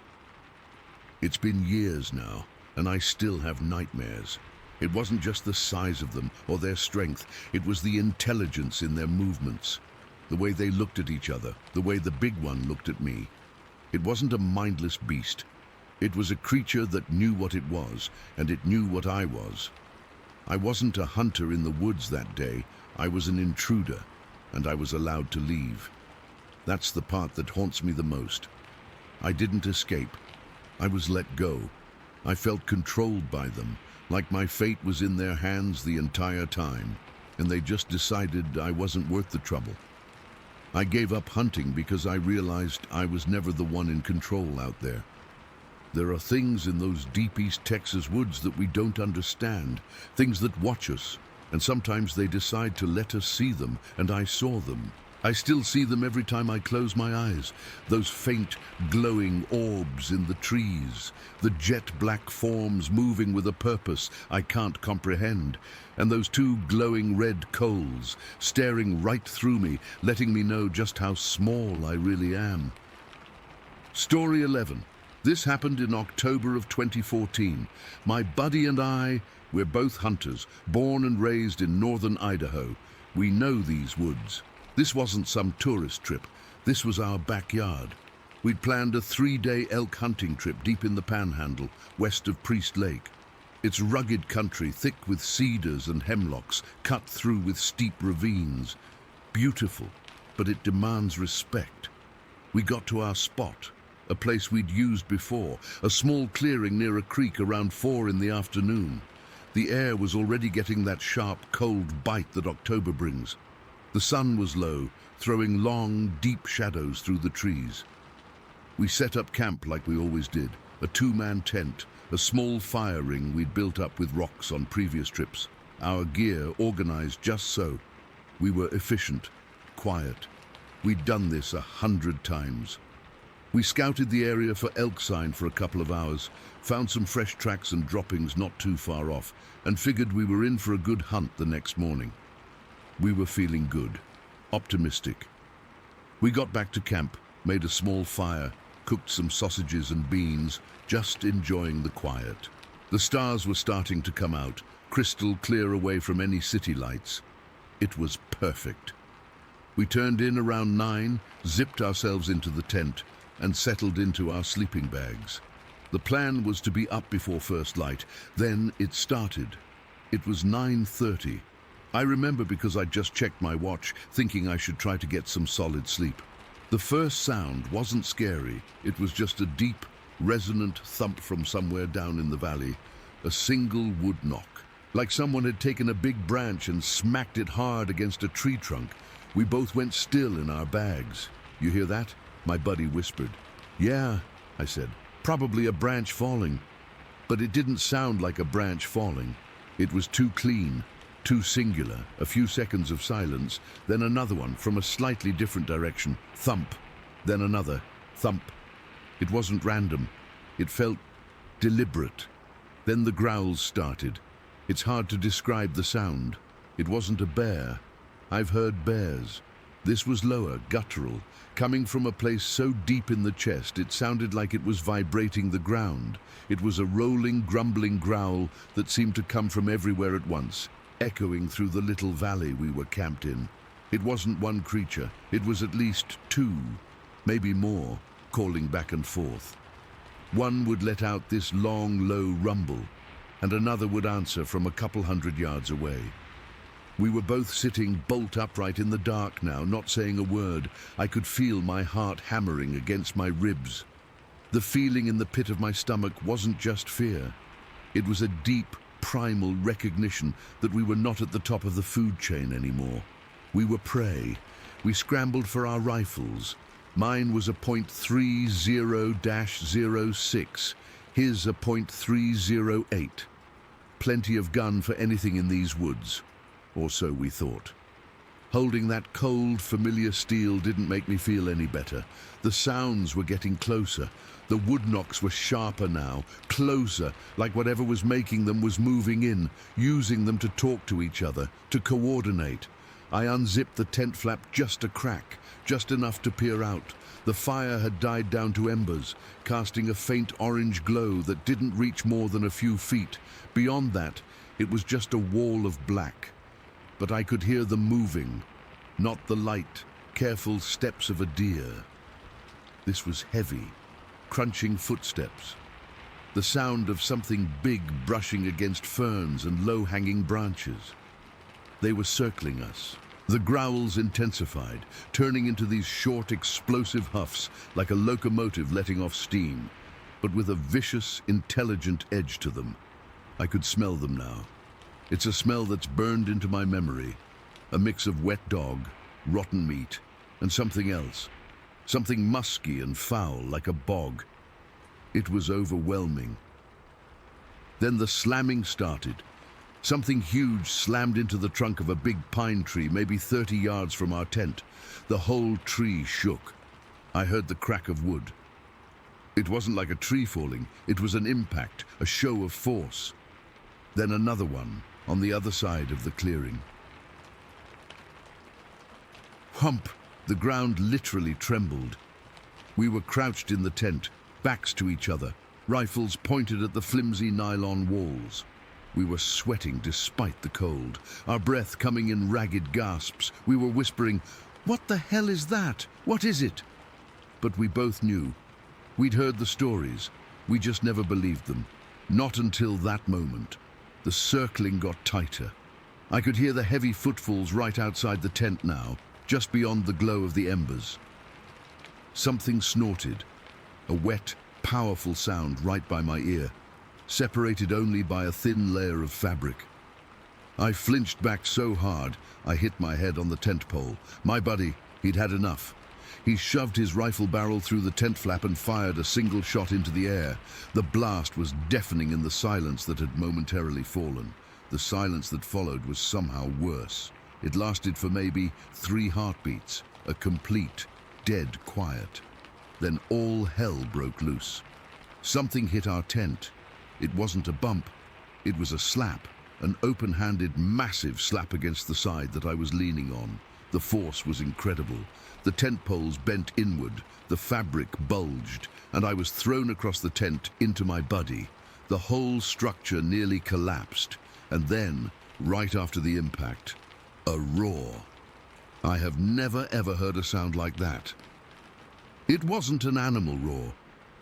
It's been years now, and I still have nightmares. It wasn't just the size of them or their strength, it was the intelligence in their movements, the way they looked at each other, the way the big one looked at me. It wasn't a mindless beast. It was a creature that knew what it was, and it knew what I was. I wasn't a hunter in the woods that day. I was an intruder, and I was allowed to leave. That's the part that haunts me the most. I didn't escape. I was let go. I felt controlled by them, like my fate was in their hands the entire time, and they just decided I wasn't worth the trouble. I gave up hunting because I realized I was never the one in control out there. There are things in those deep East Texas woods that we don't understand, things that watch us, and sometimes they decide to let us see them, and I saw them. I still see them every time I close my eyes, those faint, glowing orbs in the trees, the jet-black forms moving with a purpose I can't comprehend, and those 2 glowing red coals staring right through me, letting me know just how small I really am. Story 11. This happened in October of 2014. My buddy and I, we're both hunters, born and raised in northern Idaho. We know these woods. This wasn't some tourist trip. This was our backyard. We'd planned a 3-day elk hunting trip deep in the Panhandle, west of Priest Lake. It's rugged country, thick with cedars and hemlocks, cut through with steep ravines. Beautiful, but it demands respect. We got to our spot, a place we'd used before, a small clearing near a creek around 4 in the afternoon. The air was already getting that sharp, cold bite that October brings. The sun was low, throwing long, deep shadows through the trees. We set up camp like we always did, a 2-man tent, a small fire ring we'd built up with rocks on previous trips. our gear organized just so. We were efficient, quiet. We'd done this 100 times. We scouted the area for elk sign for a couple of hours, found some fresh tracks and droppings not too far off, and figured we were in for a good hunt the next morning. We were feeling good, optimistic. We got back to camp, made a small fire, cooked some sausages and beans, just enjoying the quiet. The stars were starting to come out, crystal clear away from any city lights. It was perfect. We turned in around 9, zipped ourselves into the tent, and settled into our sleeping bags. The plan was to be up before first light. Then it started. It was 9:30. I remember because I'd just checked my watch, thinking I should try to get some solid sleep. The first sound wasn't scary. It was just a deep, resonant thump from somewhere down in the valley. A single wood knock. Like someone had taken a big branch and smacked it hard against a tree trunk. We both went still in our bags. "You hear that?" my buddy whispered. "Yeah," I said. "Probably a branch falling." But it didn't sound like a branch falling. It was too clean, too singular. A few seconds of silence, then another one from a slightly different direction. Thump. Then another. Thump. It wasn't random. It felt deliberate. Then the growls started. It's hard to describe the sound. It wasn't a bear. I've heard bears. This was lower, guttural. Coming from a place so deep in the chest, it sounded like it was vibrating the ground. It was a rolling, grumbling growl that seemed to come from everywhere at once, echoing through the little valley we were camped in. It wasn't one creature. It was at least 2, maybe more, calling back and forth. One would let out this long, low rumble, and another would answer from a couple 100 yards away. We were both sitting bolt upright in the dark now, not saying a word. I could feel my heart hammering against my ribs. The feeling in the pit of my stomach wasn't just fear. It was a deep, primal recognition that we were not at the top of the food chain anymore. We were prey. We scrambled for our rifles. Mine was a .30-06, his a .308. Plenty of gun for anything in these woods. Or so we thought. Holding that cold, familiar steel didn't make me feel any better. The sounds were getting closer. The wood knocks were sharper now, closer, like whatever was making them was moving in, using them to talk to each other, to coordinate. I unzipped the tent flap just a crack, just enough to peer out. The fire had died down to embers, casting a faint orange glow that didn't reach more than a few feet. Beyond that, it was just a wall of black. But I could hear them moving, not the light, careful steps of a deer. This was heavy, crunching footsteps. The sound of something big brushing against ferns and low-hanging branches. They were circling us. The growls intensified, turning into these short, explosive huffs, like a locomotive letting off steam, but with a vicious, intelligent edge to them. I could smell them now. It's a smell that's burned into my memory, a mix of wet dog, rotten meat, and something else, something musky and foul like a bog. It was overwhelming. Then the slamming started. Something huge slammed into the trunk of a big pine tree, maybe 30 yards from our tent. The whole tree shook. I heard the crack of wood. It wasn't like a tree falling. It was an impact, a show of force. Then another one, on the other side of the clearing. Hump! The ground literally trembled. We were crouched in the tent, backs to each other, rifles pointed at the flimsy nylon walls. We were sweating despite the cold, our breath coming in ragged gasps. We were whispering, "What the hell is that? What is it?" But we both knew. We'd heard the stories. We just never believed them. Not until that moment. The circling got tighter. I could hear the heavy footfalls right outside the tent now, just beyond the glow of the embers. Something snorted, a wet, powerful sound right by my ear, separated only by a thin layer of fabric. I flinched back so hard, I hit my head on the tent pole. My buddy, he'd had enough. He shoved his rifle barrel through the tent flap and fired a single shot into the air. The blast was deafening in the silence that had momentarily fallen. The silence that followed was somehow worse. It lasted for maybe 3 heartbeats, a complete, dead quiet. Then all hell broke loose. Something hit our tent. It wasn't a bump, it was a slap, an open-handed, massive slap against the side that I was leaning on. The force was incredible. The tent poles bent inward, the fabric bulged, and I was thrown across the tent into my buddy. The whole structure nearly collapsed, and then, right after the impact, a roar. I have never ever heard a sound like that. It wasn't an animal roar.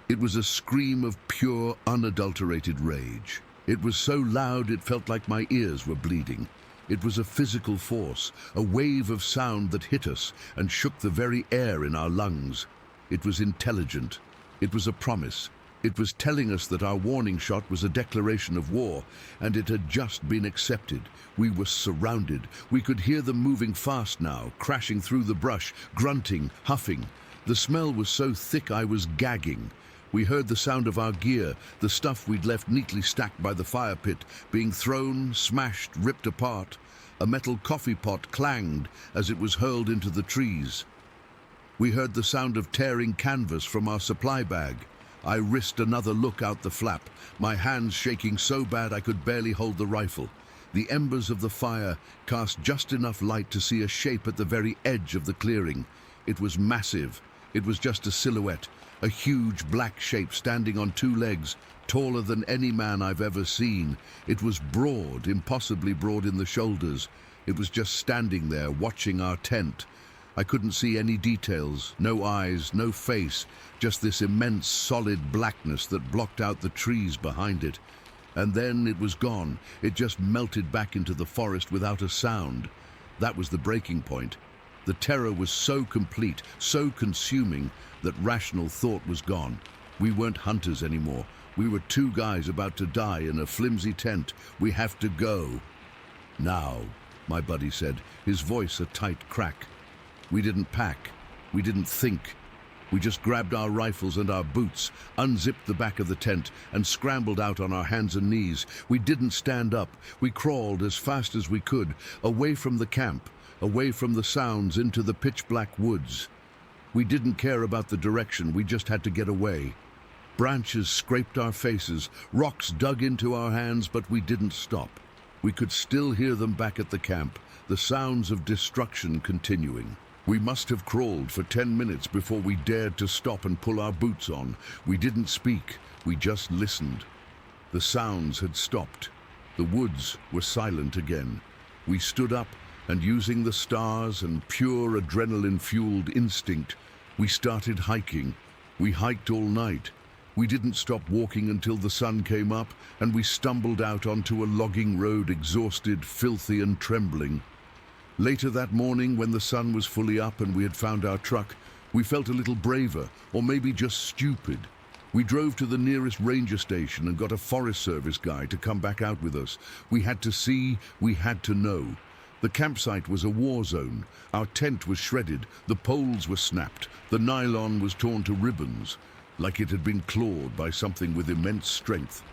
It was a scream of pure, unadulterated rage. It was so loud it felt like my ears were bleeding. It was a physical force, a wave of sound that hit us and shook the very air in our lungs. It was intelligent. It was a promise. It was telling us that our warning shot was a declaration of war, and it had just been accepted. We were surrounded. We could hear them moving fast now, crashing through the brush, grunting, huffing. The smell was so thick I was gagging. We heard the sound of our gear, the stuff we'd left neatly stacked by the fire pit, being thrown, smashed, ripped apart. A metal coffee pot clanged as it was hurled into the trees. We heard the sound of tearing canvas from our supply bag. I risked another look out the flap, my hands shaking so bad I could barely hold the rifle. The embers of the fire cast just enough light to see a shape at the very edge of the clearing. It was massive. It was just a silhouette, a huge black shape standing on 2 legs, taller than any man I've ever seen. It was broad, impossibly broad in the shoulders. It was just standing there, watching our tent. I couldn't see any details, no eyes, no face, just this immense solid blackness that blocked out the trees behind it. And then it was gone. It just melted back into the forest without a sound. That was the breaking point. The terror was so complete, so consuming, that rational thought was gone. We weren't hunters anymore. We were 2 guys about to die in a flimsy tent. We have to go. Now, my buddy said, his voice a tight crack. We didn't pack. We didn't think. We just grabbed our rifles and our boots, unzipped the back of the tent, and scrambled out on our hands and knees. We didn't stand up. We crawled as fast as we could, away from the camp, away from the sounds, into the pitch-black woods. We didn't care about the direction, we just had to get away. Branches scraped our faces, rocks dug into our hands, but we didn't stop. We could still hear them back at the camp, the sounds of destruction continuing. We must have crawled for 10 minutes before we dared to stop and pull our boots on. We didn't speak, we just listened. The sounds had stopped. The woods were silent again. We stood up, and using the stars and pure adrenaline-fueled instinct, we started hiking. We hiked all night. We didn't stop walking until the sun came up, and we stumbled out onto a logging road, exhausted, filthy, and trembling. Later that morning, when the sun was fully up and we had found our truck, we felt a little braver, or maybe just stupid. We drove to the nearest ranger station and got a Forest Service guy to come back out with us. We had to see, we had to know. The campsite was a war zone. Our tent was shredded, the poles were snapped, the nylon was torn to ribbons, like it had been clawed by something with immense strength.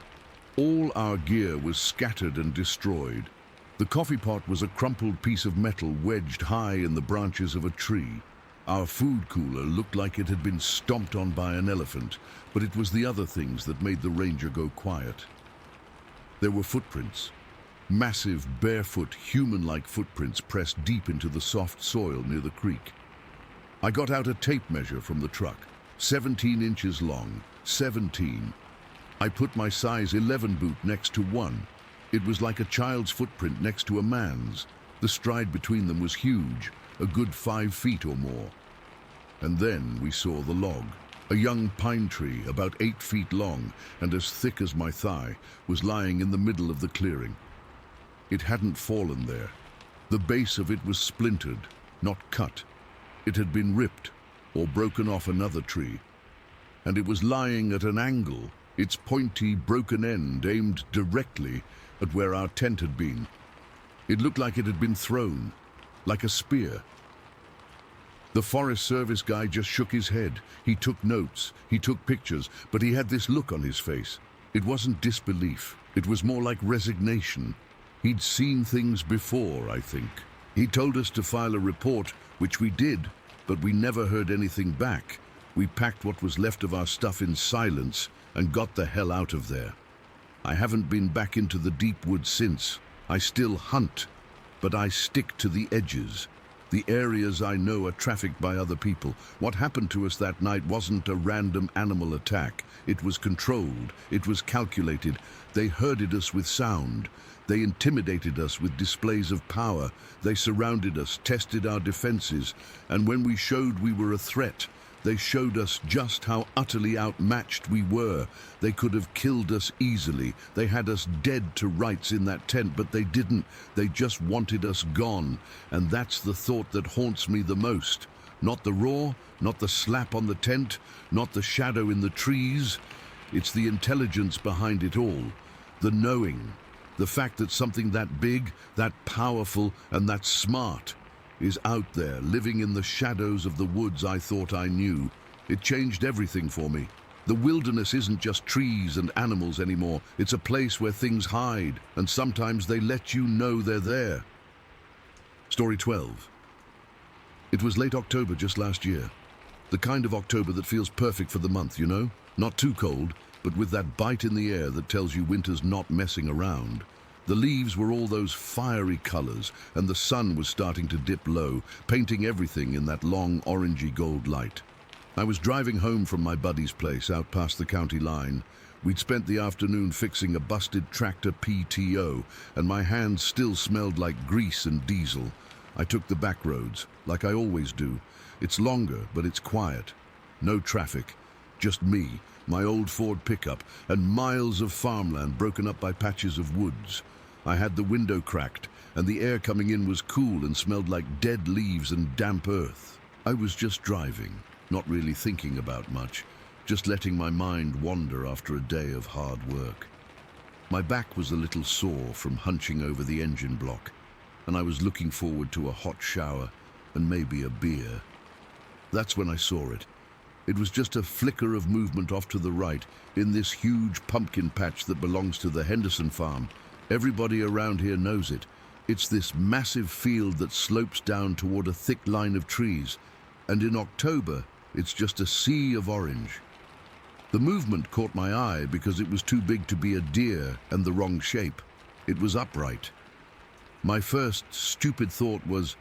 All our gear was scattered and destroyed. The coffee pot was a crumpled piece of metal wedged high in the branches of a tree. Our food cooler looked like it had been stomped on by an elephant, but it was the other things that made the ranger go quiet. There were footprints. Massive, barefoot, human-like footprints pressed deep into the soft soil near the creek. I got out a tape measure from the truck, 17 inches long, 17. I put my size 11 boot next to one. It was like a child's footprint next to a man's. The stride between them was huge, a good 5 feet or more. And then we saw the log. A young pine tree, about 8 feet long and as thick as my thigh, was lying in the middle of the clearing. It hadn't fallen there. The base of it was splintered, not cut. It had been ripped or broken off another tree. And it was lying at an angle, its pointy, broken end aimed directly at where our tent had been. It looked like it had been thrown, like a spear. The Forest Service guy just shook his head. He took notes, he took pictures, but he had this look on his face. It wasn't disbelief, it was more like resignation. He'd seen things before, I think. He told us to file a report, which we did, but we never heard anything back. We packed what was left of our stuff in silence and got the hell out of there. I haven't been back into the deep woods since. I still hunt, but I stick to the edges. The areas I know are trafficked by other people. What happened to us that night wasn't a random animal attack. It was controlled. It was calculated. They herded us with sound. They intimidated us with displays of power. They surrounded us, tested our defenses, and when we showed we were a threat, they showed us just how utterly outmatched we were. They could have killed us easily. They had us dead to rights in that tent, but they didn't. They just wanted us gone. And that's the thought that haunts me the most. Not the roar, not the slap on the tent, not the shadow in the trees. It's the intelligence behind it all. The knowing. The fact that something that big, that powerful, and that smart is out there, living in the shadows of the woods I thought I knew. It changed everything for me. The wilderness isn't just trees and animals anymore. It's a place where things hide, and sometimes they let you know they're there. Story 12. It was late October just last year. The kind of October that feels perfect for the month, you know? Not too cold, but with that bite in the air that tells you winter's not messing around. The leaves were all those fiery colors, and the sun was starting to dip low, painting everything in that long orangey gold light. I was driving home from my buddy's place out past the county line. We'd spent the afternoon fixing a busted tractor PTO, and my hands still smelled like grease and diesel. I took the back roads, like I always do. It's longer, but it's quiet. No traffic. Just me, my old Ford pickup, and miles of farmland broken up by patches of woods. I had the window cracked, and the air coming in was cool and smelled like dead leaves and damp earth. I was just driving, not really thinking about much, just letting my mind wander after a day of hard work. My back was a little sore from hunching over the engine block, and I was looking forward to a hot shower and maybe a beer. That's when I saw it. It was just a flicker of movement off to the right in this huge pumpkin patch that belongs to the Henderson farm. Everybody around here knows it. It's this massive field that slopes down toward a thick line of trees, and in October, it's just a sea of orange. The movement caught my eye because it was too big to be a deer and the wrong shape. It was upright. My first stupid thought was,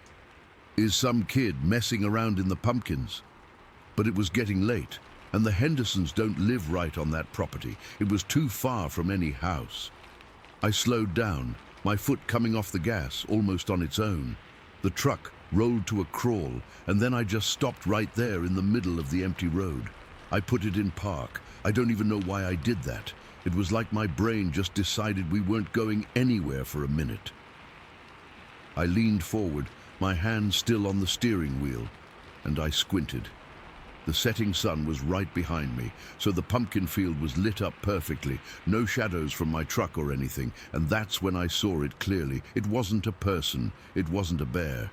is some kid messing around in the pumpkins? But it was getting late, and the Hendersons don't live right on that property. It was too far from any house. I slowed down, my foot coming off the gas, almost on its own. The truck rolled to a crawl, and then I just stopped right there in the middle of the empty road. I put it in park. I don't even know why I did that. It was like my brain just decided we weren't going anywhere for a minute. I leaned forward, my hand still on the steering wheel, and I squinted. The setting sun was right behind me, so the pumpkin field was lit up perfectly, no shadows from my truck or anything, and that's when I saw it clearly. It wasn't a person, it wasn't a bear.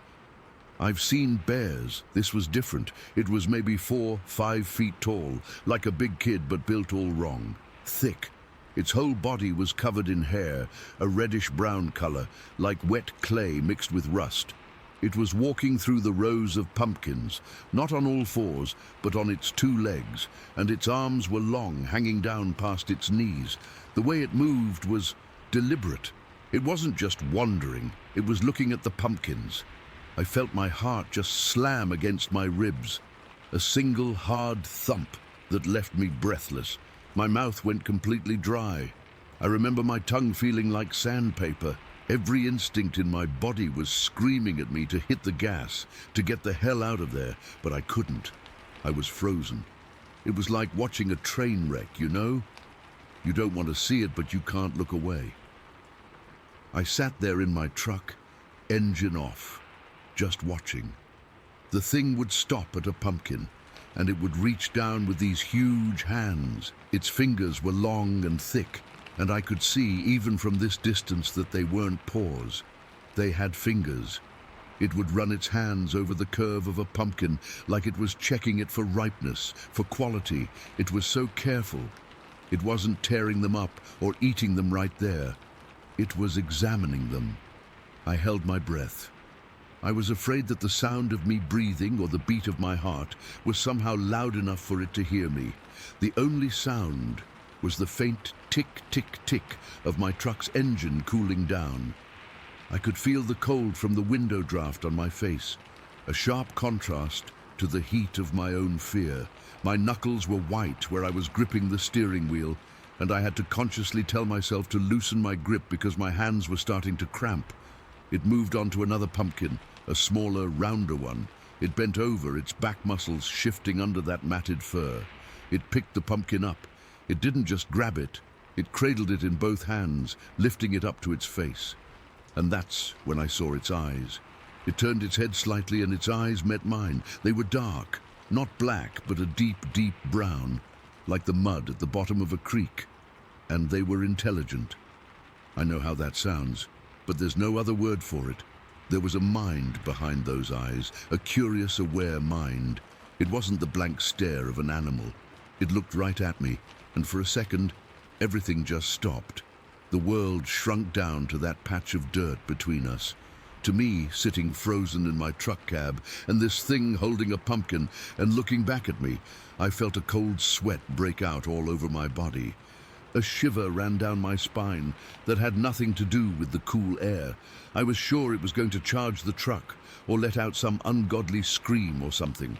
I've seen bears. This was different. It was maybe 4-5 feet tall, like a big kid but built all wrong. Thick. Its whole body was covered in hair, a reddish-brown color, like wet clay mixed with rust. It was walking through the rows of pumpkins, not on all fours, but on its 2 legs, and its arms were long, hanging down past its knees. The way it moved was deliberate. It wasn't just wandering, it was looking at the pumpkins. I felt my heart just slam against my ribs, a single hard thump that left me breathless. My mouth went completely dry. I remember my tongue feeling like sandpaper. Every instinct in my body was screaming at me to hit the gas, to get the hell out of there, but I couldn't. I was frozen. It was like watching a train wreck, you know? You don't want to see it, but you can't look away. I sat there in my truck, engine off, just watching. The thing would stop at a pumpkin, and it would reach down with these huge hands. Its fingers were long and thick, and I could see, even from this distance, that they weren't paws. They had fingers. It would run its hands over the curve of a pumpkin like it was checking it for ripeness, for quality. It was so careful. It wasn't tearing them up or eating them right there. It was examining them. I held my breath. I was afraid that the sound of me breathing or the beat of my heart was somehow loud enough for it to hear me. The only sound was the faint tick, tick, tick of my truck's engine cooling down. I could feel the cold from the window draft on my face, a sharp contrast to the heat of my own fear. My knuckles were white where I was gripping the steering wheel, and I had to consciously tell myself to loosen my grip because my hands were starting to cramp. It moved on to another pumpkin, a smaller, rounder one. It bent over, its back muscles shifting under that matted fur. It picked the pumpkin up. It didn't just grab it. It cradled it in both hands, lifting it up to its face. And that's when I saw its eyes. It turned its head slightly and its eyes met mine. They were dark, not black, but a deep, deep brown, like the mud at the bottom of a creek. And they were intelligent. I know how that sounds, but there's no other word for it. There was a mind behind those eyes, a curious, aware mind. It wasn't the blank stare of an animal. It looked right at me, and for a second, everything just stopped. The world shrunk down to that patch of dirt between us. To me, sitting frozen in my truck cab, and this thing holding a pumpkin and looking back at me, I felt a cold sweat break out all over my body. A shiver ran down my spine that had nothing to do with the cool air. I was sure it was going to charge the truck or let out some ungodly scream or something.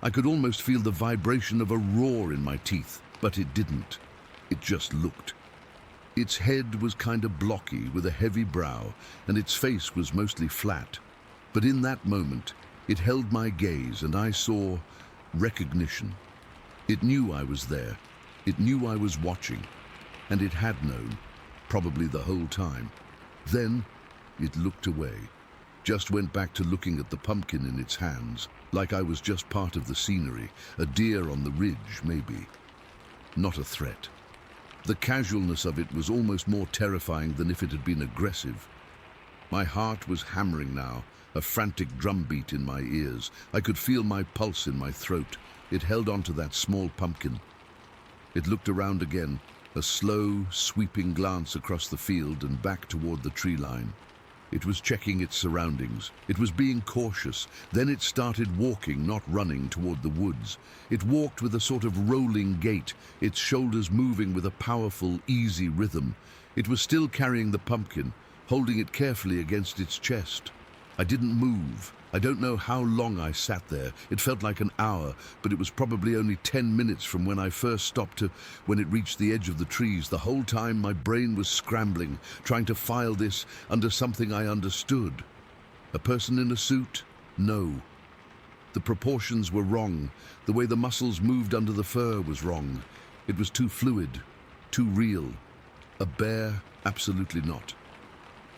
I could almost feel the vibration of a roar in my teeth, but it didn't. It just looked. Its head was kind of blocky with a heavy brow, and its face was mostly flat. But in that moment, it held my gaze and I saw recognition. It knew I was there. It knew I was watching. And it had known, probably the whole time. Then it looked away, just went back to looking at the pumpkin in its hands, like I was just part of the scenery, a deer on the ridge, maybe. Not a threat. The casualness of it was almost more terrifying than if it had been aggressive. My heart was hammering now, a frantic drumbeat in my ears. I could feel my pulse in my throat. It held onto that small pumpkin. It looked around again, a slow, sweeping glance across the field and back toward the tree line. It was checking its surroundings. It was being cautious. Then it started walking, not running, toward the woods. It walked with a sort of rolling gait, its shoulders moving with a powerful, easy rhythm. It was still carrying the pumpkin, holding it carefully against its chest. I didn't move. I don't know how long I sat there. It felt like an hour, but it was probably only 10 minutes from when I first stopped to when it reached the edge of the trees. The whole time my brain was scrambling, trying to file this under something I understood. A person in a suit? No. The proportions were wrong. The way the muscles moved under the fur was wrong. It was too fluid, too real. A bear? Absolutely not.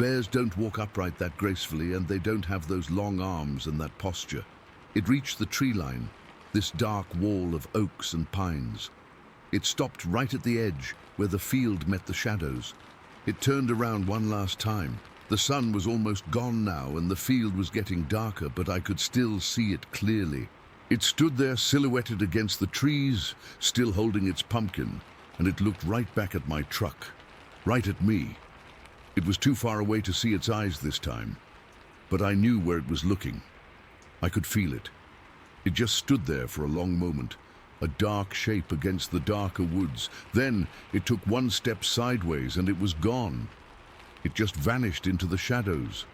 Bears don't walk upright that gracefully, and they don't have those long arms and that posture. It reached the tree line, this dark wall of oaks and pines. It stopped right at the edge, where the field met the shadows. It turned around one last time. The sun was almost gone now, and the field was getting darker, but I could still see it clearly. It stood there silhouetted against the trees, still holding its pumpkin, and it looked right back at my truck, right at me. It was too far away to see its eyes this time, but I knew where it was looking. I could feel it. It just stood there for a long moment, a dark shape against the darker woods. Then it took one step sideways and it was gone. It just vanished into the shadows.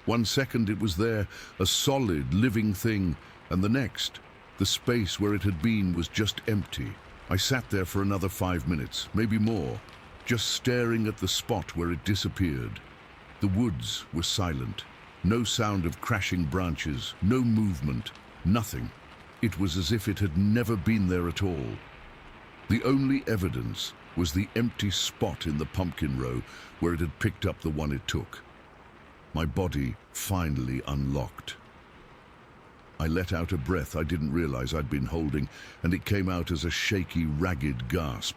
1 second it was there, a solid, living thing, and the next, the space where it had been was just empty. I sat there for another 5 minutes, maybe more, just staring at the spot where it disappeared. The woods were silent. No sound of crashing branches, no movement, nothing. It was as if it had never been there at all. The only evidence was the empty spot in the pumpkin row where it had picked up the one it took. My body finally unlocked. I let out a breath I didn't realize I'd been holding, and it came out as a shaky, ragged gasp.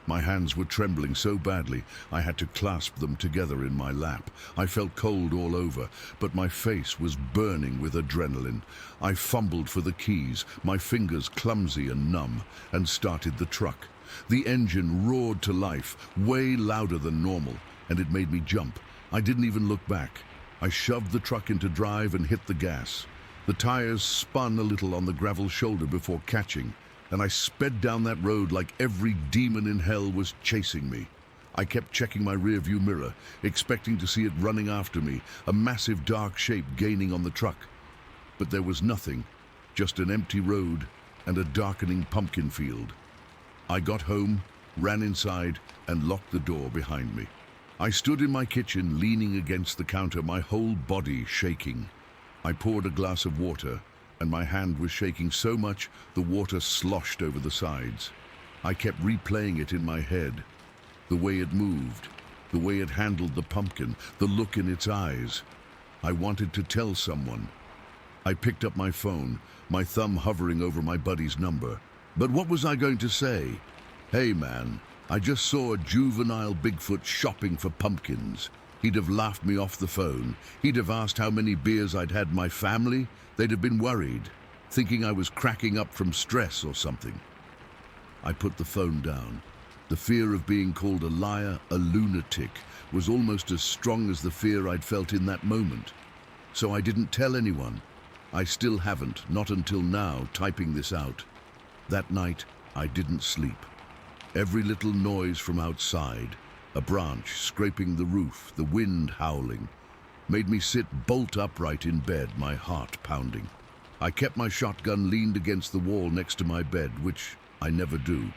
My hands were trembling so badly I had to clasp them together in my lap. I felt cold all over, but my face was burning with adrenaline. I fumbled for the keys, my fingers clumsy and numb, and started the truck. The engine roared to life, way louder than normal. and it made me jump. I didn't even look back. I shoved the truck into drive and hit the gas. The tires spun a little on the gravel shoulder before catching, and I sped down that road like every demon in hell was chasing me. I kept checking my rearview mirror, expecting to see it running after me, a massive dark shape gaining on the truck. But there was nothing, just an empty road and a darkening pumpkin field. I got home, ran inside, and locked the door behind me. I stood in my kitchen, leaning against the counter, my whole body shaking. I poured a glass of water, and my hand was shaking so much the water sloshed over the sides. I kept replaying it in my head. The way it moved, the way it handled the pumpkin, the look in its eyes. I wanted to tell someone. I picked up my phone, my thumb hovering over my buddy's number. But what was I going to say? Hey man, I just saw a juvenile Bigfoot shopping for pumpkins. He'd have laughed me off the phone. He'd have asked how many beers I'd had my family. They'd have been worried, thinking I was cracking up from stress or something. I put the phone down. The fear of being called a liar, a lunatic, was almost as strong as the fear I'd felt in that moment. So I didn't tell anyone. I still haven't, not until now, typing this out. That night, I didn't sleep. Every little noise from outside, a branch scraping the roof, the wind howling, made me sit bolt upright in bed, my heart pounding. I kept my shotgun leaned against the wall next to my bed, which I never do.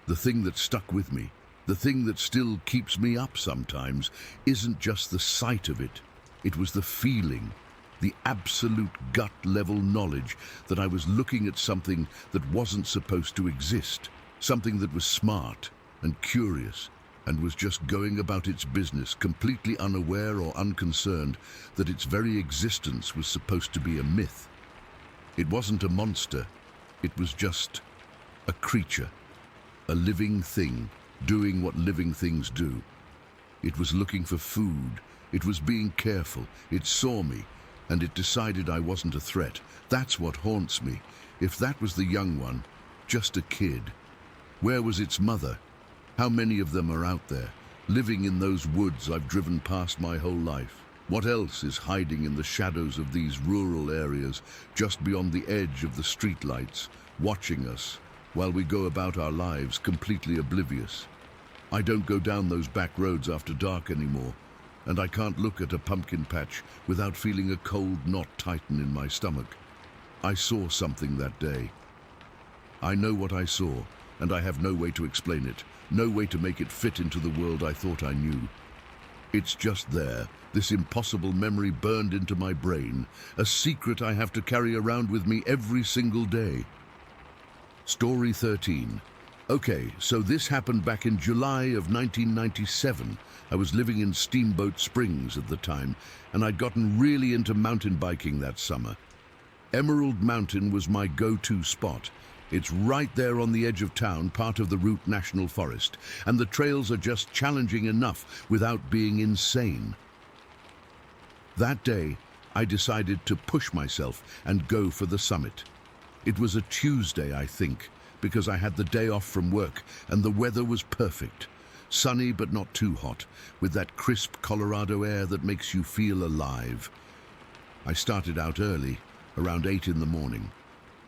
The thing that stuck with me, the thing that still keeps me up sometimes, isn't just the sight of it. It was the feeling, the absolute gut-level knowledge that I was looking at something that wasn't supposed to exist, something that was smart and curious and was just going about its business, completely unaware or unconcerned that its very existence was supposed to be a myth. It wasn't a monster, it was just a creature, a living thing doing what living things do. It was looking for food, it was being careful, it saw me, and it decided I wasn't a threat. That's what haunts me. If that was the young one, just a kid. Where was its mother? How many of them are out there, living in those woods I've driven past my whole life? What else is hiding in the shadows of these rural areas, just beyond the edge of the streetlights, watching us, while we go about our lives completely oblivious? I don't go down those back roads after dark anymore, and I can't look at a pumpkin patch without feeling a cold knot tighten in my stomach. I saw something that day. I know what I saw, and I have no way to explain it, no way to make it fit into the world I thought I knew. It's just there, this impossible memory burned into my brain, a secret I have to carry around with me every single day. Story 13. Okay, so this happened back in July of 1997. I was living in Steamboat Springs at the time, and I'd gotten really into mountain biking that summer. Emerald Mountain was my go-to spot. It's right there on the edge of town, part of the Route National Forest, and the trails are just challenging enough without being insane. That day, I decided to push myself and go for the summit. It was a Tuesday, I think, because I had the day off from work and the weather was perfect. Sunny but not too hot, with that crisp Colorado air that makes you feel alive. I started out early, around 8 in the morning.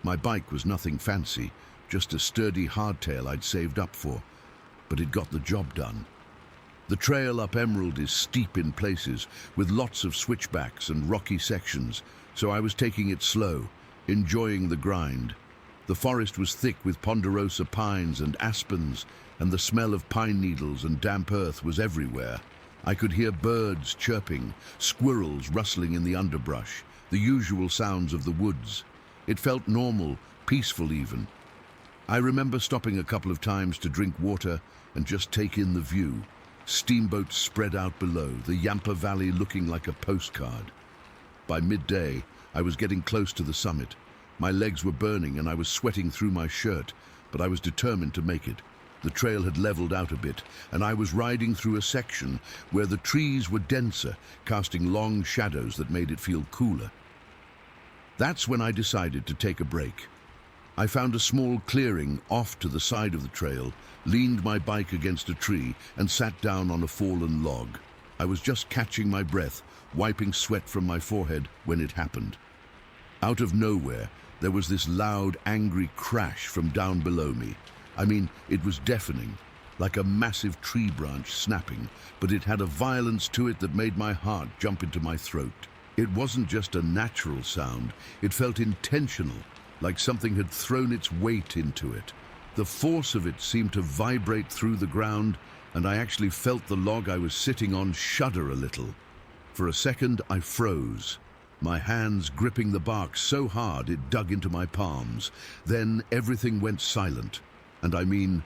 My bike was nothing fancy, just a sturdy hardtail I'd saved up for, but it got the job done. The trail up Emerald is steep in places, with lots of switchbacks and rocky sections, so I was taking it slow, enjoying the grind. The forest was thick with ponderosa pines and aspens, and the smell of pine needles and damp earth was everywhere. I could hear birds chirping, squirrels rustling in the underbrush, the usual sounds of the woods. It felt normal, peaceful even. I remember stopping a couple of times to drink water and just take in the view. Steamboats spread out below, the Yampa Valley looking like a postcard. By midday, I was getting close to the summit. My legs were burning and I was sweating through my shirt, but I was determined to make it. The trail had leveled out a bit, and I was riding through a section where the trees were denser, casting long shadows that made it feel cooler. That's when I decided to take a break. I found a small clearing off to the side of the trail, leaned my bike against a tree, and sat down on a fallen log. I was just catching my breath, wiping sweat from my forehead, when it happened. Out of nowhere, there was this loud, angry crash from down below me. I mean, it was deafening, like a massive tree branch snapping, but it had a violence to it that made my heart jump into my throat. It wasn't just a natural sound, it felt intentional, like something had thrown its weight into it. The force of it seemed to vibrate through the ground, and I actually felt the log I was sitting on shudder a little. For a second, I froze, my hands gripping the bark so hard it dug into my palms. Then everything went silent, and I mean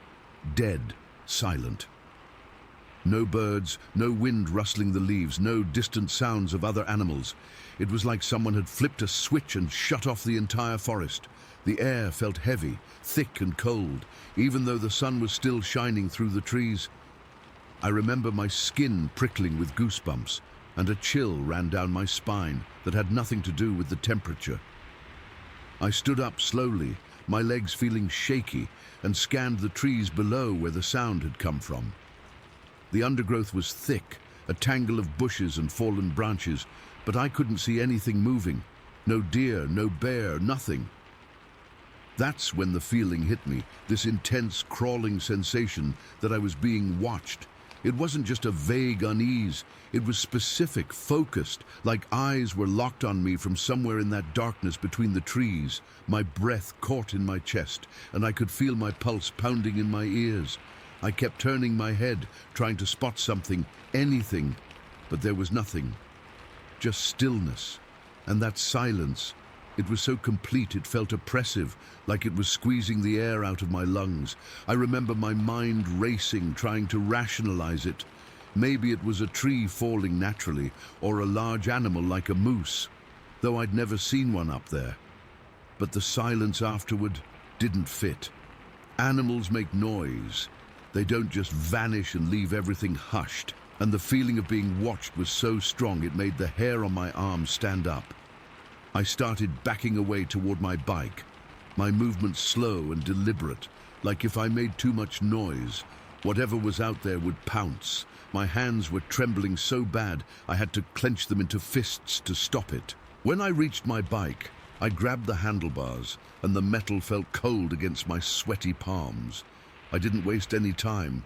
dead silent. No birds, no wind rustling the leaves, no distant sounds of other animals. It was like someone had flipped a switch and shut off the entire forest. The air felt heavy, thick and cold, even though the sun was still shining through the trees. I remember my skin prickling with goosebumps, and a chill ran down my spine that had nothing to do with the temperature. I stood up slowly, my legs feeling shaky, and scanned the trees below where the sound had come from. The undergrowth was thick, a tangle of bushes and fallen branches, but I couldn't see anything moving. No deer, no bear, nothing. That's when the feeling hit me, this intense crawling sensation that I was being watched. It wasn't just a vague unease, it was specific, focused, like eyes were locked on me from somewhere in that darkness between the trees. My breath caught in my chest, and I could feel my pulse pounding in my ears. I kept turning my head, trying to spot something, anything, but there was nothing. Just stillness, and that silence. It was so complete it felt oppressive, like it was squeezing the air out of my lungs. I remember my mind racing, trying to rationalize it. Maybe it was a tree falling naturally, or a large animal like a moose, though I'd never seen one up there. But the silence afterward didn't fit. Animals make noise. They don't just vanish and leave everything hushed. And the feeling of being watched was so strong it made the hair on my arm stand up. I started backing away toward my bike, my movements slow and deliberate, like if I made too much noise, whatever was out there would pounce. My hands were trembling so bad I had to clench them into fists to stop it. When I reached my bike, I grabbed the handlebars, and the metal felt cold against my sweaty palms. I didn't waste any time.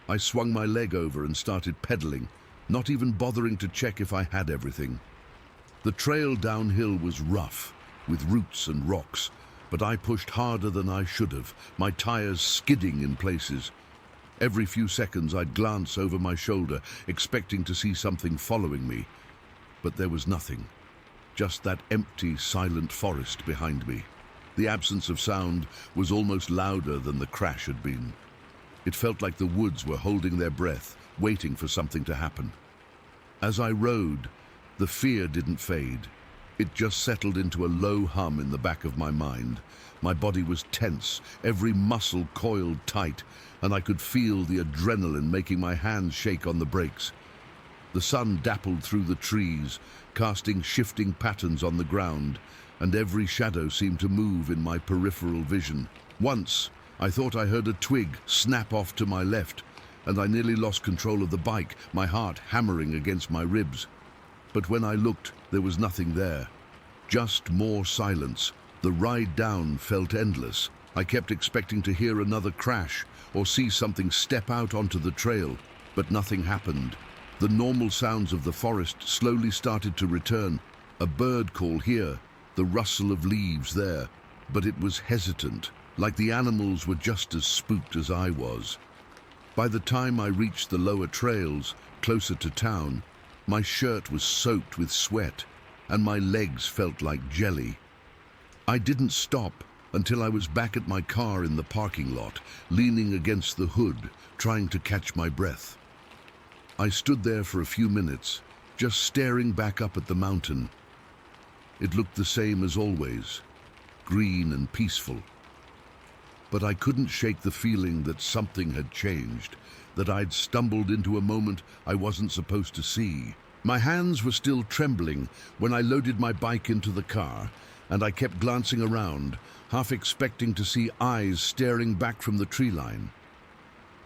I swung my leg over and started pedaling, not even bothering to check if I had everything. The trail downhill was rough, with roots and rocks, but I pushed harder than I should have, my tires skidding in places. Every few seconds I'd glance over my shoulder, expecting to see something following me. But there was nothing, just that empty, silent forest behind me. The absence of sound was almost louder than the crash had been. It felt like the woods were holding their breath, waiting for something to happen. As I rode, the fear didn't fade. It just settled into a low hum in the back of my mind. My body was tense, every muscle coiled tight, and I could feel the adrenaline making my hands shake on the brakes. The sun dappled through the trees, casting shifting patterns on the ground, and every shadow seemed to move in my peripheral vision. Once, I thought I heard a twig snap off to my left, and I nearly lost control of the bike, my heart hammering against my ribs. But when I looked, there was nothing there. Just more silence. The ride down felt endless. I kept expecting to hear another crash or see something step out onto the trail, but nothing happened. The normal sounds of the forest slowly started to return. A bird call here, the rustle of leaves there, but it was hesitant, like the animals were just as spooked as I was. By the time I reached the lower trails, closer to town, my shirt was soaked with sweat, and my legs felt like jelly. I didn't stop until I was back at my car in the parking lot, leaning against the hood, trying to catch my breath. I stood there for a few minutes, just staring back up at the mountain. It looked the same as always, green and peaceful. But I couldn't shake the feeling that something had changed, that I'd stumbled into a moment I wasn't supposed to see. My hands were still trembling when I loaded my bike into the car and I kept glancing around, half expecting to see eyes staring back from the tree line.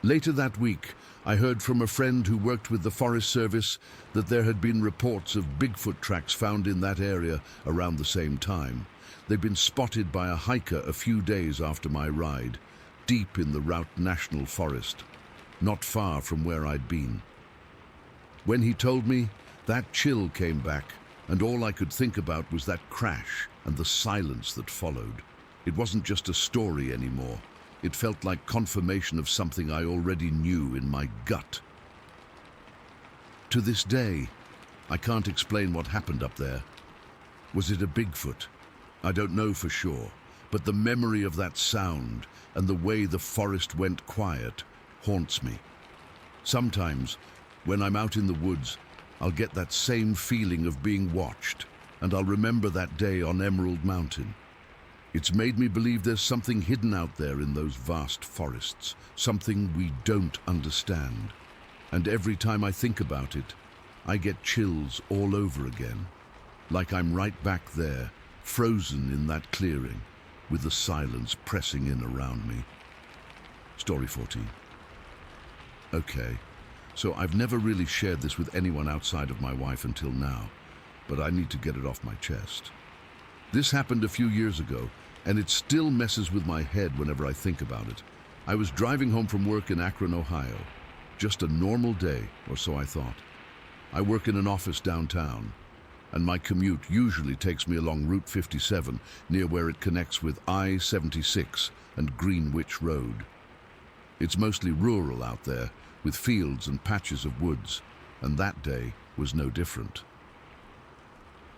Later that week, I heard from a friend who worked with the Forest Service that there had been reports of Bigfoot tracks found in that area around the same time. They'd been spotted by a hiker a few days after my ride, deep in the Route National Forest, not far from where I'd been. When he told me, that chill came back, and all I could think about was that crash and the silence that followed. It wasn't just a story anymore. It felt like confirmation of something I already knew in my gut. To this day, I can't explain what happened up there. Was it a Bigfoot? I don't know for sure, but the memory of that sound and the way the forest went quiet haunts me. Sometimes, when I'm out in the woods, I'll get that same feeling of being watched, and I'll remember that day on Emerald Mountain. It's made me believe there's something hidden out there in those vast forests, something we don't understand. And every time I think about it, I get chills all over again, like I'm right back there, frozen in that clearing, with the silence pressing in around me. Story 14. Okay, so I've never really shared this with anyone outside of my wife until now, but I need to get it off my chest. This happened a few years ago, and it still messes with my head whenever I think about it. I was driving home from work in Akron, Ohio. Just a normal day, or so I thought. I work in an office downtown, and my commute usually takes me along Route 57, near where it connects with I-76 and Greenwich Road. It's mostly rural out there, with fields and patches of woods, and that day was no different.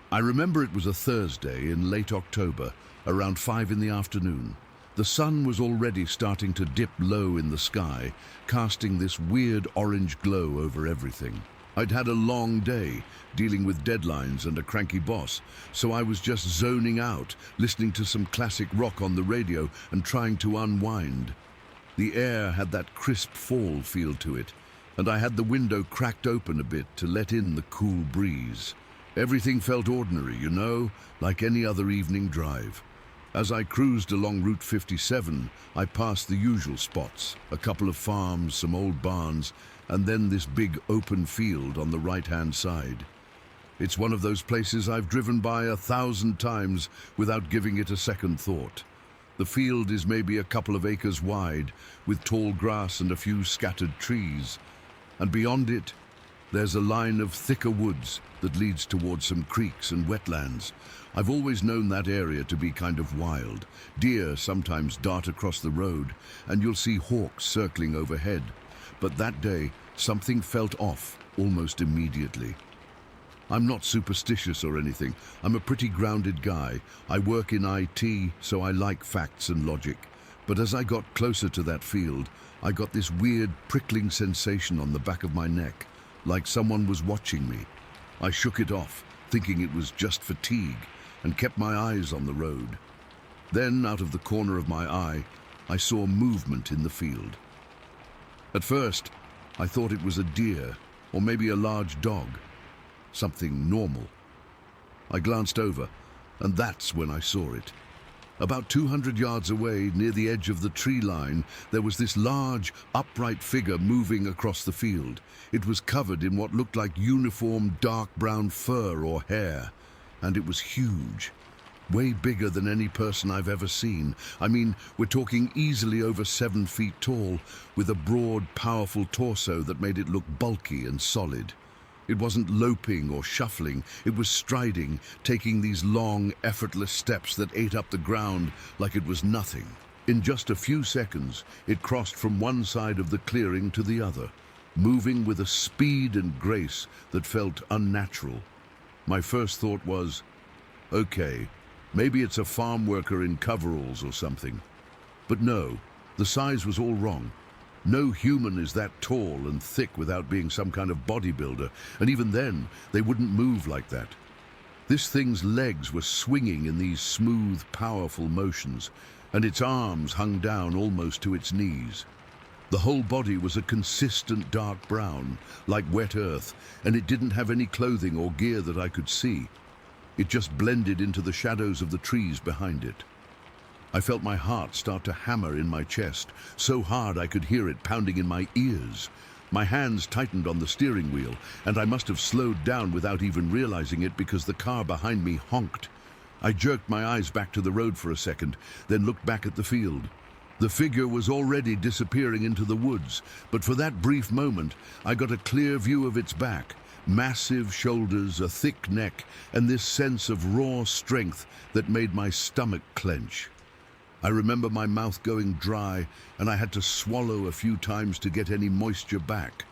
I remember it was a Thursday in late October, around 5 in the afternoon. The sun was already starting to dip low in the sky, casting this weird orange glow over everything. I'd had a long day, dealing with deadlines and a cranky boss, so I was just zoning out, listening to some classic rock on the radio and trying to unwind. The air had that crisp fall feel to it, and I had the window cracked open a bit to let in the cool breeze. Everything felt ordinary, you know, like any other evening drive. As I cruised along Route 57, I passed the usual spots, a couple of farms, some old barns, and then this big open field on the right-hand side. It's one of those places I've driven by 1,000 times without giving it a second thought. The field is maybe a couple of acres wide, with tall grass and a few scattered trees. And beyond it, there's a line of thicker woods that leads towards some creeks and wetlands. I've always known that area to be kind of wild. Deer sometimes dart across the road, and you'll see hawks circling overhead. But that day, something felt off almost immediately. I'm not superstitious or anything. I'm a pretty grounded guy. I work in IT, so I like facts and logic. But as I got closer to that field, I got this weird prickling sensation on the back of my neck, like someone was watching me. I shook it off, thinking it was just fatigue, and kept my eyes on the road. Then, out of the corner of my eye, I saw movement in the field. At first, I thought it was a deer, or maybe a large dog. Something normal. I glanced over, and that's when I saw it. About 200 yards away, near the edge of the tree line, there was this large, upright figure moving across the field. It was covered in what looked like uniform dark brown fur or hair, and it was huge. Way bigger than any person I've ever seen. I mean, we're talking easily over 7 feet tall, with a broad, powerful torso that made it look bulky and solid. It wasn't loping or shuffling, it was striding, taking these long, effortless steps that ate up the ground like it was nothing. In just a few seconds, it crossed from one side of the clearing to the other, moving with a speed and grace that felt unnatural. My first thought was, okay, maybe it's a farm worker in coveralls or something. But no, the size was all wrong. No human is that tall and thick without being some kind of bodybuilder, and even then, they wouldn't move like that. This thing's legs were swinging in these smooth, powerful motions, and its arms hung down almost to its knees. The whole body was a consistent dark brown, like wet earth, and it didn't have any clothing or gear that I could see. It just blended into the shadows of the trees behind it. I felt my heart start to hammer in my chest, so hard I could hear it pounding in my ears. My hands tightened on the steering wheel, and I must have slowed down without even realizing it because the car behind me honked. I jerked my eyes back to the road for a second, then looked back at the field. The figure was already disappearing into the woods, but for that brief moment, I got a clear view of its back. Massive shoulders, a thick neck, and this sense of raw strength that made my stomach clench. I remember my mouth going dry, and I had to swallow a few times to get any moisture back.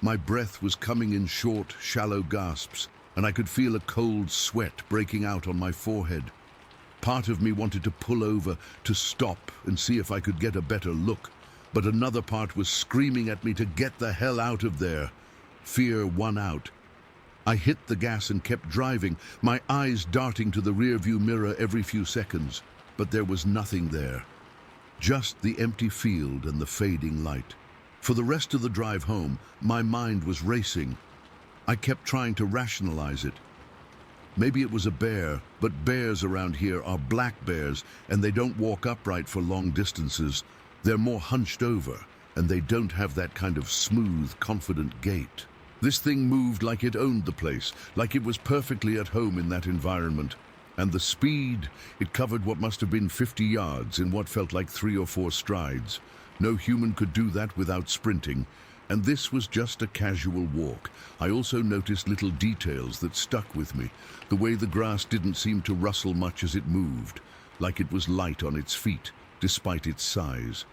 My breath was coming in short, shallow gasps, and I could feel a cold sweat breaking out on my forehead. Part of me wanted to pull over, to stop and see if I could get a better look, but another part was screaming at me to get the hell out of there. Fear won out. I hit the gas and kept driving, my eyes darting to the rearview mirror every few seconds. But there was nothing there. Just the empty field and the fading light. For the rest of the drive home, my mind was racing. I kept trying to rationalize it. Maybe it was a bear, but bears around here are black bears, and they don't walk upright for long distances. They're more hunched over, and they don't have that kind of smooth, confident gait. This thing moved like it owned the place, like it was perfectly at home in that environment. And the speed, it covered what must have been 50 yards in what felt like 3 or 4 strides. No human could do that without sprinting, and this was just a casual walk. I also noticed little details that stuck with me. The way the grass didn't seem to rustle much as it moved, like it was light on its feet, despite its size.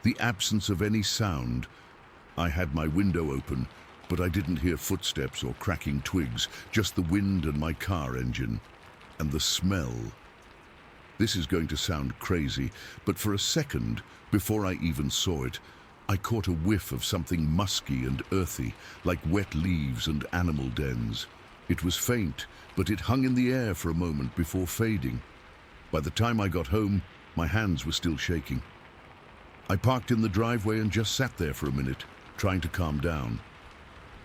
The absence of any sound. I had my window open, but I didn't hear footsteps or cracking twigs, just the wind and my car engine. And the smell. This is going to sound crazy, but for a second, before I even saw it, I caught a whiff of something musky and earthy, like wet leaves and animal dens. It was faint, but it hung in the air for a moment before fading. By the time I got home, my hands were still shaking. I parked in the driveway and just sat there for a minute, trying to calm down.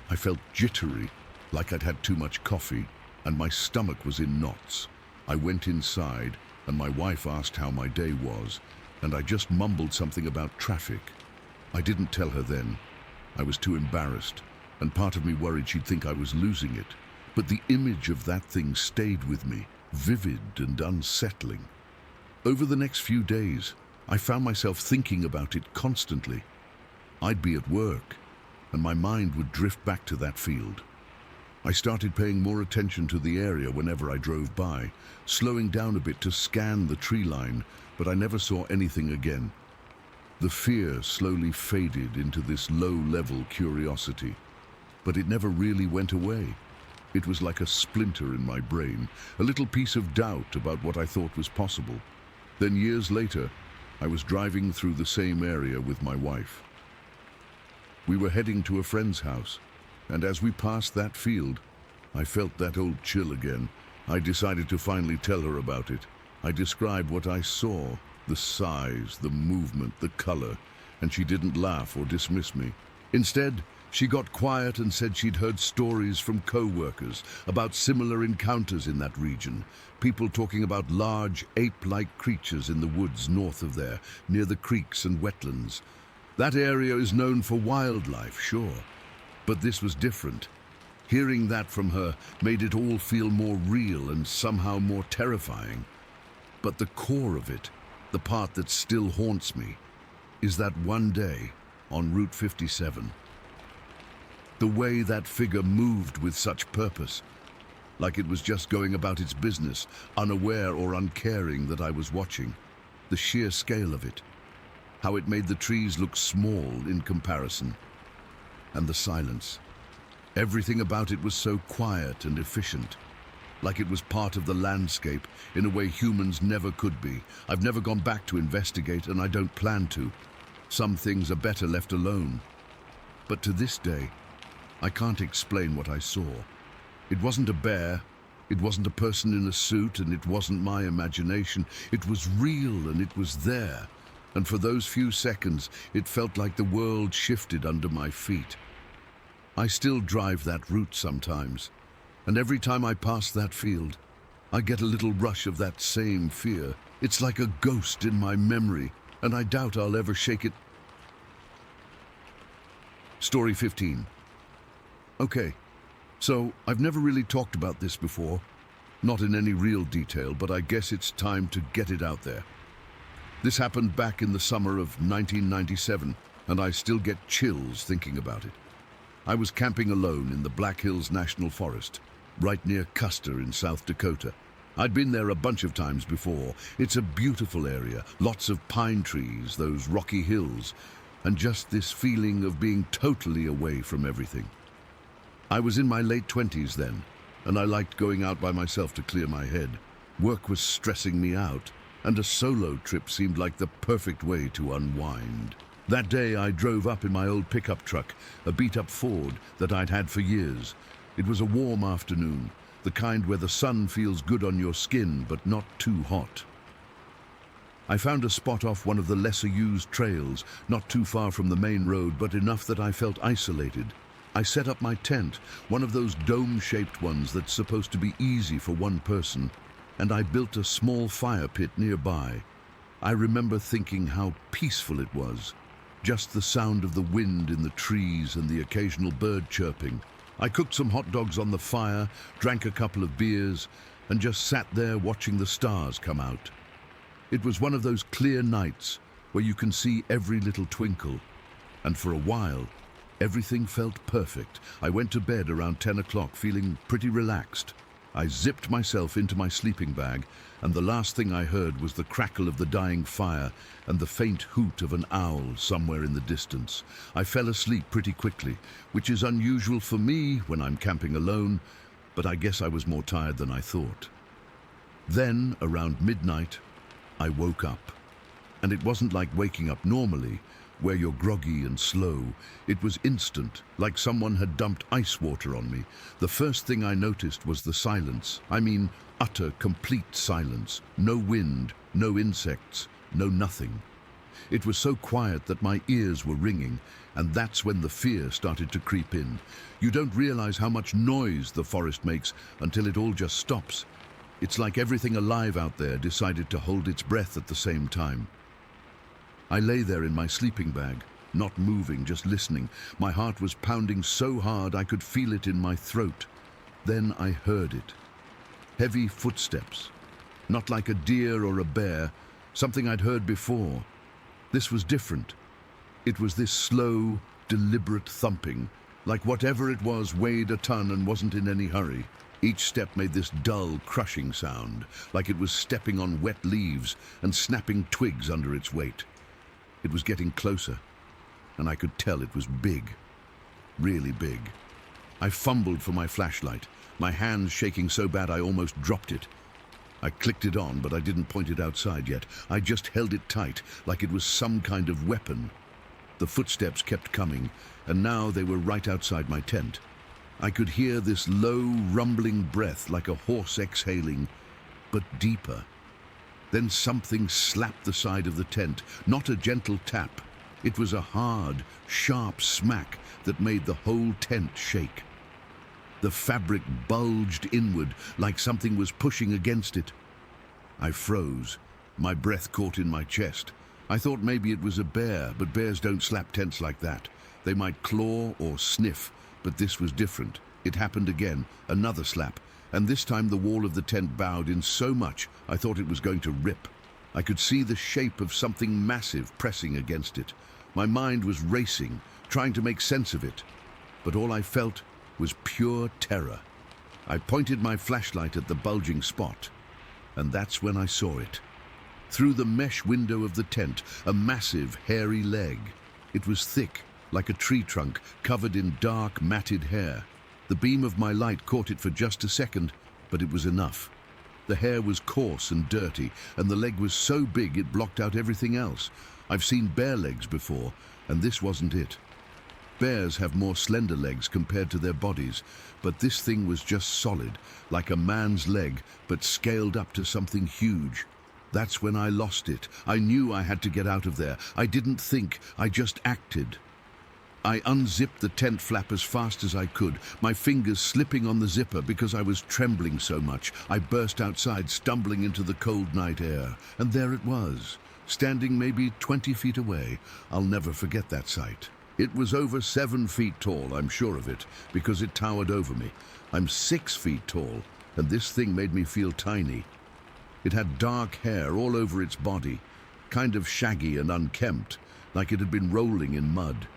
I felt jittery, like I'd had too much coffee, and my stomach was in knots. I went inside, and my wife asked how my day was, and I just mumbled something about traffic. I didn't tell her then. I was too embarrassed, and part of me worried she'd think I was losing it. But the image of that thing stayed with me, vivid and unsettling. Over the next few days, I found myself thinking about it constantly. I'd be at work, and my mind would drift back to that field. I started paying more attention to the area whenever I drove by, slowing down a bit to scan the tree line, but I never saw anything again. The fear slowly faded into this low-level curiosity, but it never really went away. It was like a splinter in my brain, a little piece of doubt about what I thought was possible. Then years later, I was driving through the same area with my wife. We were heading to a friend's house, and as we passed that field, I felt that old chill again. I decided to finally tell her about it. I described what I saw, the size, the movement, the color, and she didn't laugh or dismiss me. Instead, she got quiet and said she'd heard stories from co-workers about similar encounters in that region. People talking about large, ape-like creatures in the woods north of there, near the creeks and wetlands. That area is known for wildlife, sure, but this was different. Hearing that from her made it all feel more real and somehow more terrifying. But the core of it, the part that still haunts me, is that one day on Route 57. The way that figure moved with such purpose, like it was just going about its business, unaware or uncaring that I was watching. The sheer scale of it, how it made the trees look small in comparison, and the silence. Everything about it was so quiet and efficient, like it was part of the landscape in a way humans never could be. I've never gone back to investigate, and I don't plan to. Some things are better left alone. But to this day, I can't explain what I saw. It wasn't a bear, it wasn't a person in a suit, and it wasn't my imagination. It was real, and it was there. And for those few seconds, it felt like the world shifted under my feet. I still drive that route sometimes, and every time I pass that field, I get a little rush of that same fear. It's like a ghost in my memory, and I doubt I'll ever shake it. Story 15. Okay, so I've never really talked about this before. Not in any real detail, but I guess it's time to get it out there. This happened back in the summer of 1997, and I still get chills thinking about it. I was camping alone in the Black Hills National Forest, right near Custer in South Dakota. I'd been there a bunch of times before. It's a beautiful area, lots of pine trees, those rocky hills, and just this feeling of being totally away from everything. I was in my late 20s then, and I liked going out by myself to clear my head. Work was stressing me out, and a solo trip seemed like the perfect way to unwind. That day I drove up in my old pickup truck, a beat-up Ford that I'd had for years. It was a warm afternoon, the kind where the sun feels good on your skin but not too hot. I found a spot off one of the lesser-used trails, not too far from the main road, but enough that I felt isolated. I set up my tent, one of those dome-shaped ones that's supposed to be easy for one person, and I built a small fire pit nearby. I remember thinking how peaceful it was. Just the sound of the wind in the trees and the occasional bird chirping. I cooked some hot dogs on the fire, drank a couple of beers, and just sat there watching the stars come out. It was one of those clear nights where you can see every little twinkle, and for a while, everything felt perfect. I went to bed around 10 o'clock feeling pretty relaxed. I zipped myself into my sleeping bag, and the last thing I heard was the crackle of the dying fire and the faint hoot of an owl somewhere in the distance. I fell asleep pretty quickly, which is unusual for me when I'm camping alone, but I guess I was more tired than I thought. Then, around midnight, I woke up. And it wasn't like waking up normally, where you're groggy and slow. It was instant, like someone had dumped ice water on me. The first thing I noticed was the silence. I mean, utter, complete silence. No wind, no insects, no nothing. It was so quiet that my ears were ringing, and that's when the fear started to creep in. You don't realize how much noise the forest makes until it all just stops. It's like everything alive out there decided to hold its breath at the same time. I lay there in my sleeping bag, not moving, just listening. My heart was pounding so hard I could feel it in my throat. Then I heard it. Heavy footsteps. Not like a deer or a bear, something I'd heard before. This was different. It was this slow, deliberate thumping, like whatever it was weighed a ton and wasn't in any hurry. Each step made this dull, crushing sound, like it was stepping on wet leaves and snapping twigs under its weight. It was getting closer, and I could tell it was big, really big. I fumbled for my flashlight, my hands shaking so bad I almost dropped it. I clicked it on, but I didn't point it outside yet. I just held it tight, like it was some kind of weapon. The footsteps kept coming, and now they were right outside my tent. I could hear this low, rumbling breath like a horse exhaling, but deeper. Then something slapped the side of the tent, not a gentle tap. It was a hard, sharp smack that made the whole tent shake. The fabric bulged inward like something was pushing against it. I froze. My breath caught in my chest. I thought maybe it was a bear, but bears don't slap tents like that. They might claw or sniff, but this was different. It happened again, another slap, and this time the wall of the tent bowed in so much I thought it was going to rip. I could see the shape of something massive pressing against it. My mind was racing, trying to make sense of it, but all I felt was pure terror. I pointed my flashlight at the bulging spot, and that's when I saw it. Through the mesh window of the tent, a massive, hairy leg. It was thick, like a tree trunk, covered in dark, matted hair. The beam of my light caught it for just a second, but it was enough. The hair was coarse and dirty, and the leg was so big it blocked out everything else. I've seen bear legs before, and this wasn't it. Bears have more slender legs compared to their bodies, but this thing was just solid, like a man's leg, but scaled up to something huge. That's when I lost it. I knew I had to get out of there. I didn't think, I just acted. I unzipped the tent flap as fast as I could, my fingers slipping on the zipper because I was trembling so much. I burst outside, stumbling into the cold night air. And there it was, standing maybe 20 feet away. I'll never forget that sight. It was over 7 feet tall, I'm sure of it, because it towered over me. I'm 6 feet tall, and this thing made me feel tiny. It had dark hair all over its body, kind of shaggy and unkempt, like it had been rolling in mud.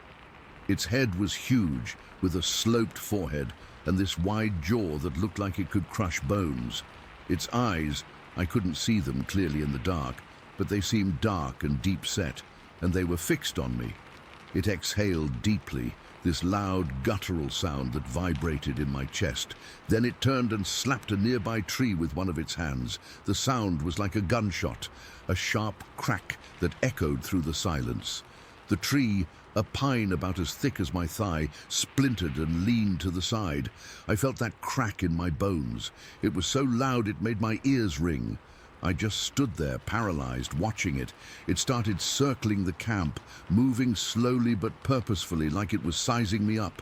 Its head was huge, with a sloped forehead and this wide jaw that looked like it could crush bones. Its eyes, I couldn't see them clearly in the dark, but they seemed dark and deep-set, and they were fixed on me. It exhaled deeply, this loud, guttural sound that vibrated in my chest. Then it turned and slapped a nearby tree with one of its hands. The sound was like a gunshot, a sharp crack that echoed through the silence. The tree, a pine about as thick as my thigh, splintered and leaned to the side. I felt that crack in my bones. It was so loud it made my ears ring. I just stood there, paralyzed, watching it. It started circling the camp, moving slowly but purposefully, like it was sizing me up.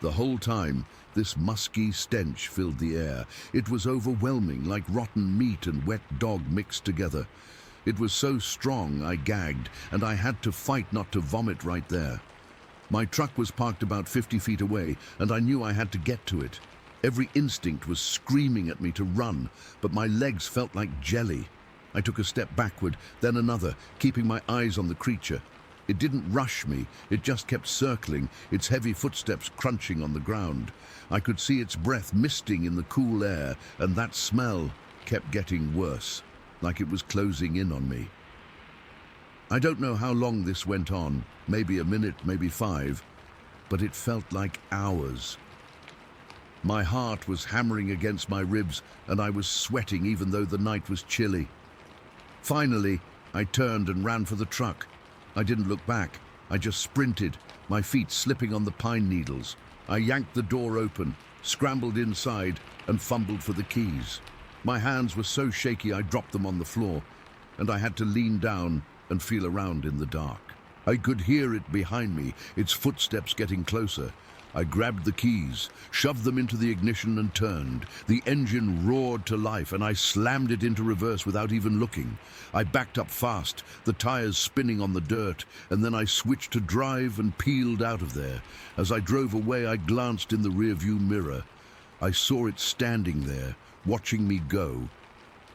The whole time, this musky stench filled the air. It was overwhelming, like rotten meat and wet dog mixed together. It was so strong I gagged, and I had to fight not to vomit right there. My truck was parked about 50 feet away, and I knew I had to get to it. Every instinct was screaming at me to run, but my legs felt like jelly. I took a step backward, then another, keeping my eyes on the creature. It didn't rush me, it just kept circling, its heavy footsteps crunching on the ground. I could see its breath misting in the cool air, and that smell kept getting worse, like it was closing in on me. I don't know how long this went on, maybe a minute, maybe 5, but it felt like hours. My heart was hammering against my ribs, and I was sweating even though the night was chilly. Finally, I turned and ran for the truck. I didn't look back. I just sprinted, my feet slipping on the pine needles. I yanked the door open, scrambled inside, and fumbled for the keys. My hands were so shaky I dropped them on the floor, and I had to lean down and feel around in the dark. I could hear it behind me, its footsteps getting closer. I grabbed the keys, shoved them into the ignition and turned. The engine roared to life and I slammed it into reverse without even looking. I backed up fast, the tires spinning on the dirt, and then I switched to drive and peeled out of there. As I drove away, I glanced in the rearview mirror. I saw it standing there, watching me go.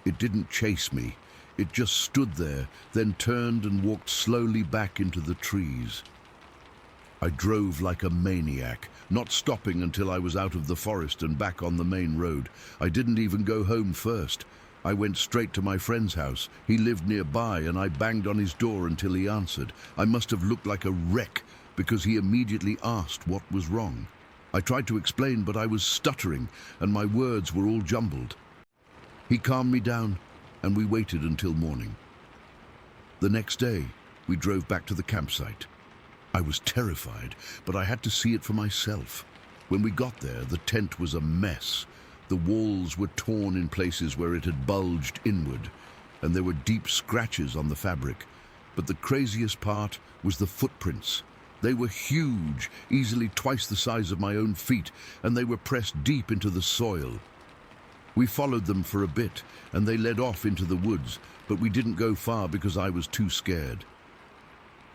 It didn't chase me. It just stood there, then turned and walked slowly back into the trees. I drove like a maniac, not stopping until I was out of the forest and back on the main road. I didn't even go home first. I went straight to my friend's house. He lived nearby and I banged on his door until he answered. I must have looked like a wreck because he immediately asked what was wrong. I tried to explain, but I was stuttering and my words were all jumbled. He calmed me down and we waited until morning. The next day, we drove back to the campsite. I was terrified, but I had to see it for myself. When we got there, the tent was a mess. The walls were torn in places where it had bulged inward, and there were deep scratches on the fabric. But the craziest part was the footprints. They were huge, easily twice the size of my own feet, and they were pressed deep into the soil. We followed them for a bit, and they led off into the woods, but we didn't go far because I was too scared.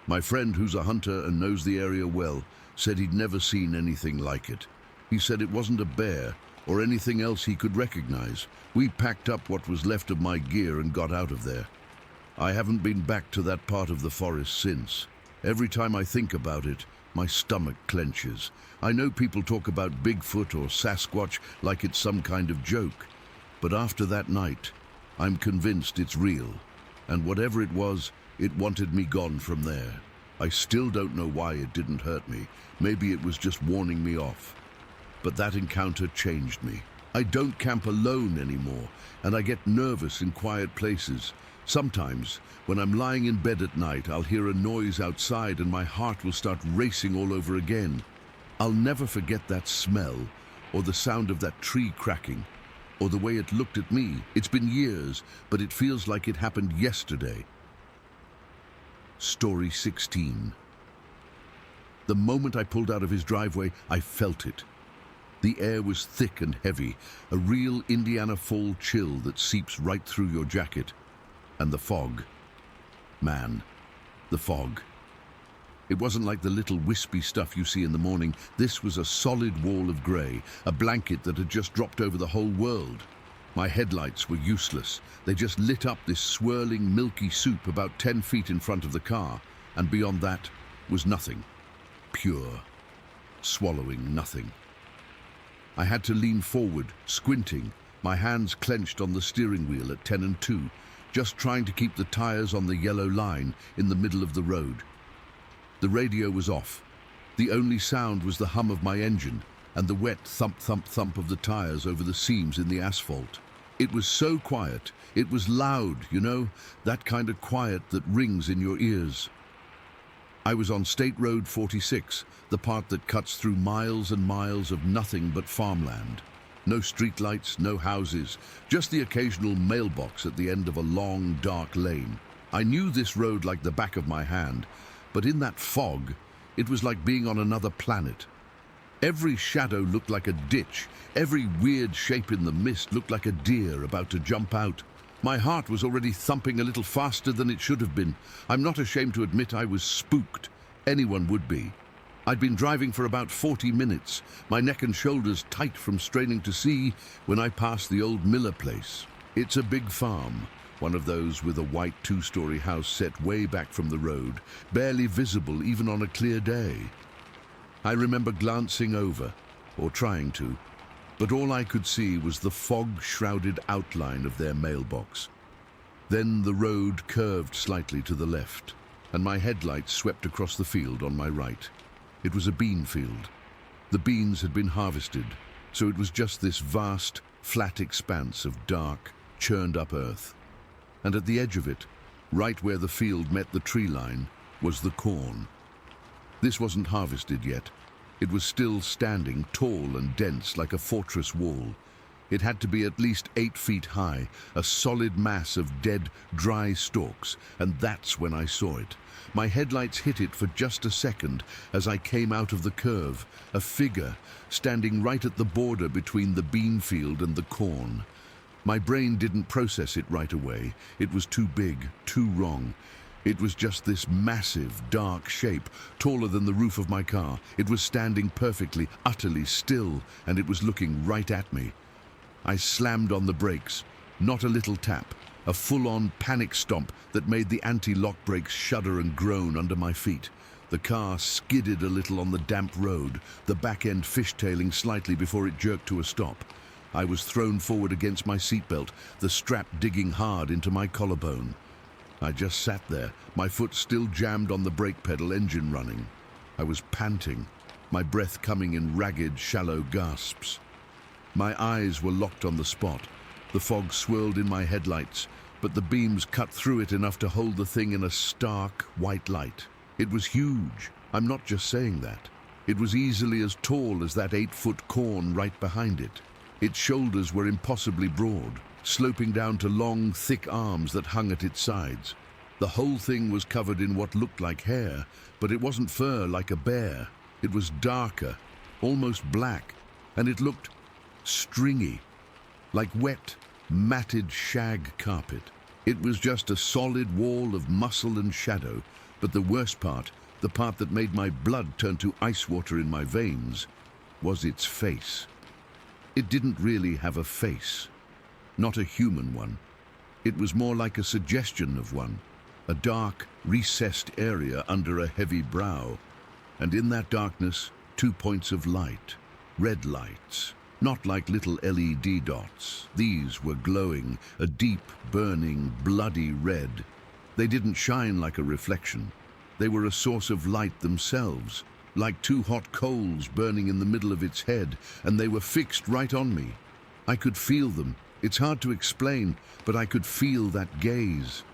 My friend, who's a hunter and knows the area well, said he'd never seen anything like it. He said it wasn't a bear or anything else he could recognize. We packed up what was left of my gear and got out of there. I haven't been back to that part of the forest since. Every time I think about it, my stomach clenches. I know people talk about Bigfoot or Sasquatch like it's some kind of joke, but after that night, I'm convinced it's real, and whatever it was, it wanted me gone from there. I still don't know why it didn't hurt me. Maybe it was just warning me off. But that encounter changed me. I don't camp alone anymore, and I get nervous in quiet places. Sometimes, when I'm lying in bed at night, I'll hear a noise outside and my heart will start racing all over again. I'll never forget that smell, or the sound of that tree cracking, or the way it looked at me. It's been years, but it feels like it happened yesterday. Story 16. The moment I pulled out of his driveway, I felt it. The air was thick and heavy, a real Indiana fall chill that seeps right through your jacket. And the fog. Man, the fog. It wasn't like the little wispy stuff you see in the morning. This was a solid wall of grey, a blanket that had just dropped over the whole world. My headlights were useless. They just lit up this swirling, milky soup about 10 feet in front of the car, and beyond that was nothing. Pure, swallowing nothing. I had to lean forward, squinting, my hands clenched on the steering wheel at 10 and 2, just trying to keep the tires on the yellow line in the middle of the road. The radio was off. The only sound was the hum of my engine and the wet thump, thump, thump of the tires over the seams in the asphalt. It was so quiet. It was loud, you know, that kind of quiet that rings in your ears. I was on State Road 46, the part that cuts through miles and miles of nothing but farmland. No streetlights, no houses, just the occasional mailbox at the end of a long, dark lane. I knew this road like the back of my hand, but in that fog, it was like being on another planet. Every shadow looked like a ditch. Every weird shape in the mist looked like a deer about to jump out. My heart was already thumping a little faster than it should have been. I'm not ashamed to admit I was spooked. Anyone would be. I'd been driving for about 40 minutes, my neck and shoulders tight from straining to see, when I passed the old Miller place. It's a big farm, one of those with a white 2-story house set way back from the road, barely visible even on a clear day. I remember glancing over, or trying to, but all I could see was the fog-shrouded outline of their mailbox. Then the road curved slightly to the left, and my headlights swept across the field on my right. It was a bean field. The beans had been harvested, so it was just this vast, flat expanse of dark, churned-up earth. And at the edge of it, right where the field met the tree line, was the corn. This wasn't harvested yet. It was still standing, tall and dense, like a fortress wall. It had to be at least 8 feet high, a solid mass of dead, dry stalks, and that's when I saw it. My headlights hit it for just a second as I came out of the curve, a figure standing right at the border between the bean field and the corn. My brain didn't process it right away. It was too big, too wrong. It was just this massive, dark shape, taller than the roof of my car. It was standing perfectly, utterly still, and it was looking right at me. I slammed on the brakes. Not a little tap, a full-on panic stomp that made the anti-lock brakes shudder and groan under my feet. The car skidded a little on the damp road, the back end fishtailing slightly before it jerked to a stop. I was thrown forward against my seatbelt, the strap digging hard into my collarbone. I just sat there, my foot still jammed on the brake pedal, engine running. I was panting, my breath coming in ragged, shallow gasps. My eyes were locked on the spot. The fog swirled in my headlights, but the beams cut through it enough to hold the thing in a stark, white light. It was huge. I'm not just saying that. It was easily as tall as that 8-foot corn right behind it. Its shoulders were impossibly broad, sloping down to long, thick arms that hung at its sides. The whole thing was covered in what looked like hair, but it wasn't fur like a bear. It was darker, almost black, and it looked stringy, like wet, matted shag carpet. It was just a solid wall of muscle and shadow, but the worst part, the part that made my blood turn to ice water in my veins, was its face. It didn't really have a face. Not a human one. It was more like a suggestion of one, a dark, recessed area under a heavy brow. And in that darkness, 2 points of light, red lights, not like little LED dots. These were glowing, a deep, burning, bloody red. They didn't shine like a reflection. They were a source of light themselves, like 2 hot coals burning in the middle of its head, and they were fixed right on me. I could feel them. It's hard to explain, but I could feel that gaze.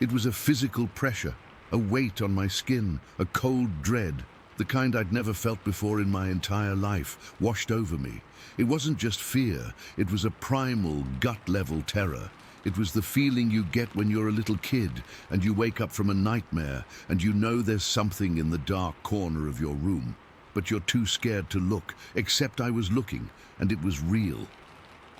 It was a physical pressure, a weight on my skin, a cold dread, the kind I'd never felt before in my entire life, washed over me. It wasn't just fear, it was a primal, gut-level terror. It was the feeling you get when you're a little kid and you wake up from a nightmare and you know there's something in the dark corner of your room, but you're too scared to look, except I was looking, and it was real.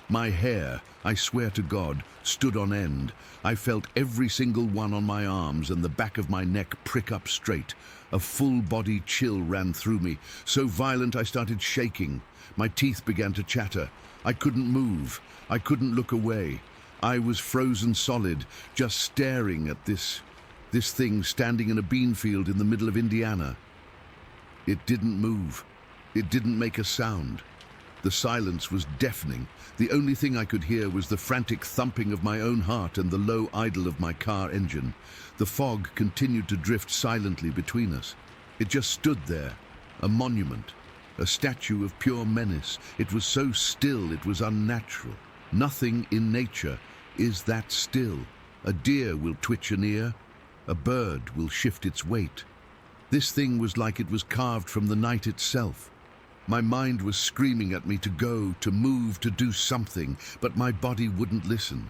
My hair, I swear to God, stood on end. I felt every single one on my arms and the back of my neck prick up straight. A full-body chill ran through me, so violent I started shaking. My teeth began to chatter. I couldn't move. I couldn't look away. I was frozen solid, just staring at this thing standing in a bean field in the middle of Indiana. It didn't move. It didn't make a sound. The silence was deafening. The only thing I could hear was the frantic thumping of my own heart and the low idle of my car engine. The fog continued to drift silently between us. It just stood there, a monument, a statue of pure menace. It was so still, it was unnatural. Nothing in nature is that still. A deer will twitch an ear. A bird will shift its weight. This thing was like it was carved from the night itself. My mind was screaming at me to go, to move, to do something, but my body wouldn't listen.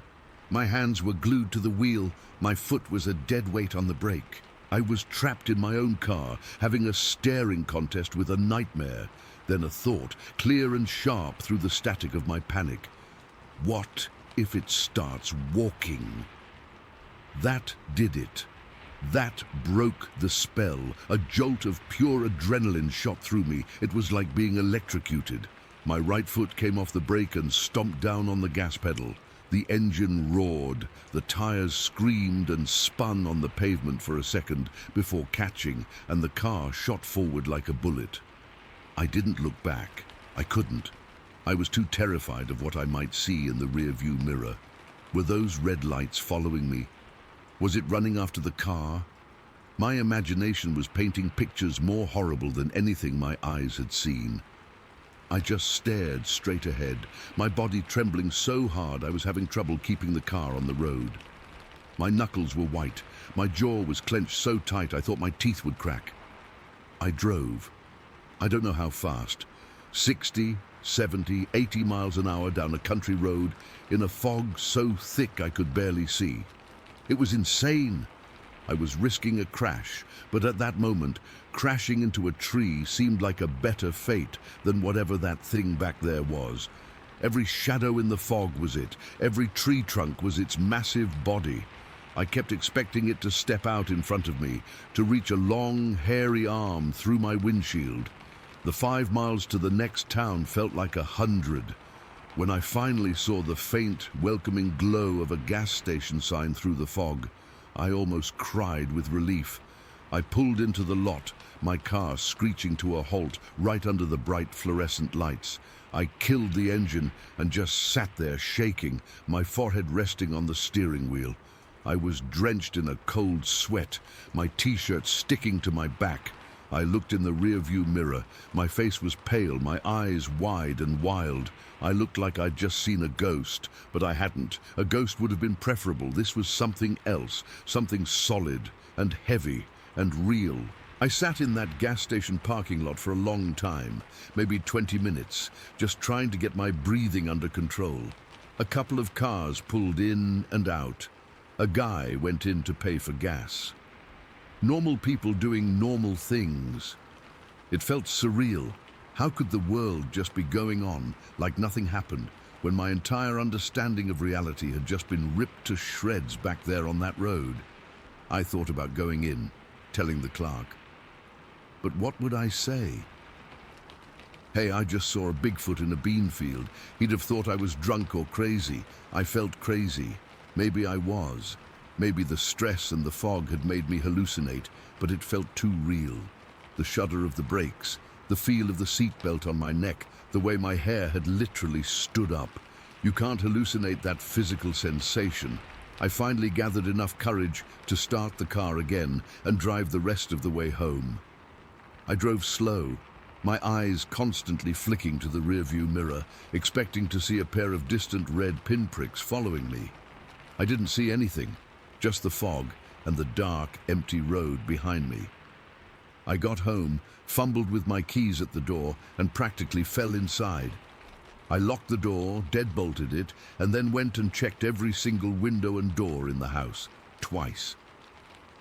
My hands were glued to the wheel. My foot was a dead weight on the brake. I was trapped in my own car, having a staring contest with a nightmare. Then a thought, clear and sharp through the static of my panic. What if it starts walking? That did it. That broke the spell. A jolt of pure adrenaline shot through me. It was like being electrocuted. My right foot came off the brake and stomped down on the gas pedal. The engine roared. The tires screamed and spun on the pavement for a second before catching, and the car shot forward like a bullet. I didn't look back. I couldn't. I was too terrified of what I might see in the rear-view mirror. Were those red lights following me? Was it running after the car? My imagination was painting pictures more horrible than anything my eyes had seen. I just stared straight ahead, my body trembling so hard I was having trouble keeping the car on the road. My knuckles were white. My jaw was clenched so tight I thought my teeth would crack. I drove. I don't know how fast. 60, 70, 80 miles an hour down a country road in a fog so thick I could barely see. It was insane. I was risking a crash, but at that moment, crashing into a tree seemed like a better fate than whatever that thing back there was. Every shadow in the fog was it. Every tree trunk was its massive body. I kept expecting it to step out in front of me, to reach a long, hairy arm through my windshield. The 5 miles to the next town felt like 100. When I finally saw the faint, welcoming glow of a gas station sign through the fog, I almost cried with relief. I pulled into the lot, my car screeching to a halt right under the bright fluorescent lights. I killed the engine and just sat there shaking, my forehead resting on the steering wheel. I was drenched in a cold sweat, my t-shirt sticking to my back. I looked in the rearview mirror. My face was pale, my eyes wide and wild. I looked like I'd just seen a ghost, but I hadn't. A ghost would have been preferable. This was something else, something solid and heavy and real. I sat in that gas station parking lot for a long time, maybe 20 minutes, just trying to get my breathing under control. A couple of cars pulled in and out. A guy went in to pay for gas. Normal people doing normal things. It felt surreal. How could the world just be going on like nothing happened when my entire understanding of reality had just been ripped to shreds back there on that road? I thought about going in, telling the clerk. But what would I say? Hey, I just saw a Bigfoot in a bean field. He'd have thought I was drunk or crazy. I felt crazy. Maybe I was. Maybe the stress and the fog had made me hallucinate, but it felt too real. The shudder of the brakes, the feel of the seatbelt on my neck, the way my hair had literally stood up. You can't hallucinate that physical sensation. I finally gathered enough courage to start the car again and drive the rest of the way home. I drove slow, my eyes constantly flicking to the rearview mirror, expecting to see a pair of distant red pinpricks following me. I didn't see anything. Just the fog and the dark, empty road behind me. I got home, fumbled with my keys at the door, and practically fell inside. I locked the door, deadbolted it, and then went and checked every single window and door in the house, twice.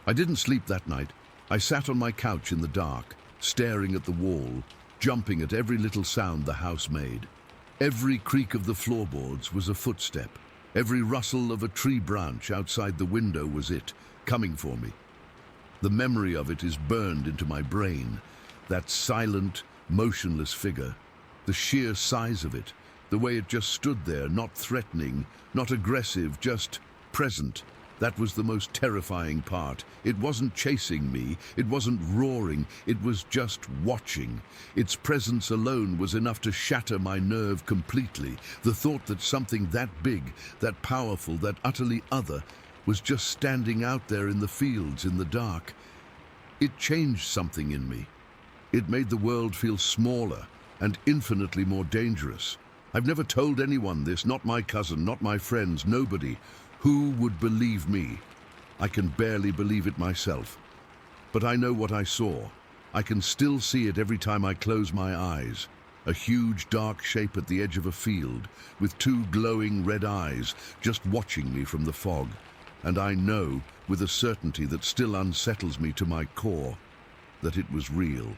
I didn't sleep that night. I sat on my couch in the dark, staring at the wall, jumping at every little sound the house made. Every creak of the floorboards was a footstep. Every rustle of a tree branch outside the window was it, coming for me. The memory of it is burned into my brain. That silent, motionless figure, the sheer size of it, the way it just stood there, not threatening, not aggressive, just present. That was the most terrifying part. It wasn't chasing me, it wasn't roaring, it was just watching. Its presence alone was enough to shatter my nerve completely. The thought that something that big, that powerful, that utterly other, was just standing out there in the fields in the dark. It changed something in me. It made the world feel smaller and infinitely more dangerous. I've never told anyone this, not my cousin, not my friends, nobody. Who would believe me? I can barely believe it myself. But I know what I saw. I can still see it every time I close my eyes. A huge dark shape at the edge of a field, with two glowing red eyes, just watching me from the fog. And I know, with a certainty that still unsettles me to my core, that it was real.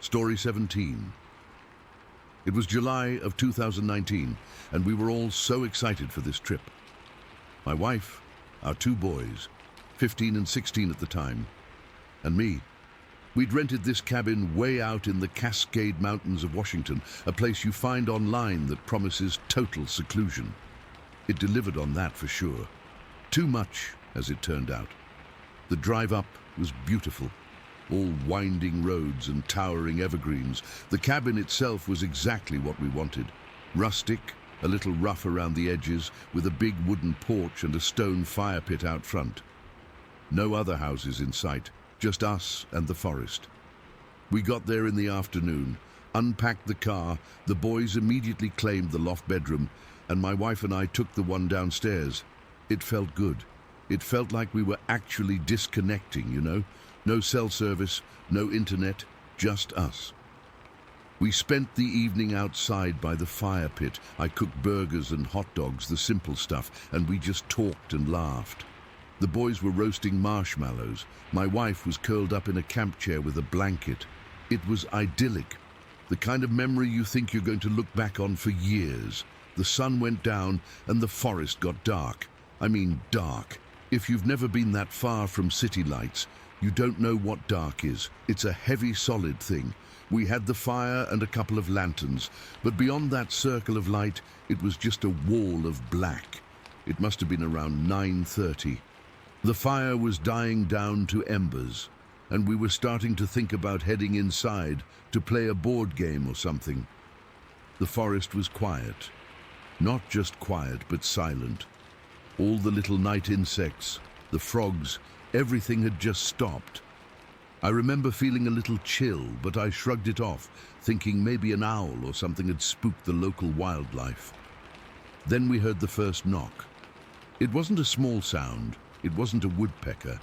Story 17. It was July of 2019, and we were all so excited for this trip. My wife, our two boys, 15 and 16 at the time, and me. We'd rented this cabin way out in the Cascade Mountains of Washington, a place you find online that promises total seclusion. It delivered on that for sure. Too much, as it turned out. The drive up was beautiful. All winding roads and towering evergreens. The cabin itself was exactly what we wanted. Rustic, a little rough around the edges, with a big wooden porch and a stone fire pit out front. No other houses in sight, just us and the forest. We got there in the afternoon, unpacked the car, the boys immediately claimed the loft bedroom, and my wife and I took the one downstairs. It felt good. It felt like we were actually disconnecting, you know? No cell service, no internet, just us. We spent the evening outside by the fire pit. I cooked burgers and hot dogs, the simple stuff, and we just talked and laughed. The boys were roasting marshmallows. My wife was curled up in a camp chair with a blanket. It was idyllic, the kind of memory you think you're going to look back on for years. The sun went down and the forest got dark. I mean dark. If you've never been that far from city lights, you don't know what dark is. It's a heavy, solid thing. We had the fire and a couple of lanterns, but beyond that circle of light, it was just a wall of black. It must have been around 9:30. The fire was dying down to embers, and we were starting to think about heading inside to play a board game or something. The forest was quiet. Not just quiet, but silent. All the little night insects, the frogs, everything had just stopped. I remember feeling a little chill, but I shrugged it off, thinking maybe an owl or something had spooked the local wildlife. Then we heard the first knock. It wasn't a small sound. It wasn't a woodpecker.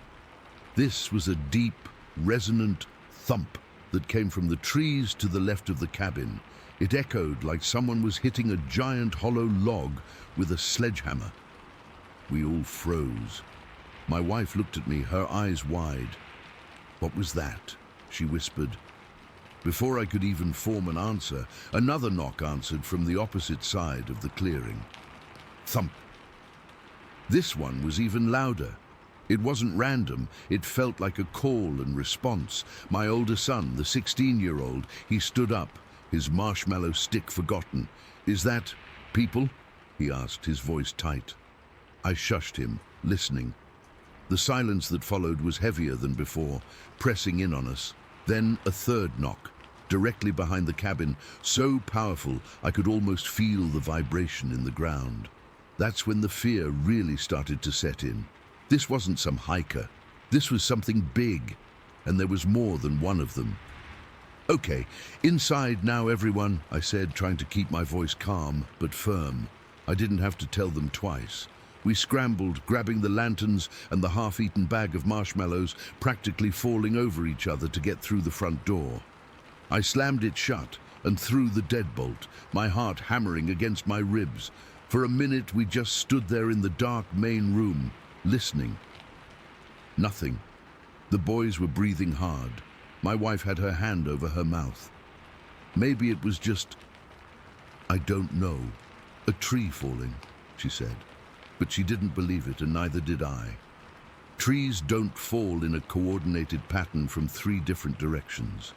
This was a deep, resonant thump that came from the trees to the left of the cabin. It echoed like someone was hitting a giant hollow log with a sledgehammer. We all froze. My wife looked at me, her eyes wide. "What was that?" she whispered. Before I could even form an answer, another knock answered from the opposite side of the clearing. Thump. This one was even louder. It wasn't random, it felt like a call and response. My older son, the 16-year-old, he stood up, his marshmallow stick forgotten. "Is that people?" he asked, his voice tight. I shushed him, listening. The silence that followed was heavier than before, pressing in on us. Then a third knock, directly behind the cabin, so powerful I could almost feel the vibration in the ground. That's when the fear really started to set in. This wasn't some hiker. This was something big, and there was more than one of them. "Okay, inside now, everyone," I said, trying to keep my voice calm but firm. I didn't have to tell them twice. We scrambled, grabbing the lanterns and the half-eaten bag of marshmallows, practically falling over each other to get through the front door. I slammed it shut, and through the deadbolt, my heart hammering against my ribs. For a minute we just stood there in the dark main room, listening. Nothing. The boys were breathing hard. My wife had her hand over her mouth. Maybe it was just, I don't know, a tree falling, she said. But she didn't believe it, and neither did I. Trees don't fall in a coordinated pattern from 3 different directions.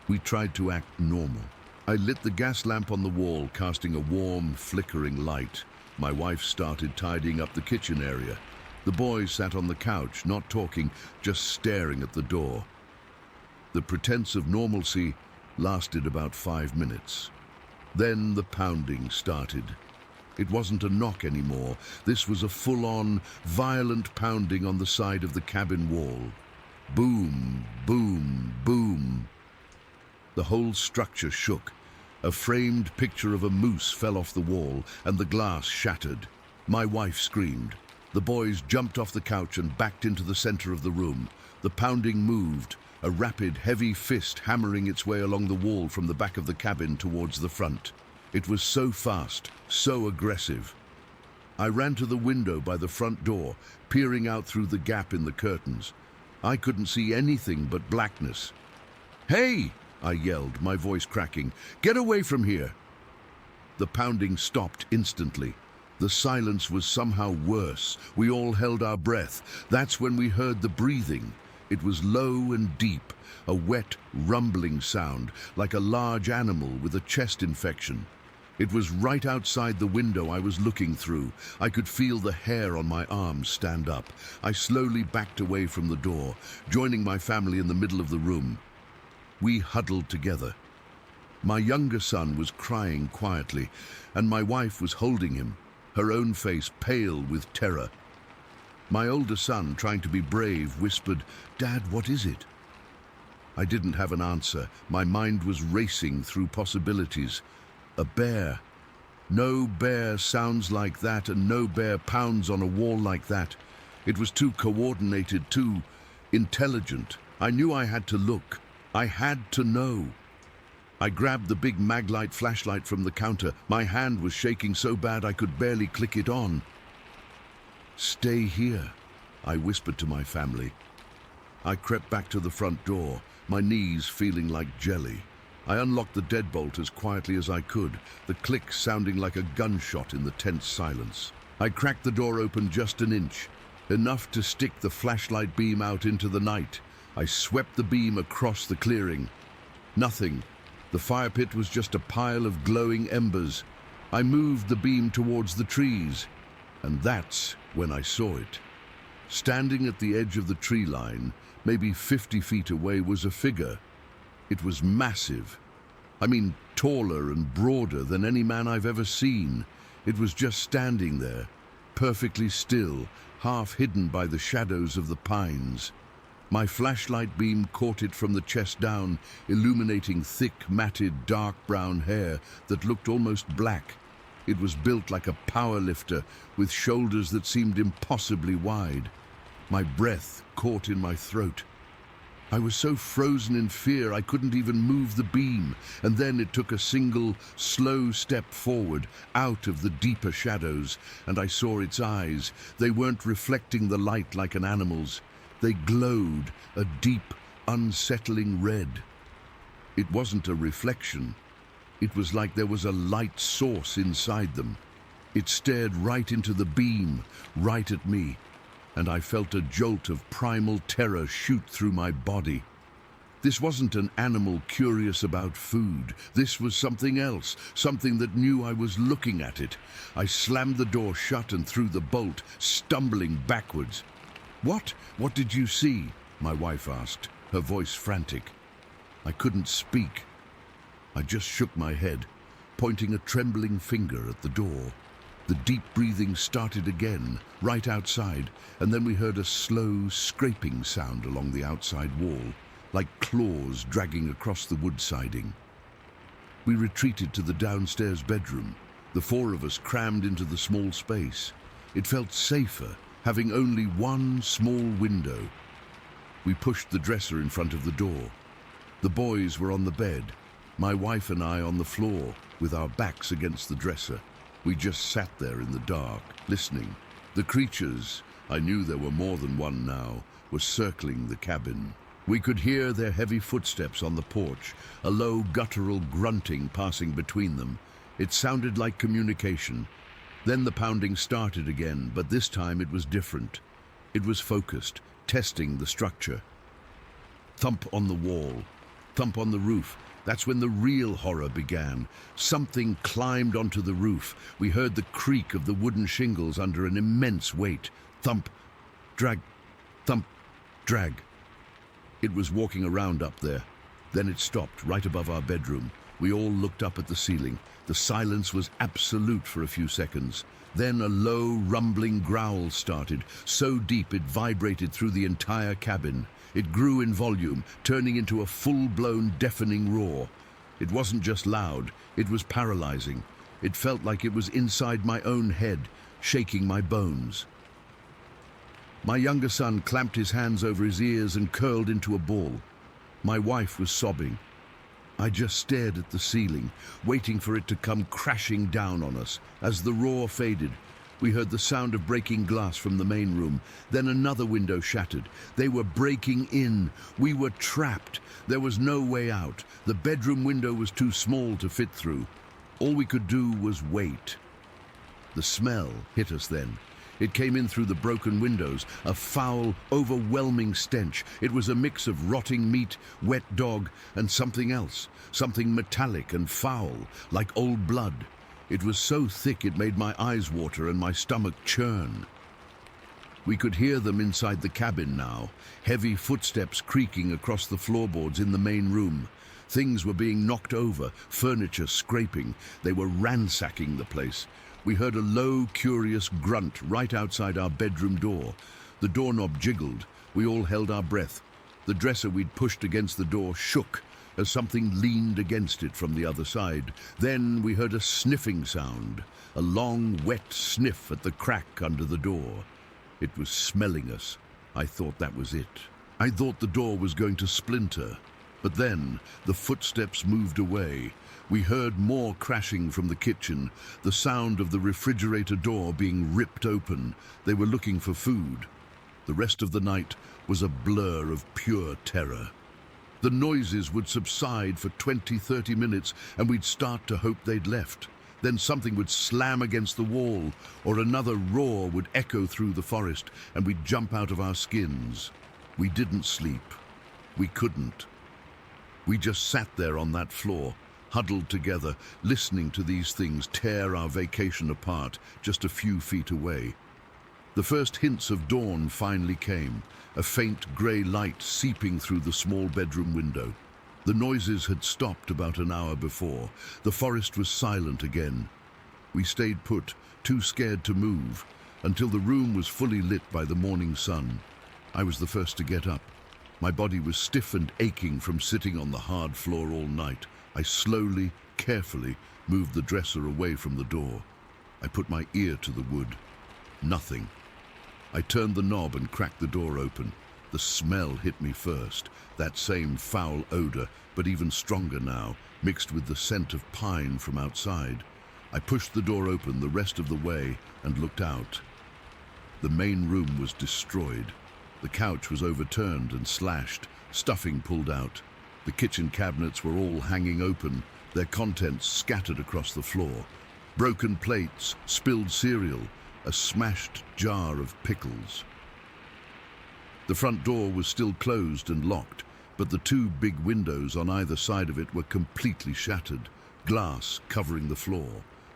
We tried to act normal. I lit the gas lamp on the wall, casting a warm, flickering light. My wife started tidying up the kitchen area. The boys sat on the couch, not talking, just staring at the door. The pretense of normalcy lasted about 5 minutes. Then the pounding started. It wasn't a knock anymore. This was a full-on, violent pounding on the side of the cabin wall. Boom, boom, boom. The whole structure shook. A framed picture of a moose fell off the wall, and the glass shattered. My wife screamed. The boys jumped off the couch and backed into the center of the room. The pounding moved, a rapid, heavy fist hammering its way along the wall from the back of the cabin towards the front. It was so fast, so aggressive. I ran to the window by the front door, peering out through the gap in the curtains. I couldn't see anything but blackness. "Hey!" I yelled, my voice cracking. "Get away from here!" The pounding stopped instantly. The silence was somehow worse. We all held our breath. That's when we heard the breathing. It was low and deep, a wet, rumbling sound, like a large animal with a chest infection. It was right outside the window I was looking through. I could feel the hair on my arms stand up. I slowly backed away from the door, joining my family in the middle of the room. We huddled together. My younger son was crying quietly, and my wife was holding him, her own face pale with terror. My older son, trying to be brave, whispered, "Dad, what is it?" I didn't have an answer. My mind was racing through possibilities. A bear. No bear sounds like that, and no bear pounds on a wall like that. It was too coordinated, too intelligent. I knew I had to look. I had to know. I grabbed the big Maglite flashlight from the counter. My hand was shaking so bad I could barely click it on. "Stay here," I whispered to my family. I crept back to the front door, my knees feeling like jelly. I unlocked the deadbolt as quietly as I could, the click sounding like a gunshot in the tense silence. I cracked the door open just an inch, enough to stick the flashlight beam out into the night. I swept the beam across the clearing. Nothing. The fire pit was just a pile of glowing embers. I moved the beam towards the trees, and that's when I saw it. Standing at the edge of the tree line, maybe 50 feet away, was a figure. It was massive. I mean, taller and broader than any man I've ever seen. It was just standing there, perfectly still, half hidden by the shadows of the pines. My flashlight beam caught it from the chest down, illuminating thick, matted, dark brown hair that looked almost black. It was built like a power lifter, with shoulders that seemed impossibly wide. My breath caught in my throat. I was so frozen in fear I couldn't even move the beam, and then it took a single, slow step forward, out of the deeper shadows, and I saw its eyes. They weren't reflecting the light like an animal's. They glowed, a deep, unsettling red. It wasn't a reflection. It was like there was a light source inside them. It stared right into the beam, right at me, and I felt a jolt of primal terror shoot through my body. This wasn't an animal curious about food. This was something else, something that knew I was looking at it. I slammed the door shut and threw the bolt, stumbling backwards. What did you see?" my wife asked, her voice frantic. I couldn't speak. I just shook my head, pointing a trembling finger at the door. The deep breathing started again, right outside, and then we heard a slow, scraping sound along the outside wall, like claws dragging across the wood siding. We retreated to the downstairs bedroom, the 4 of us crammed into the small space. It felt safer, having only one small window. We pushed the dresser in front of the door. The boys were on the bed. My wife and I on the floor, with our backs against the dresser. We just sat there in the dark, listening. The creatures, I knew there were more than one now, were circling the cabin. We could hear their heavy footsteps on the porch, a low guttural grunting passing between them. It sounded like communication. Then the pounding started again, but this time it was different. It was focused, testing the structure. Thump on the wall, thump on the roof. That's when the real horror began. Something climbed onto the roof. We heard the creak of the wooden shingles under an immense weight. Thump, drag, thump, drag. It was walking around up there. Then it stopped right above our bedroom. We all looked up at the ceiling. The silence was absolute for a few seconds. Then a low, rumbling growl started, so deep it vibrated through the entire cabin. It grew in volume, turning into a full-blown, deafening roar. It wasn't just loud, it was paralyzing. It felt like it was inside my own head, shaking my bones. My younger son clamped his hands over his ears and curled into a ball. My wife was sobbing. I just stared at the ceiling, waiting for it to come crashing down on us. As the roar faded, we heard the sound of breaking glass from the main room. Then another window shattered. They were breaking in. We were trapped. There was no way out. The bedroom window was too small to fit through. All we could do was wait. The smell hit us then. It came in through the broken windows, a foul, overwhelming stench. It was a mix of rotting meat, wet dog, and something else, something metallic and foul, like old blood. It was so thick it made my eyes water and my stomach churn. We could hear them inside the cabin now, heavy footsteps creaking across the floorboards in the main room. Things were being knocked over, furniture scraping. They were ransacking the place. We heard a low, curious grunt right outside our bedroom door. The doorknob jiggled. We all held our breath. The dresser we'd pushed against the door shook as something leaned against it from the other side. Then we heard a sniffing sound, a long, wet sniff at the crack under the door. It was smelling us. I thought that was it. I thought the door was going to splinter. But then the footsteps moved away. We heard more crashing from the kitchen, the sound of the refrigerator door being ripped open. They were looking for food. The rest of the night was a blur of pure terror. The noises would subside for 20-30 minutes, and we'd start to hope they'd left. Then something would slam against the wall, or another roar would echo through the forest, and we'd jump out of our skins. We didn't sleep. We couldn't. We just sat there on that floor, huddled together, listening to these things tear our vacation apart just a few feet away. The first hints of dawn finally came, a faint grey light seeping through the small bedroom window. The noises had stopped about an hour before. The forest was silent again. We stayed put, too scared to move, until the room was fully lit by the morning sun. I was the first to get up. My body was stiff and aching from sitting on the hard floor all night. I slowly, carefully moved the dresser away from the door. I put my ear to the wood. Nothing. I turned the knob and cracked the door open. The smell hit me first, that same foul odor, but even stronger now, mixed with the scent of pine from outside. I pushed the door open the rest of the way and looked out. The main room was destroyed. The couch was overturned and slashed, stuffing pulled out. The kitchen cabinets were all hanging open, their contents scattered across the floor. Broken plates, spilled cereal, a smashed jar of pickles. The front door was still closed and locked, but the two big windows on either side of it were completely shattered, glass covering the floor.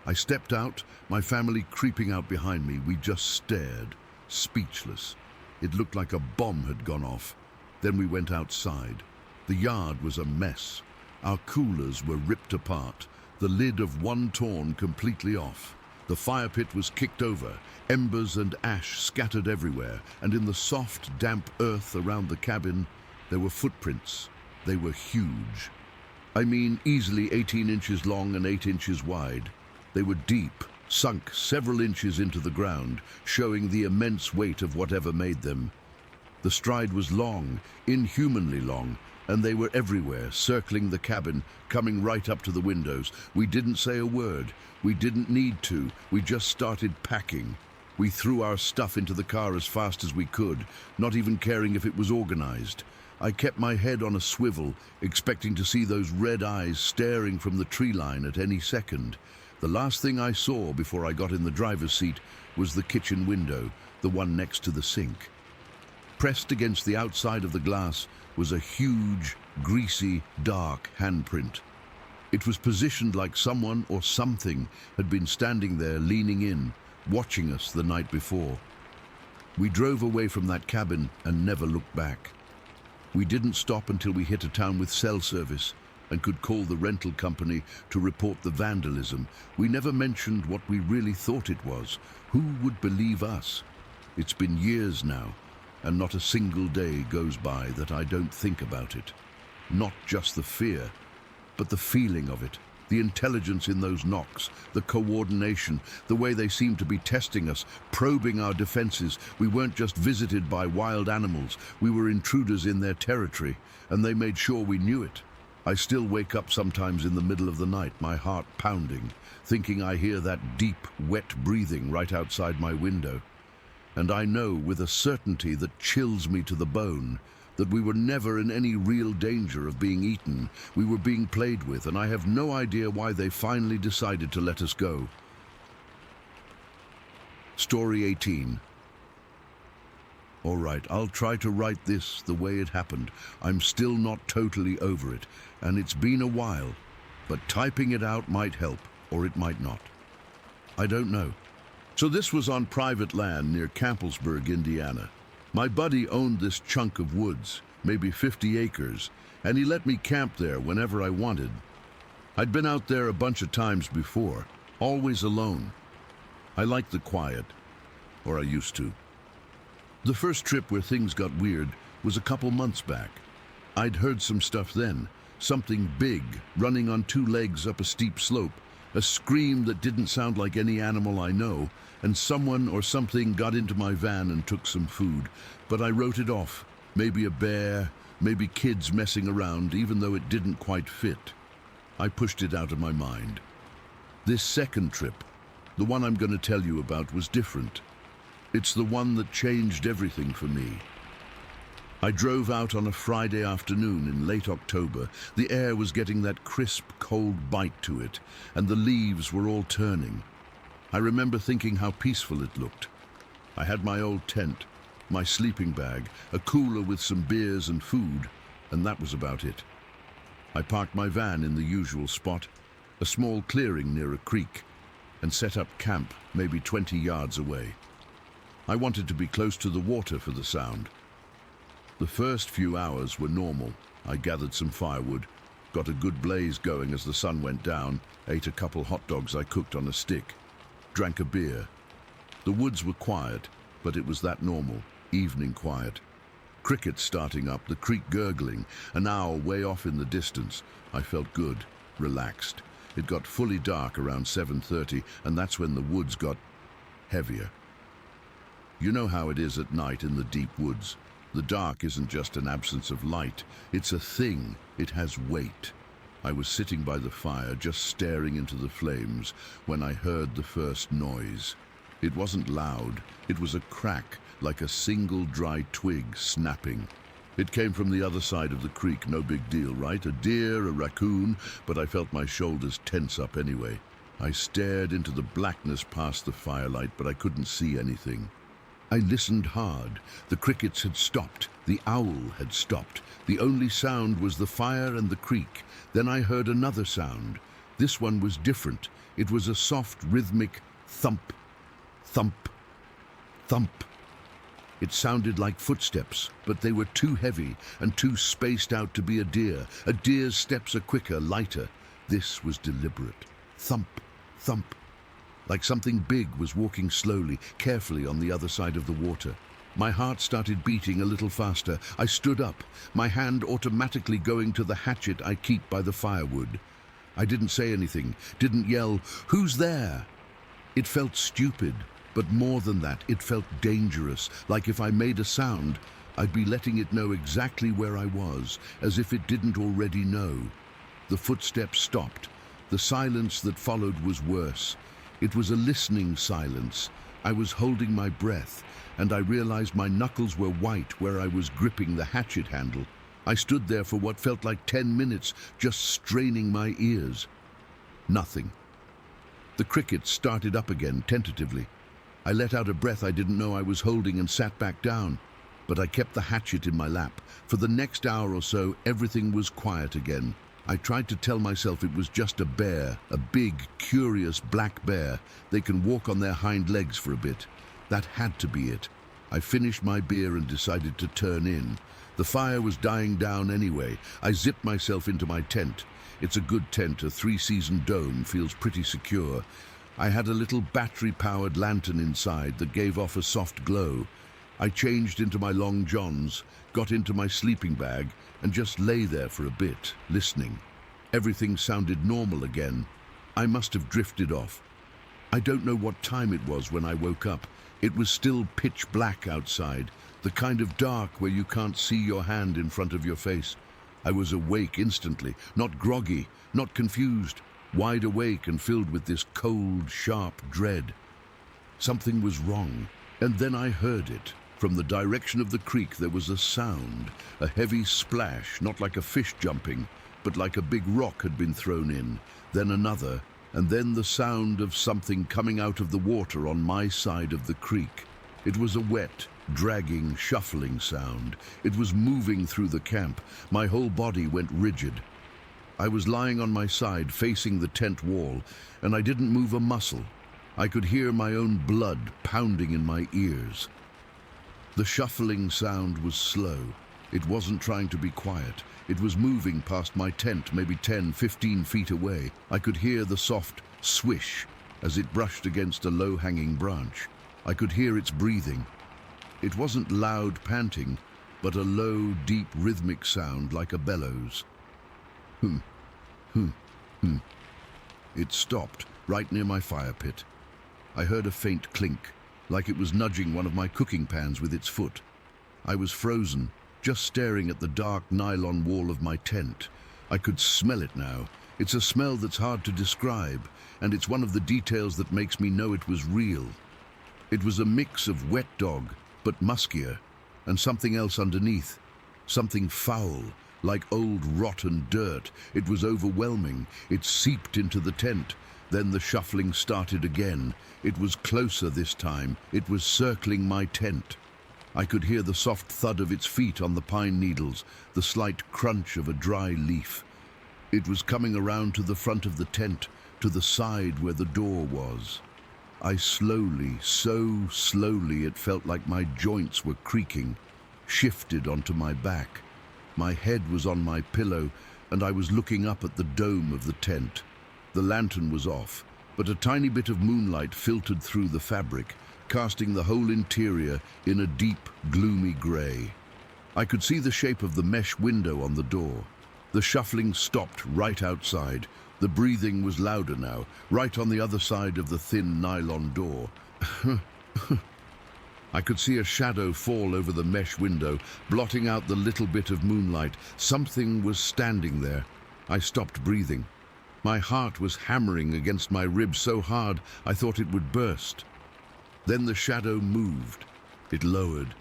I stepped out, my family creeping out behind me. We just stared, speechless. It looked like a bomb had gone off. Then we went outside. The yard was a mess. Our coolers were ripped apart, the lid of one torn completely off. The fire pit was kicked over, embers and ash scattered everywhere, and in the soft, damp earth around the cabin, there were footprints. They were huge. I mean, easily 18 inches long and 8 inches wide. They were deep, sunk several inches into the ground, showing the immense weight of whatever made them. The stride was long, inhumanly long, And they were everywhere, circling the cabin, coming right up to the windows. We didn't say a word. We didn't need to. We just started packing. We threw our stuff into the car as fast as we could, not even caring if it was organized. I kept my head on a swivel, expecting to see those red eyes staring from the tree line at any second. The last thing I saw before I got in the driver's seat was the kitchen window, the one next to the sink. Pressed against the outside of the glass was a huge, greasy, dark handprint. It was positioned like someone or something had been standing there, leaning in, watching us the night before. We drove away from that cabin and never looked back. We didn't stop until we hit a town with cell service and could call the rental company to report the vandalism. We never mentioned what we really thought it was. Who would believe us? It's been years now, and not a single day goes by that I don't think about it. Not just the fear, but the feeling of it, the intelligence in those knocks, the coordination, the way they seemed to be testing us, probing our defenses. We weren't just visited by wild animals, we were intruders in their territory, and they made sure we knew it. I still wake up sometimes in the middle of the night, my heart pounding, thinking I hear that deep, wet breathing right outside my window. And I know with a certainty that chills me to the bone that we were never in any real danger of being eaten. We were being played with, and I have no idea why they finally decided to let us go. Story 18. All right, I'll try to write this the way it happened. I'm still not totally over it, and it's been a while, but typing it out might help, or it might not. I don't know. So this was on private land near Campbellsburg, Indiana. My buddy owned this chunk of woods, maybe 50 acres, and he let me camp there whenever I wanted. I'd been out there a bunch of times before, always alone. I liked the quiet, or I used to. The first trip where things got weird was a couple months back. I'd heard some stuff then, something big running on two legs up a steep slope, a scream that didn't sound like any animal I know, and someone or something got into my van and took some food. But I wrote it off. Maybe a bear, maybe kids messing around, even though it didn't quite fit. I pushed it out of my mind. This second trip, the one I'm going to tell you about, was different. It's the one that changed everything for me. I drove out on a Friday afternoon in late October. The air was getting that crisp, cold bite to it, and the leaves were all turning. I remember thinking how peaceful it looked. I had my old tent, my sleeping bag, a cooler with some beers and food, and that was about it. I parked my van in the usual spot, a small clearing near a creek, and set up camp maybe 20 yards away. I wanted to be close to the water for the sound. The first few hours were normal. I gathered some firewood, got a good blaze going as the sun went down, ate a couple hot dogs I cooked on a stick, drank a beer. The woods were quiet, but it was that normal, evening quiet. Crickets starting up, the creek gurgling, an owl way off in the distance. I felt good, relaxed. It got fully dark around 7:30, and that's when the woods got heavier. You know how it is at night in the deep woods. The dark isn't just an absence of light, it's a thing, it has weight. I was sitting by the fire, just staring into the flames, when I heard the first noise. It wasn't loud, it was a crack, like a single dry twig snapping. It came from the other side of the creek, no big deal, right? A deer, a raccoon, but I felt my shoulders tense up anyway. I stared into the blackness past the firelight, but I couldn't see anything. I listened hard. The crickets had stopped. The owl had stopped. The only sound was the fire and the creek. Then I heard another sound. This one was different. It was a soft, rhythmic thump, thump, thump. It sounded like footsteps, but they were too heavy and too spaced out to be a deer. A deer's steps are quicker, lighter. This was deliberate. Thump, thump. Like something big was walking slowly, carefully on the other side of the water. My heart started beating a little faster. I stood up, my hand automatically going to the hatchet I keep by the firewood. I didn't say anything, didn't yell, "Who's there?" It felt stupid, but more than that, it felt dangerous, like if I made a sound, I'd be letting it know exactly where I was, as if it didn't already know. The footsteps stopped. The silence that followed was worse. It was a listening silence. I was holding my breath, and I realized my knuckles were white where I was gripping the hatchet handle. I stood there for what felt like 10 minutes, just straining my ears. Nothing. The crickets started up again, tentatively. I let out a breath I didn't know I was holding and sat back down. But I kept the hatchet in my lap. For the next hour or so, everything was quiet again. I tried to tell myself it was just a bear, a big, curious black bear. They can walk on their hind legs for a bit. That had to be it. I finished my beer and decided to turn in. The fire was dying down anyway. I zipped myself into my tent. It's a good tent, a 3-season dome, feels pretty secure. I had a little battery-powered lantern inside that gave off a soft glow. I changed into my long johns, got into my sleeping bag, and just lay there for a bit, listening. Everything sounded normal again. I must have drifted off. I don't know what time it was when I woke up. It was still pitch black outside, the kind of dark where you can't see your hand in front of your face. I was awake instantly, not groggy, not confused, wide awake and filled with this cold, sharp dread. Something was wrong, and then I heard it. From the direction of the creek there was a sound, a heavy splash, not like a fish jumping, but like a big rock had been thrown in, then another, and then the sound of something coming out of the water on my side of the creek. It was a wet, dragging, shuffling sound. It was moving through the camp. My whole body went rigid. I was lying on my side facing the tent wall, and I didn't move a muscle. I could hear my own blood pounding in my ears. The shuffling sound was slow. It wasn't trying to be quiet. It was moving past my tent, maybe 10, 15 feet away. I could hear the soft swish as it brushed against a low-hanging branch. I could hear its breathing. It wasn't loud panting, but a low, deep, rhythmic sound like a bellows. Hum, hum, hum. It stopped right near my fire pit. I heard a faint clink, like it was nudging one of my cooking pans with its foot. I was frozen, just staring at the dark nylon wall of my tent. I could smell it now. It's a smell that's hard to describe, and it's one of the details that makes me know it was real. It was a mix of wet dog, but muskier, and something else underneath. Something foul, like old rotten dirt. It was overwhelming. It seeped into the tent. Then the shuffling started again. It was closer this time. It was circling my tent. I could hear the soft thud of its feet on the pine needles, the slight crunch of a dry leaf. It was coming around to the front of the tent, to the side where the door was. I slowly, so slowly it felt like my joints were creaking, shifted onto my back. My head was on my pillow, and I was looking up at the dome of the tent. The lantern was off, but a tiny bit of moonlight filtered through the fabric, casting the whole interior in a deep, gloomy grey. I could see the shape of the mesh window on the door. The shuffling stopped right outside. The breathing was louder now, right on the other side of the thin nylon door. I could see a shadow fall over the mesh window, blotting out the little bit of moonlight. Something was standing there. I stopped breathing. My heart was hammering against my ribs so hard I thought it would burst. Then the shadow moved. It lowered.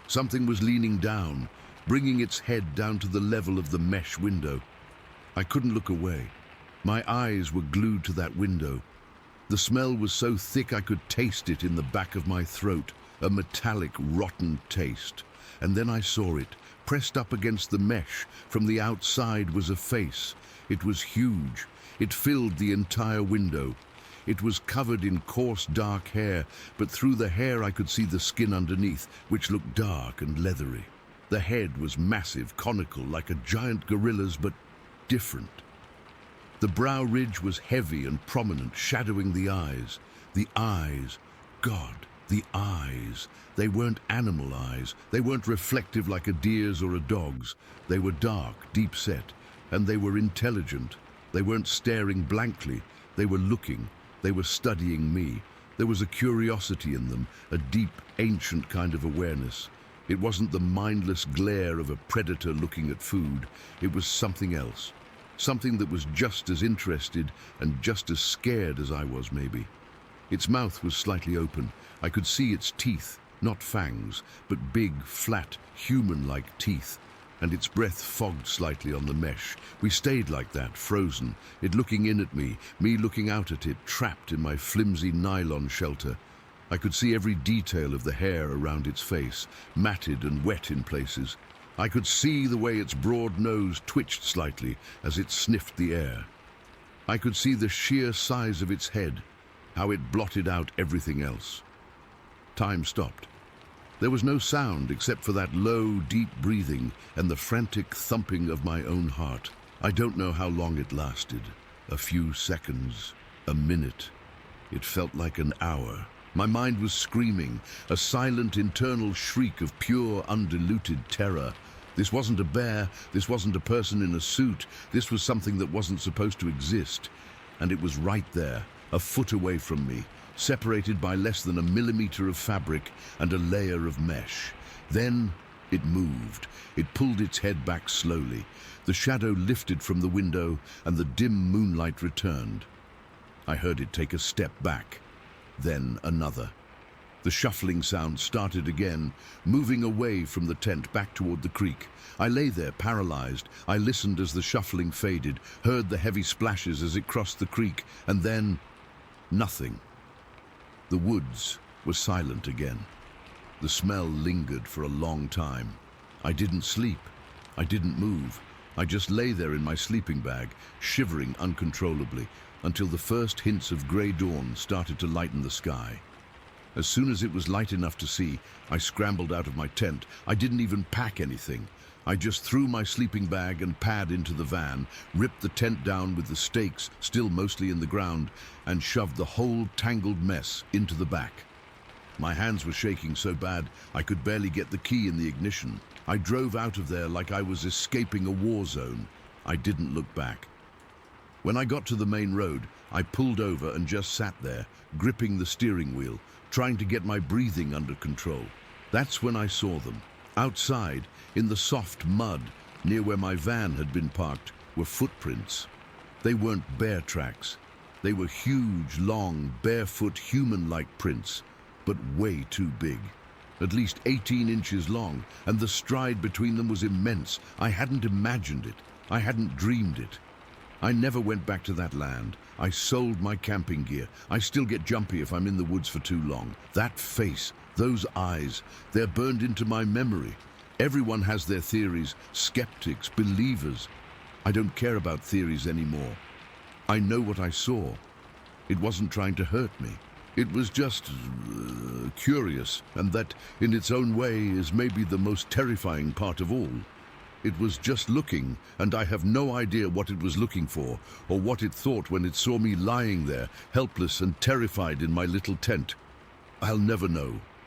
Something was leaning down, bringing its head down to the level of the mesh window. I couldn't look away. My eyes were glued to that window. The smell was so thick I could taste it in the back of my throat, a metallic, rotten taste. And then I saw it. Pressed up against the mesh from the outside was a face. It was huge. It filled the entire window. It was covered in coarse, dark hair, but through the hair I could see the skin underneath, which looked dark and leathery. The head was massive, conical, like a giant gorilla's, but different. The brow ridge was heavy and prominent, shadowing the eyes. The eyes, God, the eyes. They weren't animal eyes. They weren't reflective like a deer's or a dog's. They were dark, deep-set, and they were intelligent. They weren't staring blankly. They were looking. They were studying me. There was a curiosity in them, a deep, ancient kind of awareness. It wasn't the mindless glare of a predator looking at food. It was something else. Something that was just as interested and just as scared as I was, maybe. Its mouth was slightly open. I could see its teeth, not fangs, but big, flat, human-like teeth. And its breath fogged slightly on the mesh. We stayed like that, frozen, it looking in at me looking out at it, trapped in my flimsy nylon shelter. I could see every detail of the hair around its face, matted and wet in places. I could see the way its broad nose twitched slightly as it sniffed the air. I could see the sheer size of its head, how it blotted out everything else. Time stopped. There was no sound except for that low, deep breathing and the frantic thumping of my own heart. I don't know how long it lasted. A few seconds, a minute. It felt like an hour. My mind was screaming, a silent internal shriek of pure, undiluted terror. This wasn't a bear, this wasn't a person in a suit, this was something that wasn't supposed to exist. And it was right there, a foot away from me, separated by less than a millimeter of fabric and a layer of mesh. Then it moved. It pulled its head back slowly. The shadow lifted from the window and the dim moonlight returned. I heard it take a step back, then another. The shuffling sound started again, moving away from the tent back toward the creek. I lay there, paralyzed. I listened as the shuffling faded, heard the heavy splashes as it crossed the creek, and then nothing. The woods were silent again. The smell lingered for a long time. I didn't sleep. I didn't move. I just lay there in my sleeping bag, shivering uncontrollably, until the first hints of grey dawn started to lighten the sky. As soon as it was light enough to see, I scrambled out of my tent. I didn't even pack anything. I just threw my sleeping bag and pad into the van, ripped the tent down with the stakes still mostly in the ground, and shoved the whole tangled mess into the back. My hands were shaking so bad I could barely get the key in the ignition. I drove out of there like I was escaping a war zone. I didn't look back. When I got to the main road, I pulled over and just sat there, gripping the steering wheel, trying to get my breathing under control. That's when I saw them. Outside, in the soft mud, near where my van had been parked, were footprints. They weren't bear tracks. They were huge, long, barefoot, human-like prints, but way too big. At least 18 inches long, and the stride between them was immense. I hadn't imagined it. I hadn't dreamed it. I never went back to that land. I sold my camping gear. I still get jumpy if I'm in the woods for too long. That face, those eyes, they're burned into my memory. Everyone has their theories, skeptics, believers. I don't care about theories anymore. I know what I saw. It wasn't trying to hurt me. It was just curious, and that, in its own way, is maybe the most terrifying part of all. It was just looking, and I have no idea what it was looking for, or what it thought when it saw me lying there, helpless and terrified in my little tent. I'll never know.